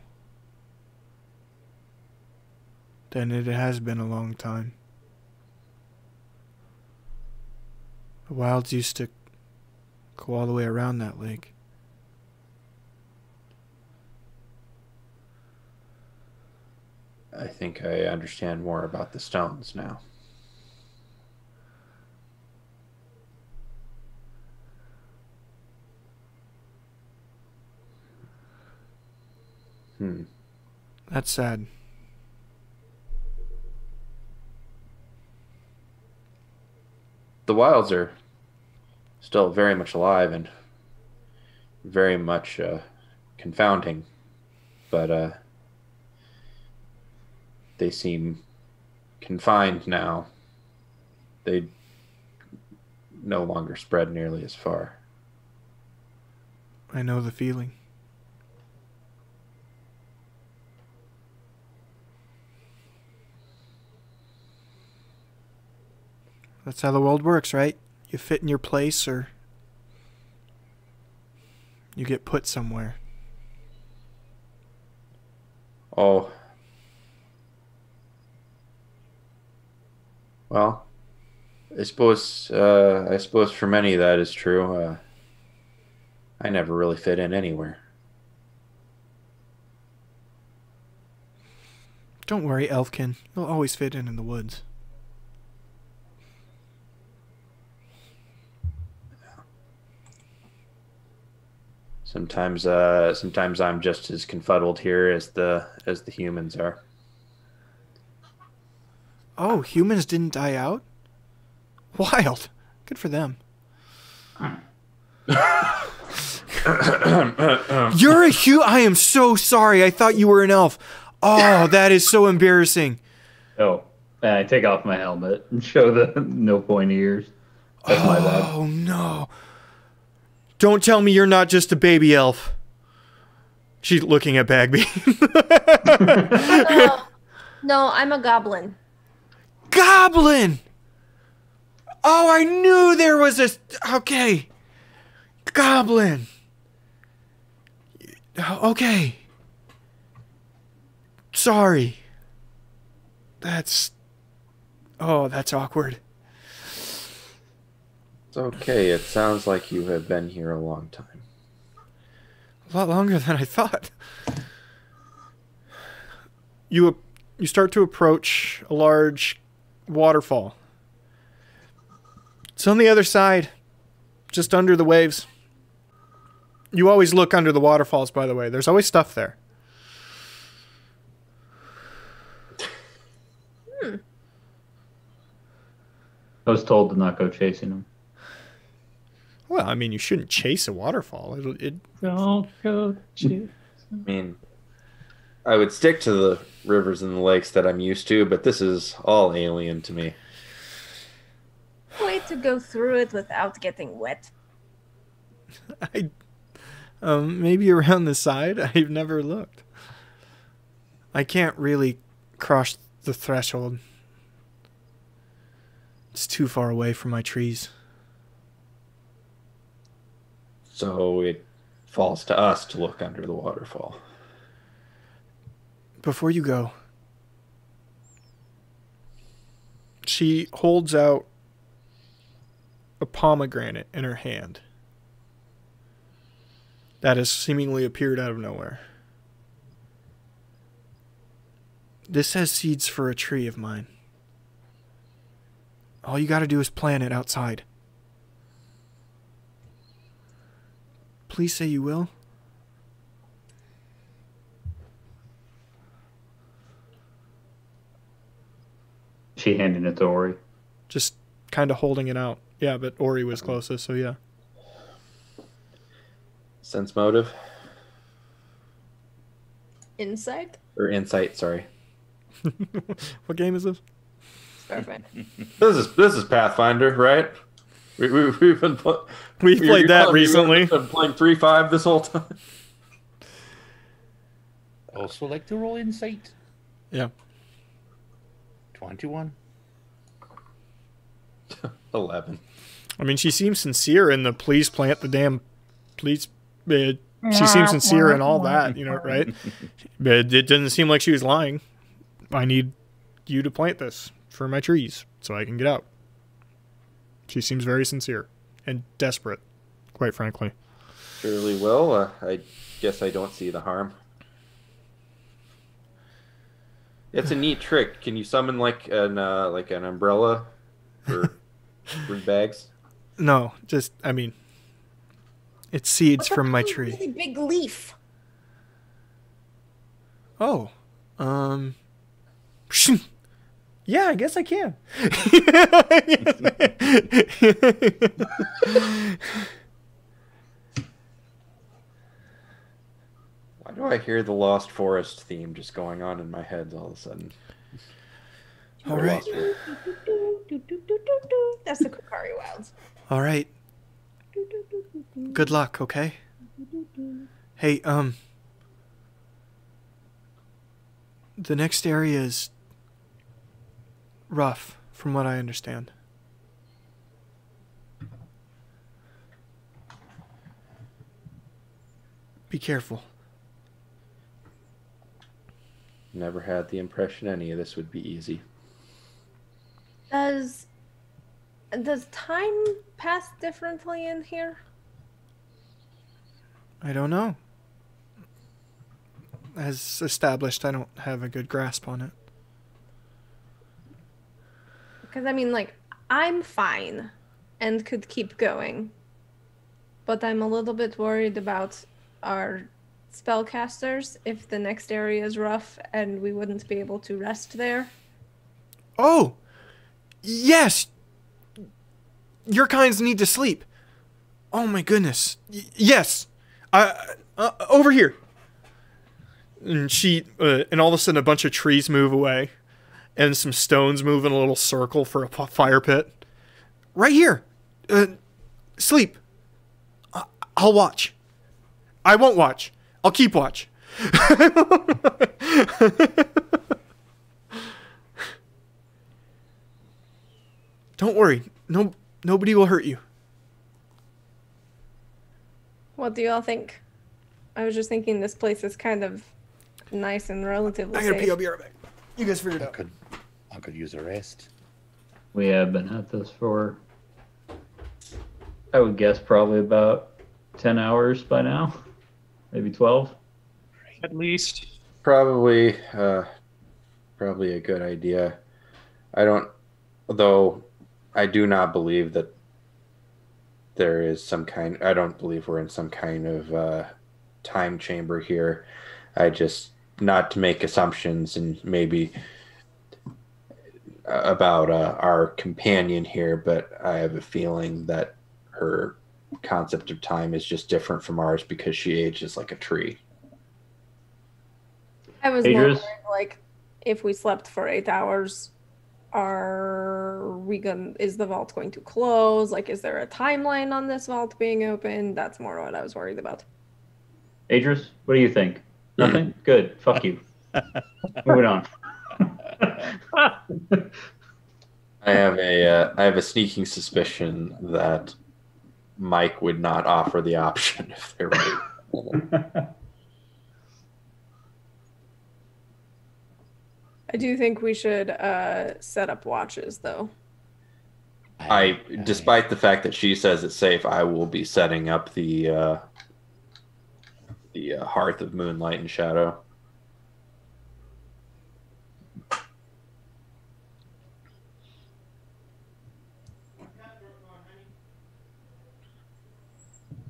Then it has been a long time. The wilds used to go all the way around that lake. I think I understand more about the stones now. That's sad. The wilds are still very much alive and very much confounding, but they seem confined now. They no longer spread nearly as far. I know the feeling. That's how the world works, right? You fit in your place or you get put somewhere. Oh. Well, I suppose for many that is true. I never really fit in anywhere. Don't worry, Elfkin. You'll always fit in the woods. Sometimes I'm just as confuddled here as the humans are. Oh, humans didn't die out? Wild. Good for them. You're a I am so sorry. I thought you were an elf. Oh, that is so embarrassing. Oh, I take off my helmet and show the no point ears. That's my bad. Oh, no. Don't tell me you're not just a baby elf. She's looking at Bagby. No, I'm a goblin. Goblin! Oh, I knew there was a... Okay. Goblin. Okay. Sorry. That's awkward. It's okay. It sounds like you have been here a long time. A lot longer than I thought. You start to approach a large waterfall. It's on the other side, just under the waves. You always look under the waterfalls, by the way. There's always stuff there. I was told to not go chasing them. Well, I mean, you shouldn't chase a waterfall. Don't go chase. I mean, I would stick to the rivers and the lakes that I'm used to, but this is all alien to me. Way to go through it without getting wet. Maybe around the side? I've never looked. I can't really cross the threshold. It's too far away from my trees. So it falls to us to look under the waterfall. Before you go, she holds out a pomegranate in her hand that has seemingly appeared out of nowhere. This has seeds for a tree of mine. All you gotta do is plant it outside. Please say you will. She handing it to Ori. Just kind of holding it out. Yeah, but Ori was closest, so yeah. Sense motive? Insight? Or insight, sorry. What game is this? Starfight. This is Pathfinder, right? We've been We've played that recently. We've been playing 3.5 this whole time. Also like to roll insight. Yeah. 21. 11. I mean, she seems sincere in the please plant the damn... Please... she seems sincere in all that, you know, right? But it didn't seem like she was lying. I need you to plant this for my trees so I can get out. She seems very sincere and desperate, quite frankly. Surely will. I guess I don't see the harm. It's a neat trick. Can you summon like an umbrella for bags? No, just, I mean, it's seeds from my tree. Really big leaf. Oh, yeah, I guess I can. Why do I hear the Lost Forest theme just going on in my head all of a sudden? All right. That's the Kokari Wilds. All right. Good luck, okay? Hey, the next area is rough, from what I understand. Be careful. Never had the impression any of this would be easy. Does time pass differently in here? I don't know. As established, I don't have a good grasp on it. Because, I mean, like, I'm fine and could keep going. But I'm a little bit worried about our spellcasters if the next area is rough and we wouldn't be able to rest there. Oh! Yes! Your kinds need to sleep. Oh my goodness. Yes! Over here. And and all of a sudden a bunch of trees move away. And some stones move in a little circle for a fire pit. Right here. Sleep. I'll watch. I won't watch. I'll keep watch. Don't worry. Nobody will hurt you. What do y'all think? I was just thinking this place is kind of nice and relatively I gotta safe. pee. I'll be right back. You guys figure it out. I could use a rest. We have been at this for, I would guess, probably about 10 hours by now. Maybe 12. At least. Probably a good idea. Though I do not believe that there is some kind, I don't believe we're in some kind of time chamber here. Not to make assumptions and maybe about our companion here, but I have a feeling that her concept of time is just different from ours because she ages like a tree. I was more Adrius? worried, like, if we slept for 8 hours, is the vault going to close? Like, is there a timeline on this vault being open? That's more what I was worried about. Idris, what do you think? Nothing? Good. Fuck you. Moving on. I have a sneaking suspicion that Mike would not offer the option if they were. I do think we should set up watches, though. Despite the fact that she says it's safe, I will be setting up the hearth of moonlight and shadow.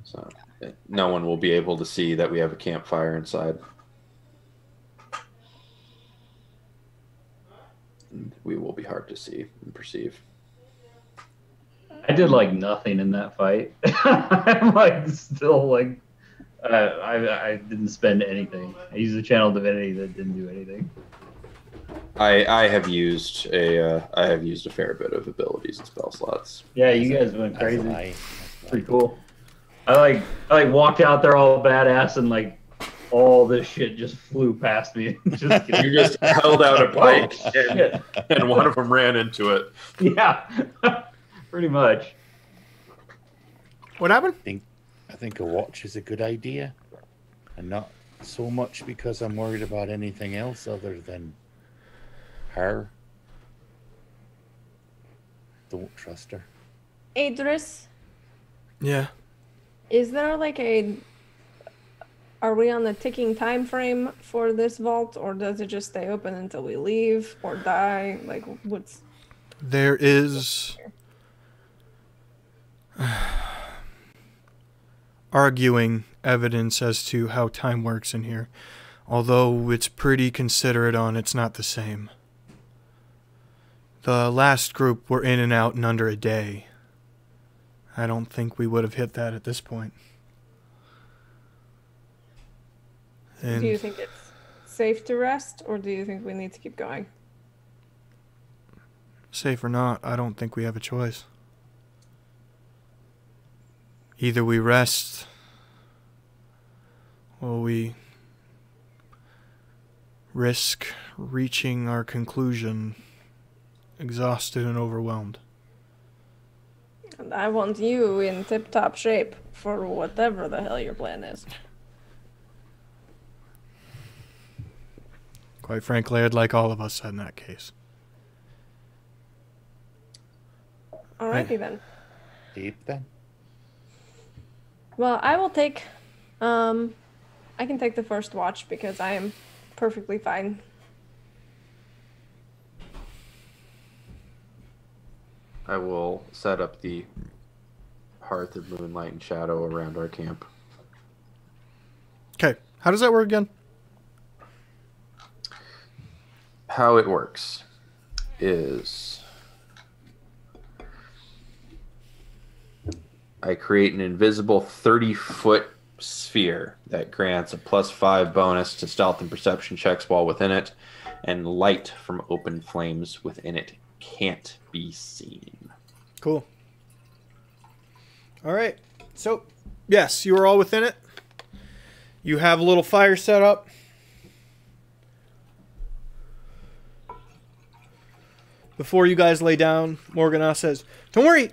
So no one will be able to see that we have a campfire inside. And we will be hard to see and perceive. I did like nothing in that fight. I'm like still like I didn't spend anything. I used a channel divinity that didn't do anything. I have used a fair bit of abilities and spell slots. Yeah, you guys went crazy. Pretty cool. I walked out there all badass and like all this shit just flew past me. You just held out a pike and one of them ran into it. Yeah, pretty much. What happened? I think a watch is a good idea, and not so much because I'm worried about anything else other than her. Don't trust her. Idris, Yeah. is there like are we on a ticking time frame for this vault, or does it just stay open until we leave or die? Like, what's... There is arguing evidence as to how time works in here. Although it's pretty considerate on it's not the same. The last group were in and out in under a day. I don't think we would have hit that at this point. And Do you think it's safe to rest, or do you think we need to keep going? safe or not, I don't think we have a choice. Either we rest, or we risk reaching our conclusion exhausted and overwhelmed. And I want you in tip-top shape for whatever the hell your plan is. Quite frankly, I'd like all of us in that case. Alrighty then. Deep then. Well, I will take, I can take the first watch because I am perfectly fine. I will set up the hearth of moonlight and shadow around our camp. Okay, how does that work again? How it works is I create an invisible 30-foot sphere that grants a +5 bonus to stealth and perception checks while within it, and light from open flames within it can't be seen. Cool. All right. So, yes, you are all within it. You have a little fire set up. Before you guys lay down, Morgana says, "Don't worry.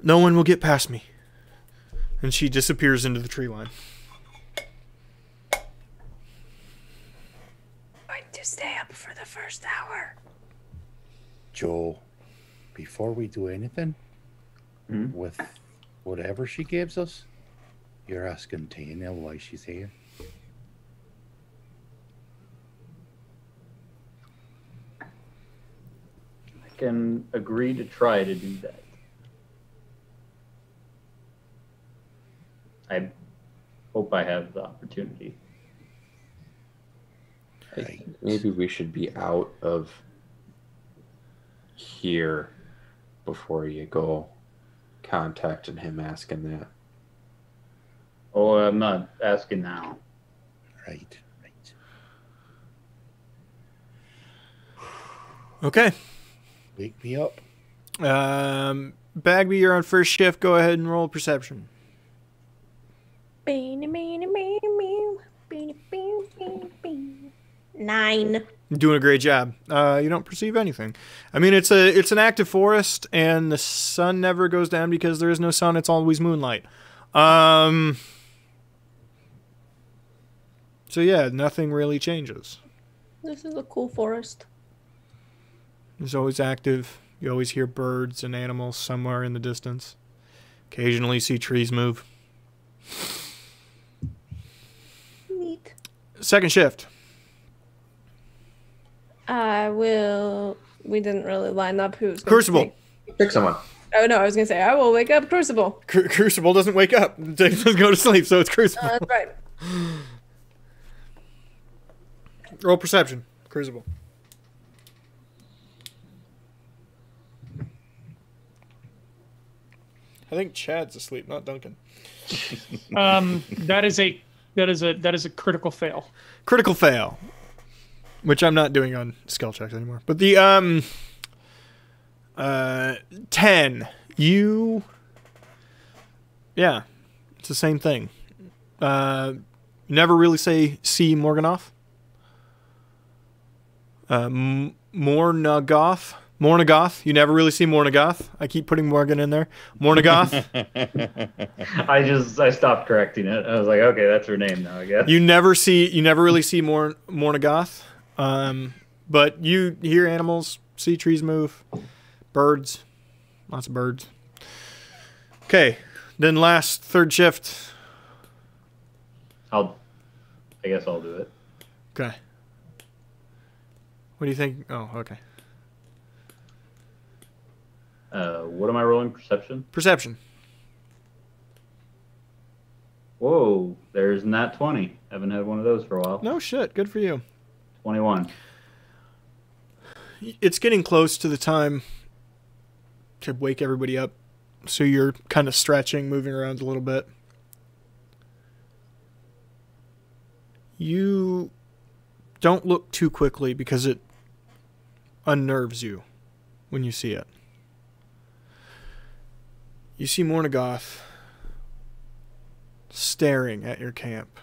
No one will get past me." And she disappears into the tree line. Going to stay up for the first hour. Joe, before we do anything with whatever she gives us, you're asking Tina why she's here. I can agree to try to do that. I hope I have the opportunity. I think maybe we should be out of here before you go contacting him asking that. Oh, I'm not asking now. Right. Okay. Wake me up. Bagby, you're on first shift. Go ahead and roll perception. Nine. You're doing a great job. You don't perceive anything. I mean, it's an active forest, and the sun never goes down because there is no sun. It's always moonlight. So yeah, nothing really changes. This is a cool forest. It's always active. You always hear birds and animals somewhere in the distance. Occasionally see trees move. Neat. Second shift. We didn't really line up who's gonna Crucible. Pick someone. Oh no, I was gonna say I will wake up Crucible. Crucible doesn't wake up. It doesn't go to sleep, so it's Crucible. That's right. Roll perception. Crucible. I think Chad's asleep, not Duncan. That is a critical fail. Critical fail. Which I'm not doing on skill checks anymore. But the 10. You it's the same thing. Never really see Morganoth. Mornagoth. You never really see Mornagoth. I keep putting Morgan in there. Mornagoth. I stopped correcting it. I was like, okay, that's her name now, I guess. You never really see Mornagoth. But you hear animals, see trees move, birds, lots of birds. Okay, then third shift. I guess I'll do it. Okay. What do you think? Oh, okay. What am I rolling? Perception? Perception. Whoa, there's nat 20. Haven't had one of those for a while. No shit. Good for you. 21. It's getting close to the time to wake everybody up. So you're kind of stretching, moving around a little bit. You don't look too quickly because it unnerves you when you see it. You see Mornagoth staring at your camp,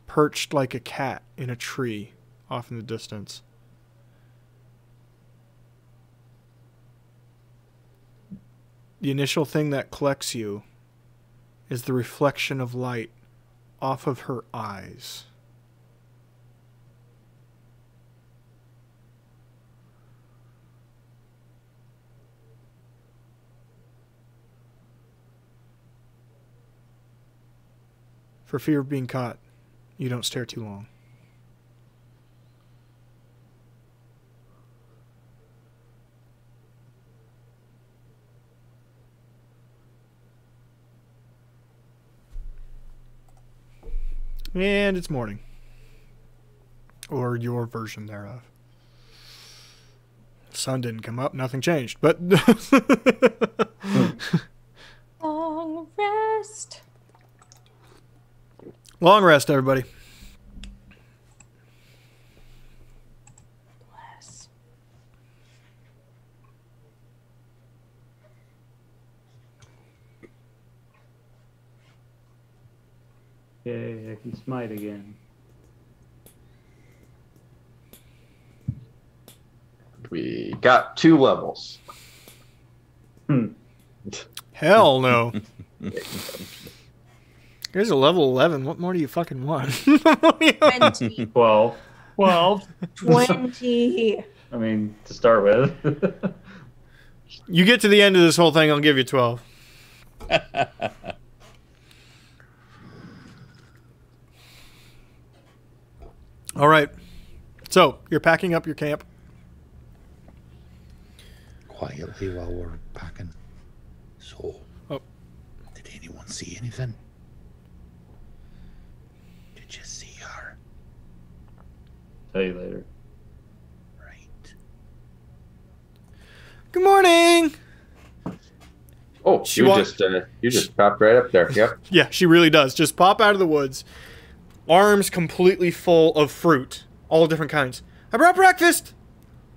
perched like a cat in a tree off in the distance. The initial thing that collects you is the reflection of light off of her eyes. For fear of being caught, you don't stare too long. And it's morning. Or your version thereof. Sun didn't come up, nothing changed. But Long rest. long rest, everybody. Bless. Yay, I can smite again. We got 2 levels. Hell no. Here's a level 11. What more do you fucking want? 20. 12. 12. 20. I mean, to start with. You get to the end of this whole thing, I'll give you 12. All right. So, you're packing up your camp. Quietly while we're packing. So, Oh. did anyone see anything? Did you see her? Tell you later. Right. Good morning. Oh, She you wa- just popped right up there. Yep. Yeah, she really does. Just pop out of the woods. Arms completely full of fruit. All different kinds. I brought breakfast.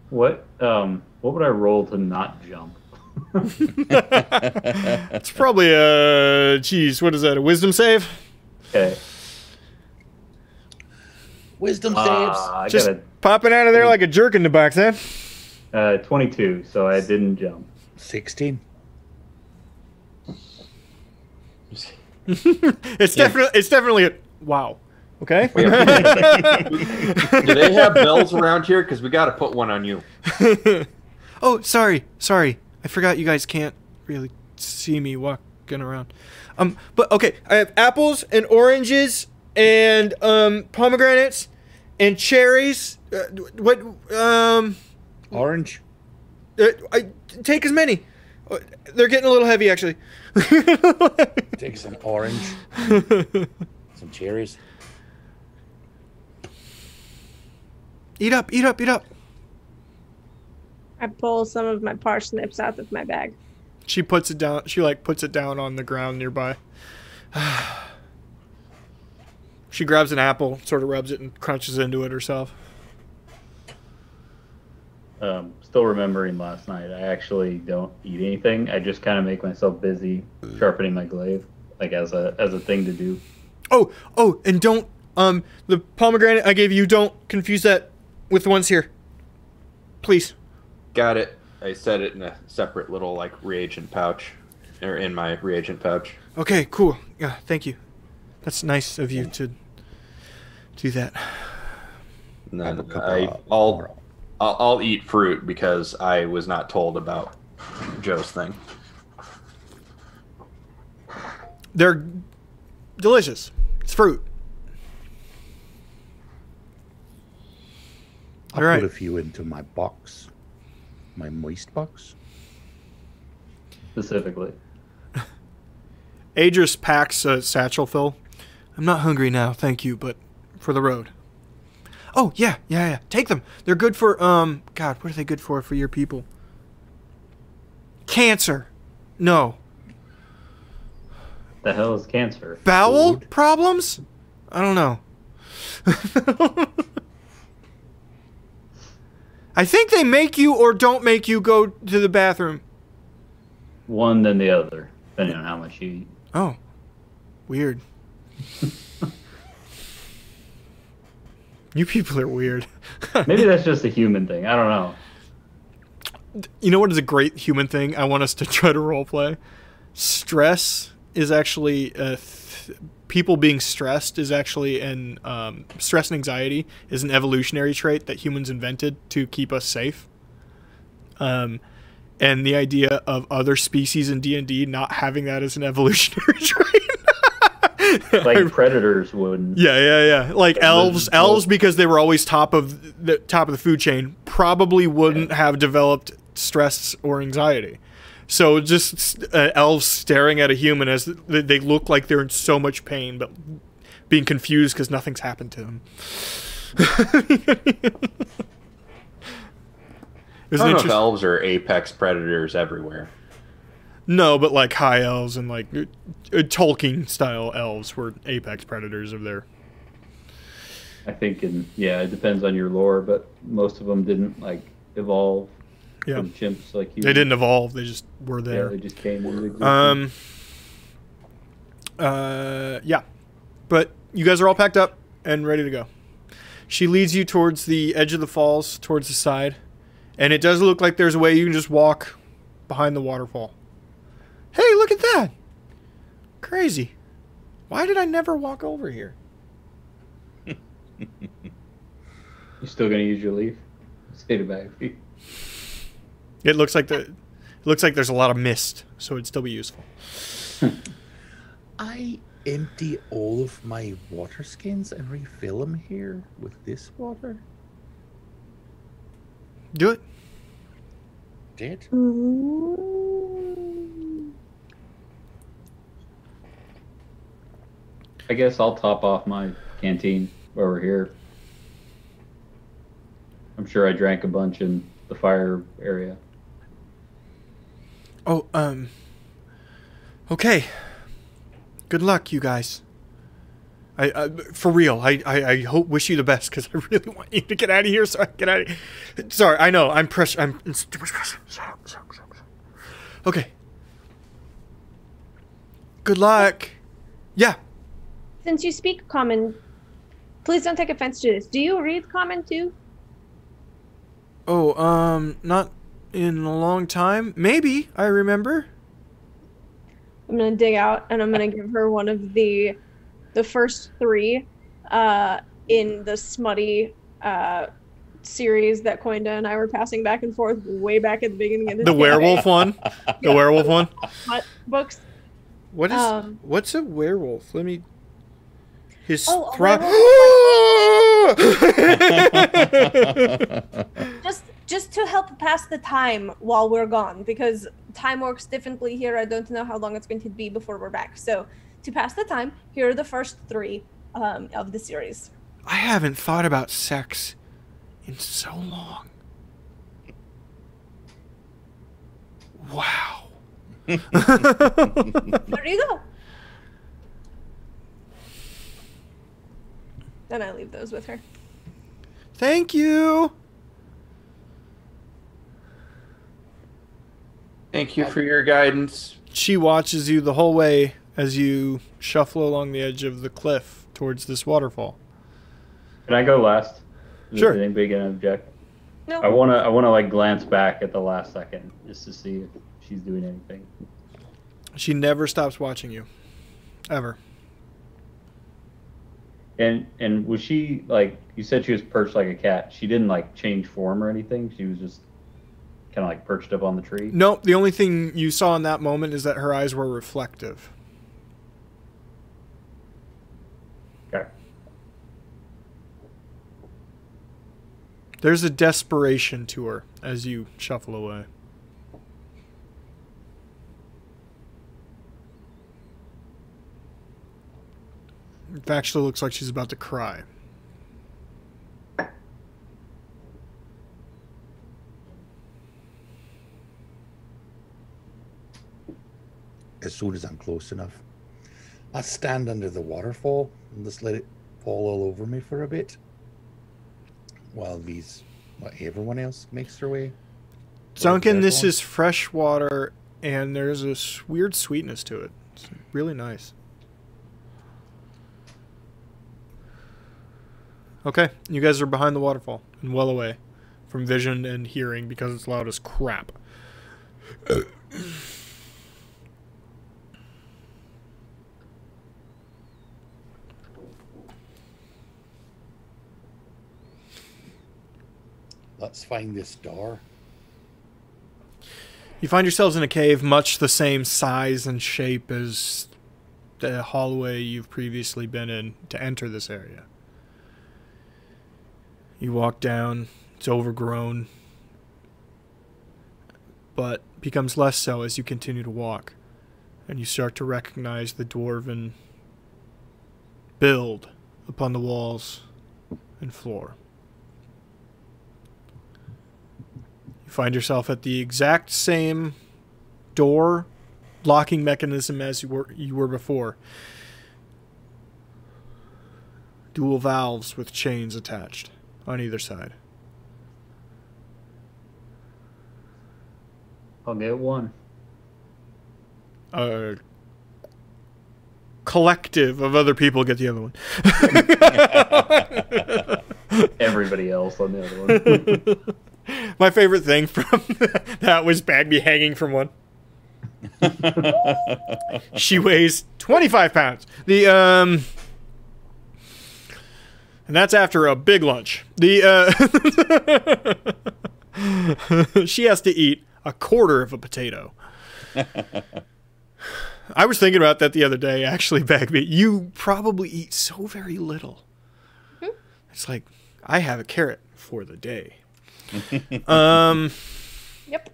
What would I roll to not jump? It's probably a... Geez, what is that? A wisdom save? Okay. Wisdom saves. I Just got popping out of there like a jerk in the box, huh? a 22, so I didn't jump. 16. It's definitely a... Wow. Okay? Do they have bells around here? Because we got to put one on you. Oh, sorry. I forgot you guys can't really see me walking around. But okay, I have apples and oranges and pomegranates and cherries. Orange. I take as many. They're getting a little heavy, actually. Take some orange. Some cherries. Eat up. I pull some of my parsnips out of my bag. She puts it down. She puts it down on the ground nearby. She grabs an apple, sort of rubs it, and crunches into it herself. Still remembering last night, I actually don't eat anything. I just kind of make myself busy sharpening my glaive, like as a thing to do. Oh, and don't the pomegranate I gave you, don't confuse that with the ones here, please. Got it. I set it in a separate little reagent pouch, or in my reagent pouch. Okay, cool. Yeah, thank you. That's nice of you to do that. And then I'll eat fruit because I was not told about Joe's thing. They're delicious. It's fruit. I'll All right. put a few into my box. My moist box. Specifically. Adris packs a satchel full. I'm not hungry now, thank you, but for the road. Oh, yeah. Take them. They're good for, God, what are they good for your people? Cancer. No. The hell is cancer? Bowel Food. problems? I don't know. I think they make you or don't make you go to the bathroom. One than the other, depending on how much you eat. Oh. Weird. You people are weird. Maybe that's just a human thing. I don't know. You know what is a great human thing I want us to try to roleplay? Stress is actually... people being stressed is actually stress and anxiety is an evolutionary trait that humans invented to keep us safe. And the idea of other species in D&D not having that as an evolutionary trait. Like predators wouldn't. Yeah. Like elves because they were always top of the food chain probably wouldn't have developed stress or anxiety. So just elves staring at a human as they look like they're in so much pain, but being confused because nothing's happened to them. I don't know if elves are apex predators everywhere. No, but like high elves and like Tolkien style elves were apex predators of their. I think it depends on your lore, but most of them didn't evolve. Yeah, from chimps like you. They didn't evolve; they just were there. Yeah, they just came into existence. Yeah, but you guys are all packed up and ready to go. She leads you towards the edge of the falls, towards the side, and it does look like there's a way you can just walk behind the waterfall. Hey, look at that! Crazy. Why did I never walk over here? You still gonna use your leaf? Stay to back feet. It looks like there's a lot of mist, so it'd still be useful. I empty all of my water skins and refill them here with this water. Do it. Did? I guess I'll top off my canteen while we're here. I'm sure I drank a bunch in the fire area. Oh, okay. Good luck, you guys. I for real. I wish you the best because I really want you to get out of here so I can get out of here. Sorry, I know I'm pressure. I'm in too much pressure. Okay. Good luck. Yeah. Since you speak common, please don't take offense to this. Do you read common too? Oh, not in a long time. Maybe, I remember. I'm gonna dig out and I'm gonna give her one of the first 3 in the smutty series that Coinda and I were passing back and forth way back at the beginning of this The werewolf one? The werewolf one? Smut books. What is what's a werewolf? Let me his Oh, just to help pass the time while we're gone, because time works differently here. I don't know how long it's going to be before we're back. So to pass the time, here are the first 3 of the series. I haven't thought about sex in so long. Wow. There you go. Then I leave those with her. Thank you. Thank you for your guidance. She watches you the whole way as you shuffle along the edge of the cliff towards this waterfall. Can I go last? Sure. Is anybody gonna object? No. I wanna like glance back at the last second just to see if she's doing anything. She never stops watching you. Ever. And was she like, you said she was perched like a cat? She didn't like change form or anything. She was just kind of like perched up on the tree. Nope. The only thing you saw in that moment is that her eyes were reflective. Okay. There's a desperation to her as you shuffle away. It actually looks like she's about to cry. As soon as I'm close enough, I stand under the waterfall and just let it fall all over me for a bit, while everyone else makes their way. Duncan, this is fresh water, and there's a weird sweetness to it. It's really nice. Okay, you guys are behind the waterfall and well away from vision and hearing because it's loud as crap. Let's find this door. You find yourselves in a cave much the same size and shape as the hallway you've previously been in to enter this area. You walk down, it's overgrown, but becomes less so as you continue to walk, and you start to recognize the dwarven build upon the walls and floor. You find yourself at the exact same door locking mechanism as you were before. Dual valves with chains attached on either side. I'll get one. A collective of other people get the other one. Everybody else on the other one. My favorite thing from that was Bagby hanging from one. She weighs 25 pounds. And that's after a big lunch. She has to eat a quarter of a potato. I was thinking about that the other day, actually, Bagby. You probably eat so very little. It's like, I have a carrot for the day. Yep. I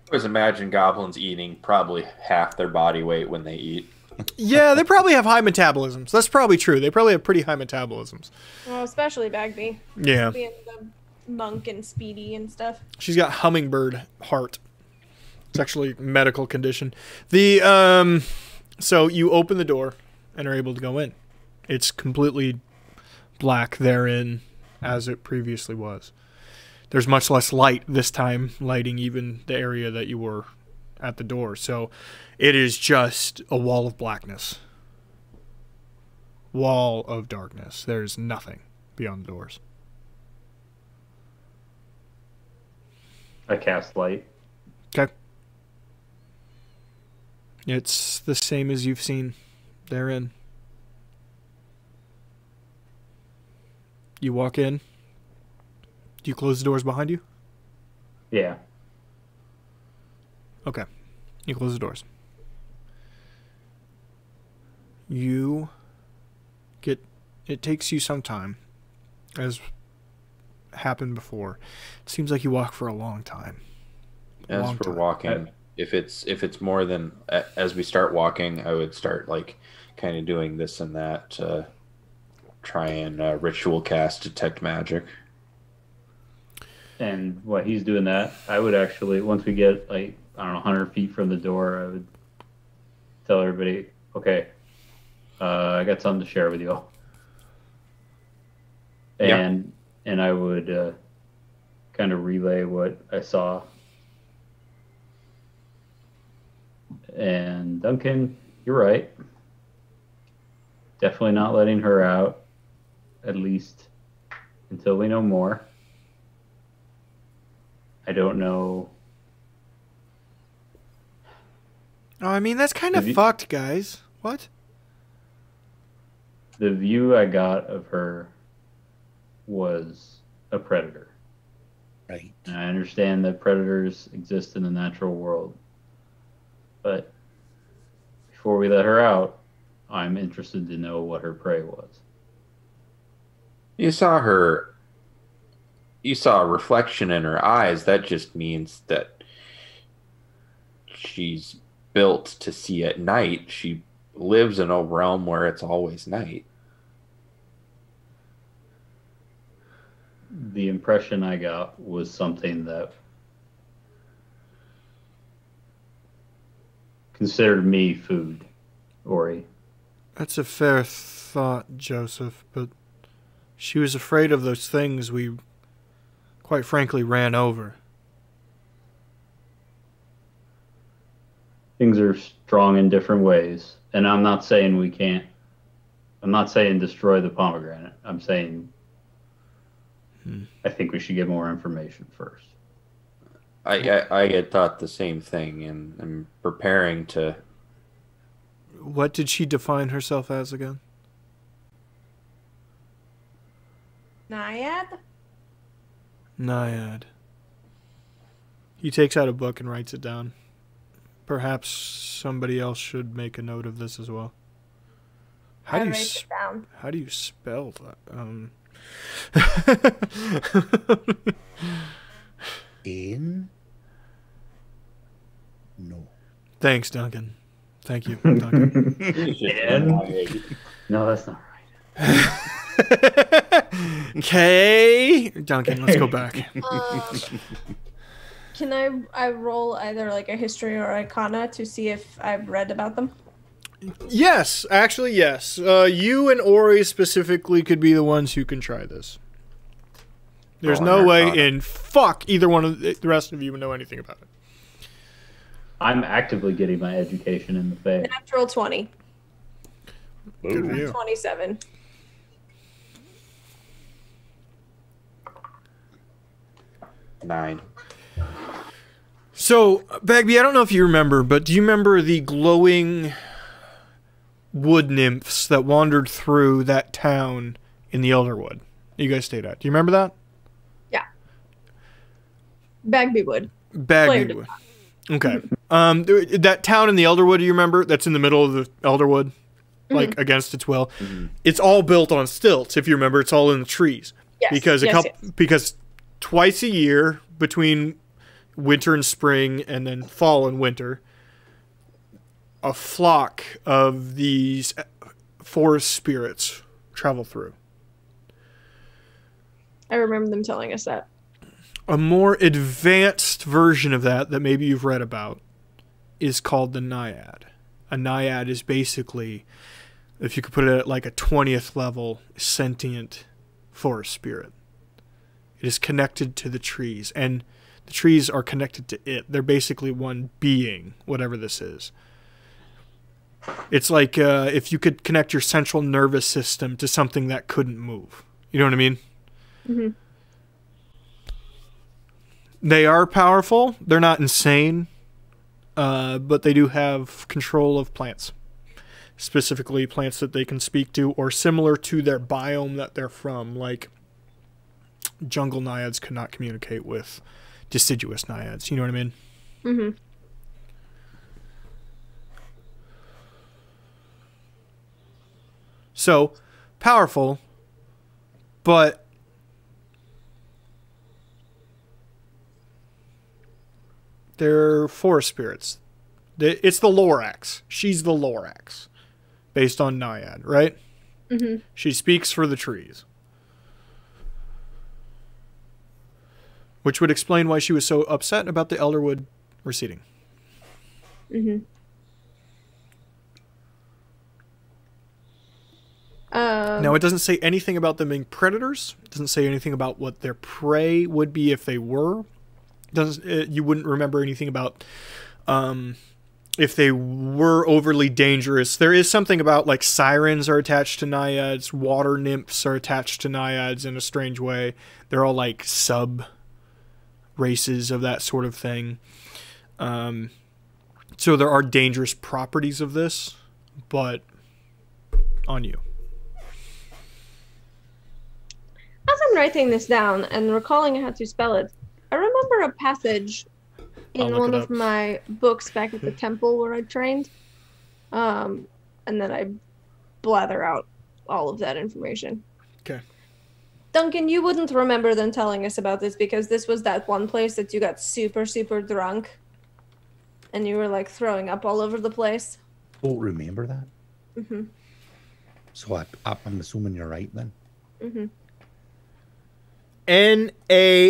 always imagine goblins eating probably half their body weight when they eat. Yeah, they probably have high metabolisms. That's probably true. They probably have pretty high metabolisms. Well, especially Bagby. Yeah. Being the monk and speedy and stuff. She's got hummingbird heart. It's actually a medical condition. So you open the door and are able to go in. It's completely black therein as it previously was. There's much less light this time, lighting even the area that you were at the door. So it is just a wall of blackness. Wall of darkness. There's nothing beyond the doors. I cast light. Okay. It's the same as you've seen therein. You walk in. Do you close the doors behind you? Yeah. Okay. You close the doors. You get... It takes you some time, as happened before. It seems like you walk for a long time. As we're walking, if it's more than... As we start walking, I would start, like, kind of doing this and that to try and ritual cast detect magic. And while he's doing that, I would actually, once we get, like, I don't know, 100 feet from the door, I would tell everybody, okay, I got something to share with you all. And I would kind of relay what I saw. And Duncan, you're right. Definitely not letting her out, at least until we know more. I don't know. Oh, I mean, that's kind of fucked, guys. What? The view I got of her was a predator. Right. And I understand that predators exist in the natural world. But before we let her out, I'm interested to know what her prey was. You saw a reflection in her eyes. That just means that she's built to see at night. She lives in a realm where it's always night. The impression I got was something that considered me food, Ori. That's a fair thought, Joseph, but she was afraid of those things we, quite frankly, ran over. Things are strong in different ways, and I'm not saying we can't. I'm not saying destroy the pomegranate. I'm saying I think we should get more information first. I had thought the same thing, and I'm preparing to... What did she define herself as again? Naiad? Naiad. He takes out a book and writes it down. Perhaps somebody else should make a note of this as well. How do you spell that? No. Thanks, Duncan. Thank you, Duncan. No, that's not right. Okay, Duncan, let's go back. Can I roll either like a history or arcana to see if I've read about them? Yes, actually, yes. You and Ori specifically could be the ones who can try this. There's no way in fuck either one of the rest of you would know anything about it. I'm actively getting my education in the faith. Natural 20. Good for you. 27. Nine. So, Bagby, I don't know if you remember, but do you remember the glowing wood nymphs that wandered through that town in the Elderwood you guys stayed at? Do you remember that? Yeah. Bagby wood. Bagby wood. Okay. That town in the Elderwood, do you remember? That's in the middle of the Elderwood, like against its will. It's all built on stilts. If you remember, it's all in the trees. Yes. Because because twice a year between winter and spring, and then fall and winter, a flock of these forest spirits travel through. I remember them telling us that. A more advanced version of that maybe you've read about is called the Naiad. A Naiad is basically, if you could put it at like a 20th level, sentient forest spirit. It is connected to the trees. And The trees are connected to it. They're basically one being, whatever this is. It's like if you could connect your central nervous system to something that couldn't move. You know what I mean? Mm-hmm. They are powerful. They're not insane. But they do have control of plants. Specifically plants that they can speak to or similar to their biome that they're from. Like jungle naiads could not communicate with deciduous naiads. You know what I mean? Mm-hmm. So, powerful, but they're forest spirits. It's the Lorax. She's the Lorax, based on Naiad, right? Mm-hmm. She speaks for the trees. Which would explain why she was so upset about the Elderwood receding. Mm-hmm. Now, it doesn't say anything about them being predators. It doesn't say anything about what their prey would be if they were. You wouldn't remember anything about if they were overly dangerous. There is something about like sirens are attached to naiads. Water nymphs are attached to naiads in a strange way. They're all like sub-races of that sort of thing. So there are dangerous properties of this, but on you. As I'm writing this down and recalling how to spell it, I remember a passage in one of my books back at the temple where I trained. And then I blather out all of that information. Okay. Duncan, you wouldn't remember them telling us about this because this was that one place that you got super, super drunk and you were like throwing up all over the place. Oh, remember that? Mm-hmm. So I'm assuming you're right then. Mm-hmm. Naiad.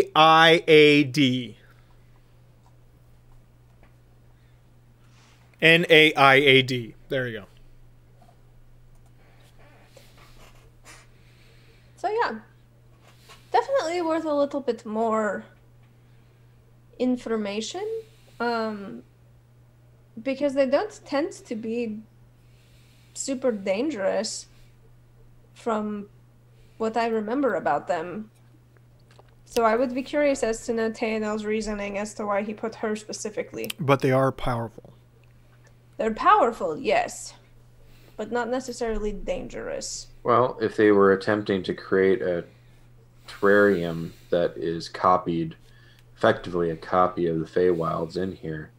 Naiad. There you go. So yeah, definitely worth a little bit more information, because they don't tend to be super dangerous from what I remember about them. So I would be curious as to know Teonel's reasoning as to why he put her specifically. But they are powerful. They're powerful, yes, but not necessarily dangerous. Well, if they were attempting to create a terrarium that is effectively a copy of the Feywilds in here,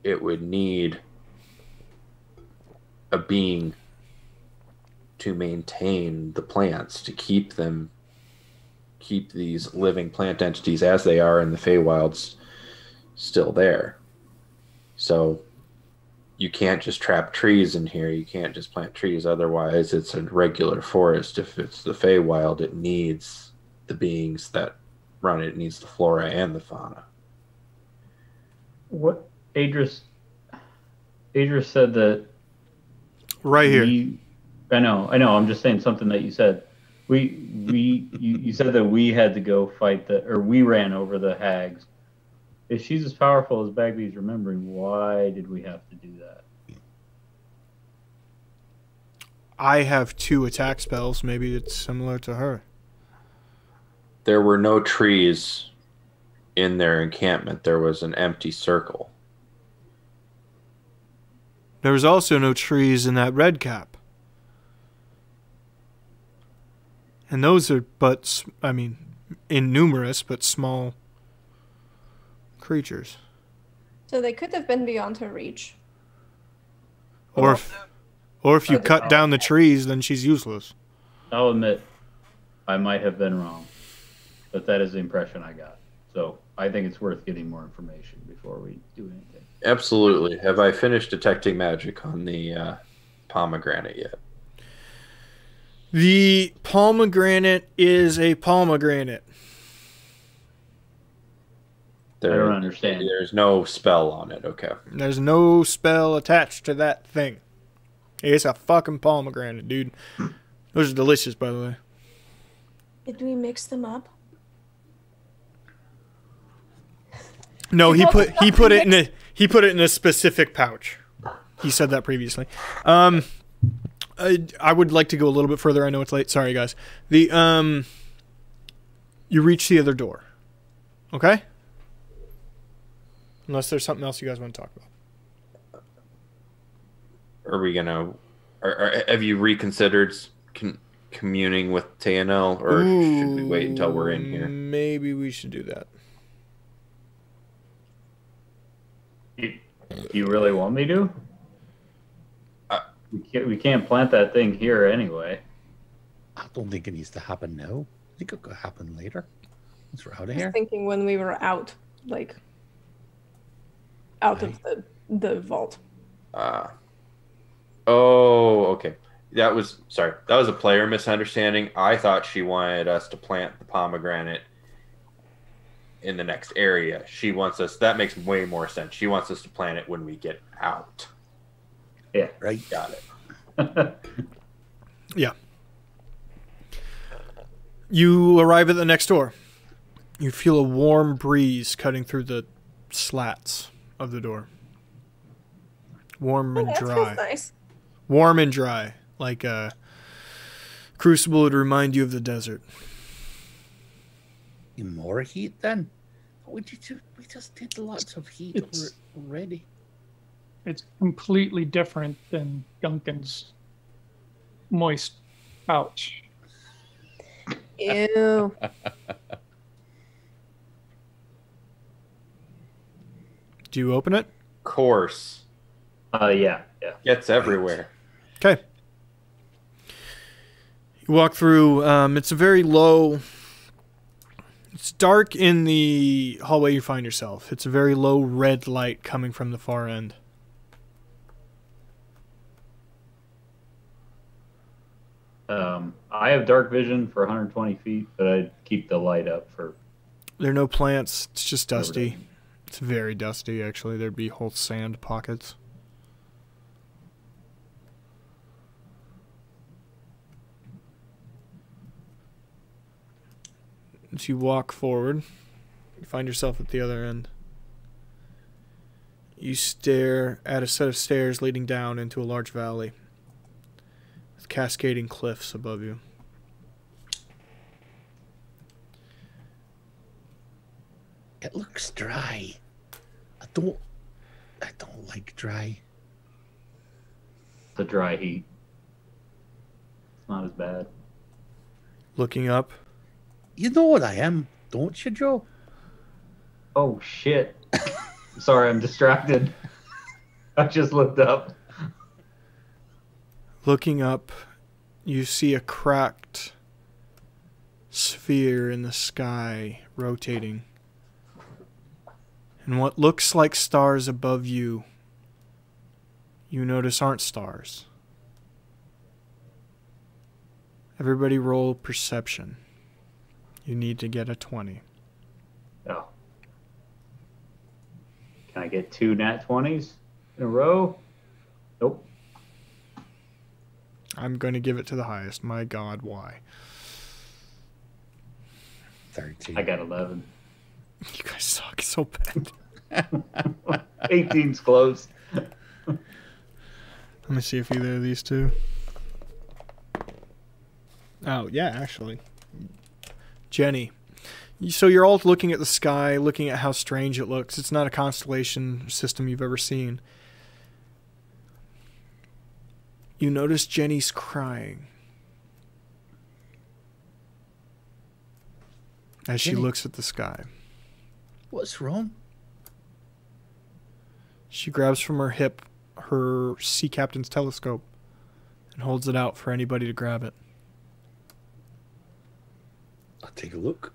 it would need a being to maintain the plants, to keep these living plant entities as they are in the Feywilds still there. So you can't just trap trees in here. You can't just plant trees. Otherwise, it's a regular forest. If it's the Feywild, it needs the beings that run it. It needs the flora and the fauna. What Adris said that right here. I know. I'm just saying something that you said. You said that we had to go fight we ran over the hags. If she's as powerful as Bagby's remembering, why did we have to do that? I have 2 attack spells. Maybe it's similar to her. There were no trees in their encampment. There was an empty circle. There was also no trees in that red cap. And those are innumerous but small creatures. So they could have been beyond her reach. Or if you cut down the trees, then she's useless. I'll admit, I might have been wrong, but that is the impression I got. So I think it's worth getting more information before we do anything. Absolutely. Have I finished detecting magic on the pomegranate yet? The pomegranate is a pomegranate. I don't understand. There's no spell on it. Okay. There's no spell attached to that thing. It's a fucking pomegranate, dude. Those are delicious, by the way. Did we mix them up? No, he put it in a specific pouch. He said that previously. I would like to go a little bit further. I know it's late. Sorry, guys. You reach the other door. Okay? Unless there's something else you guys want to talk about. Are we gonna? Have you reconsidered communing with TNL, or should we wait until we're in here? Maybe we should do that. You really want me to? We can't plant that thing here anyway. I don't think it needs to happen now. I think it could happen later. Once we're out of I here. was thinking when we were out, like out of the vault. Oh, okay. That was a player misunderstanding. I thought she wanted us to plant the pomegranate in the next area. She wants us. That makes way more sense. She wants us to plant it when we get out. Yeah, Right. Got it. Yeah. You arrive at the next door. You feel a warm breeze cutting through the slats of the door. Warm and That dry. feels nice. Warm and dry. Like a crucible would remind you of the desert. More heat then? We just did lots of heat already. It's completely different than Duncan's moist pouch. Ew. Do you open it? Course. Yeah. Gets everywhere. Okay. You walk through. It's a very low. It's dark in the hallway you find yourself. It's a very low red light coming from the far end. I have dark vision for 120 feet, but I keep the light up for. There are no plants. It's just dusty. It's very dusty, actually. There'd be whole sand pockets. As you walk forward, you find yourself at the other end. You stare at a set of stairs leading down into a large valley with cascading cliffs above you. It looks dry. I don't like dry. The dry heat. It's not as bad. Looking up, You know what I am, don't you, Joe? Oh shit! Sorry, I'm distracted. I just looked up. Looking up, you see a cracked sphere in the sky rotating. And what looks like stars above you, you notice aren't stars. Everybody roll perception. You need to get a 20. Oh. Can I get 2 nat 20s in a row? Nope. I'm going to give it to the highest. My God, why? 13. I got 11. You guys suck so bad. 18's close. Let me see if either of these two. Oh, yeah, actually. Jenny. So you're all looking at the sky, looking at how strange it looks. It's not a constellation system you've ever seen. You notice Jenny's crying as she Jenny? looks at the sky. What's wrong? She grabs from her hip her sea captain's telescope and holds it out for anybody to grab it. I'll take a look.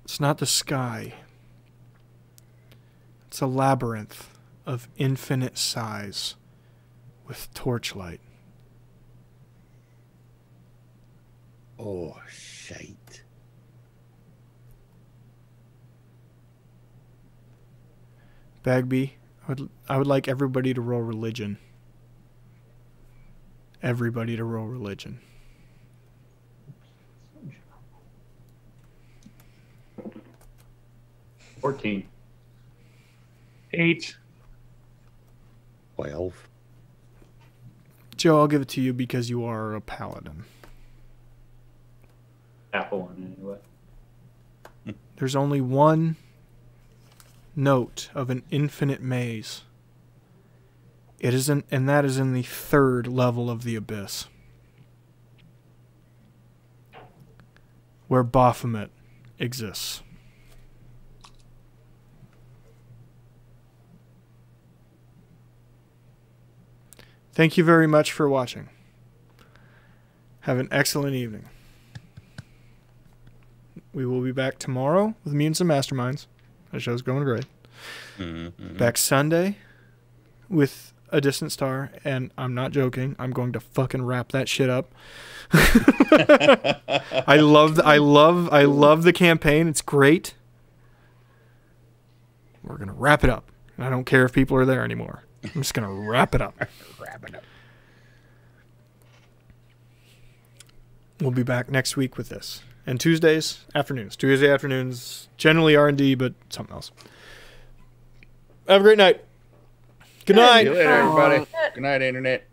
It's not the sky. It's a labyrinth of infinite size with torchlight. Oh, shite. Bagby, I would like everybody to roll religion. Everybody to roll religion. 14. 8. 12. Joe, I'll give it to you because you are a paladin. Apple one, anyway. There's only one note of an infinite maze. It isn't, and that is in the 3rd level of the abyss, where Baphomet exists. Thank you very much for watching. Have an excellent evening. We will be back tomorrow with Mutants and Masterminds. That show's going great. Back Sunday with A Distant Star, and I'm not joking. I'm going to fucking wrap that shit up. I love the campaign. It's great. We're gonna wrap it up. And I don't care if people are there anymore. I'm just gonna wrap it up. Wrap it up. We'll be back next week with this. And Tuesdays afternoons. Tuesday afternoons, generally R&D, but something else. Have a great night. Good night. See you later, everybody. Good night, Internet.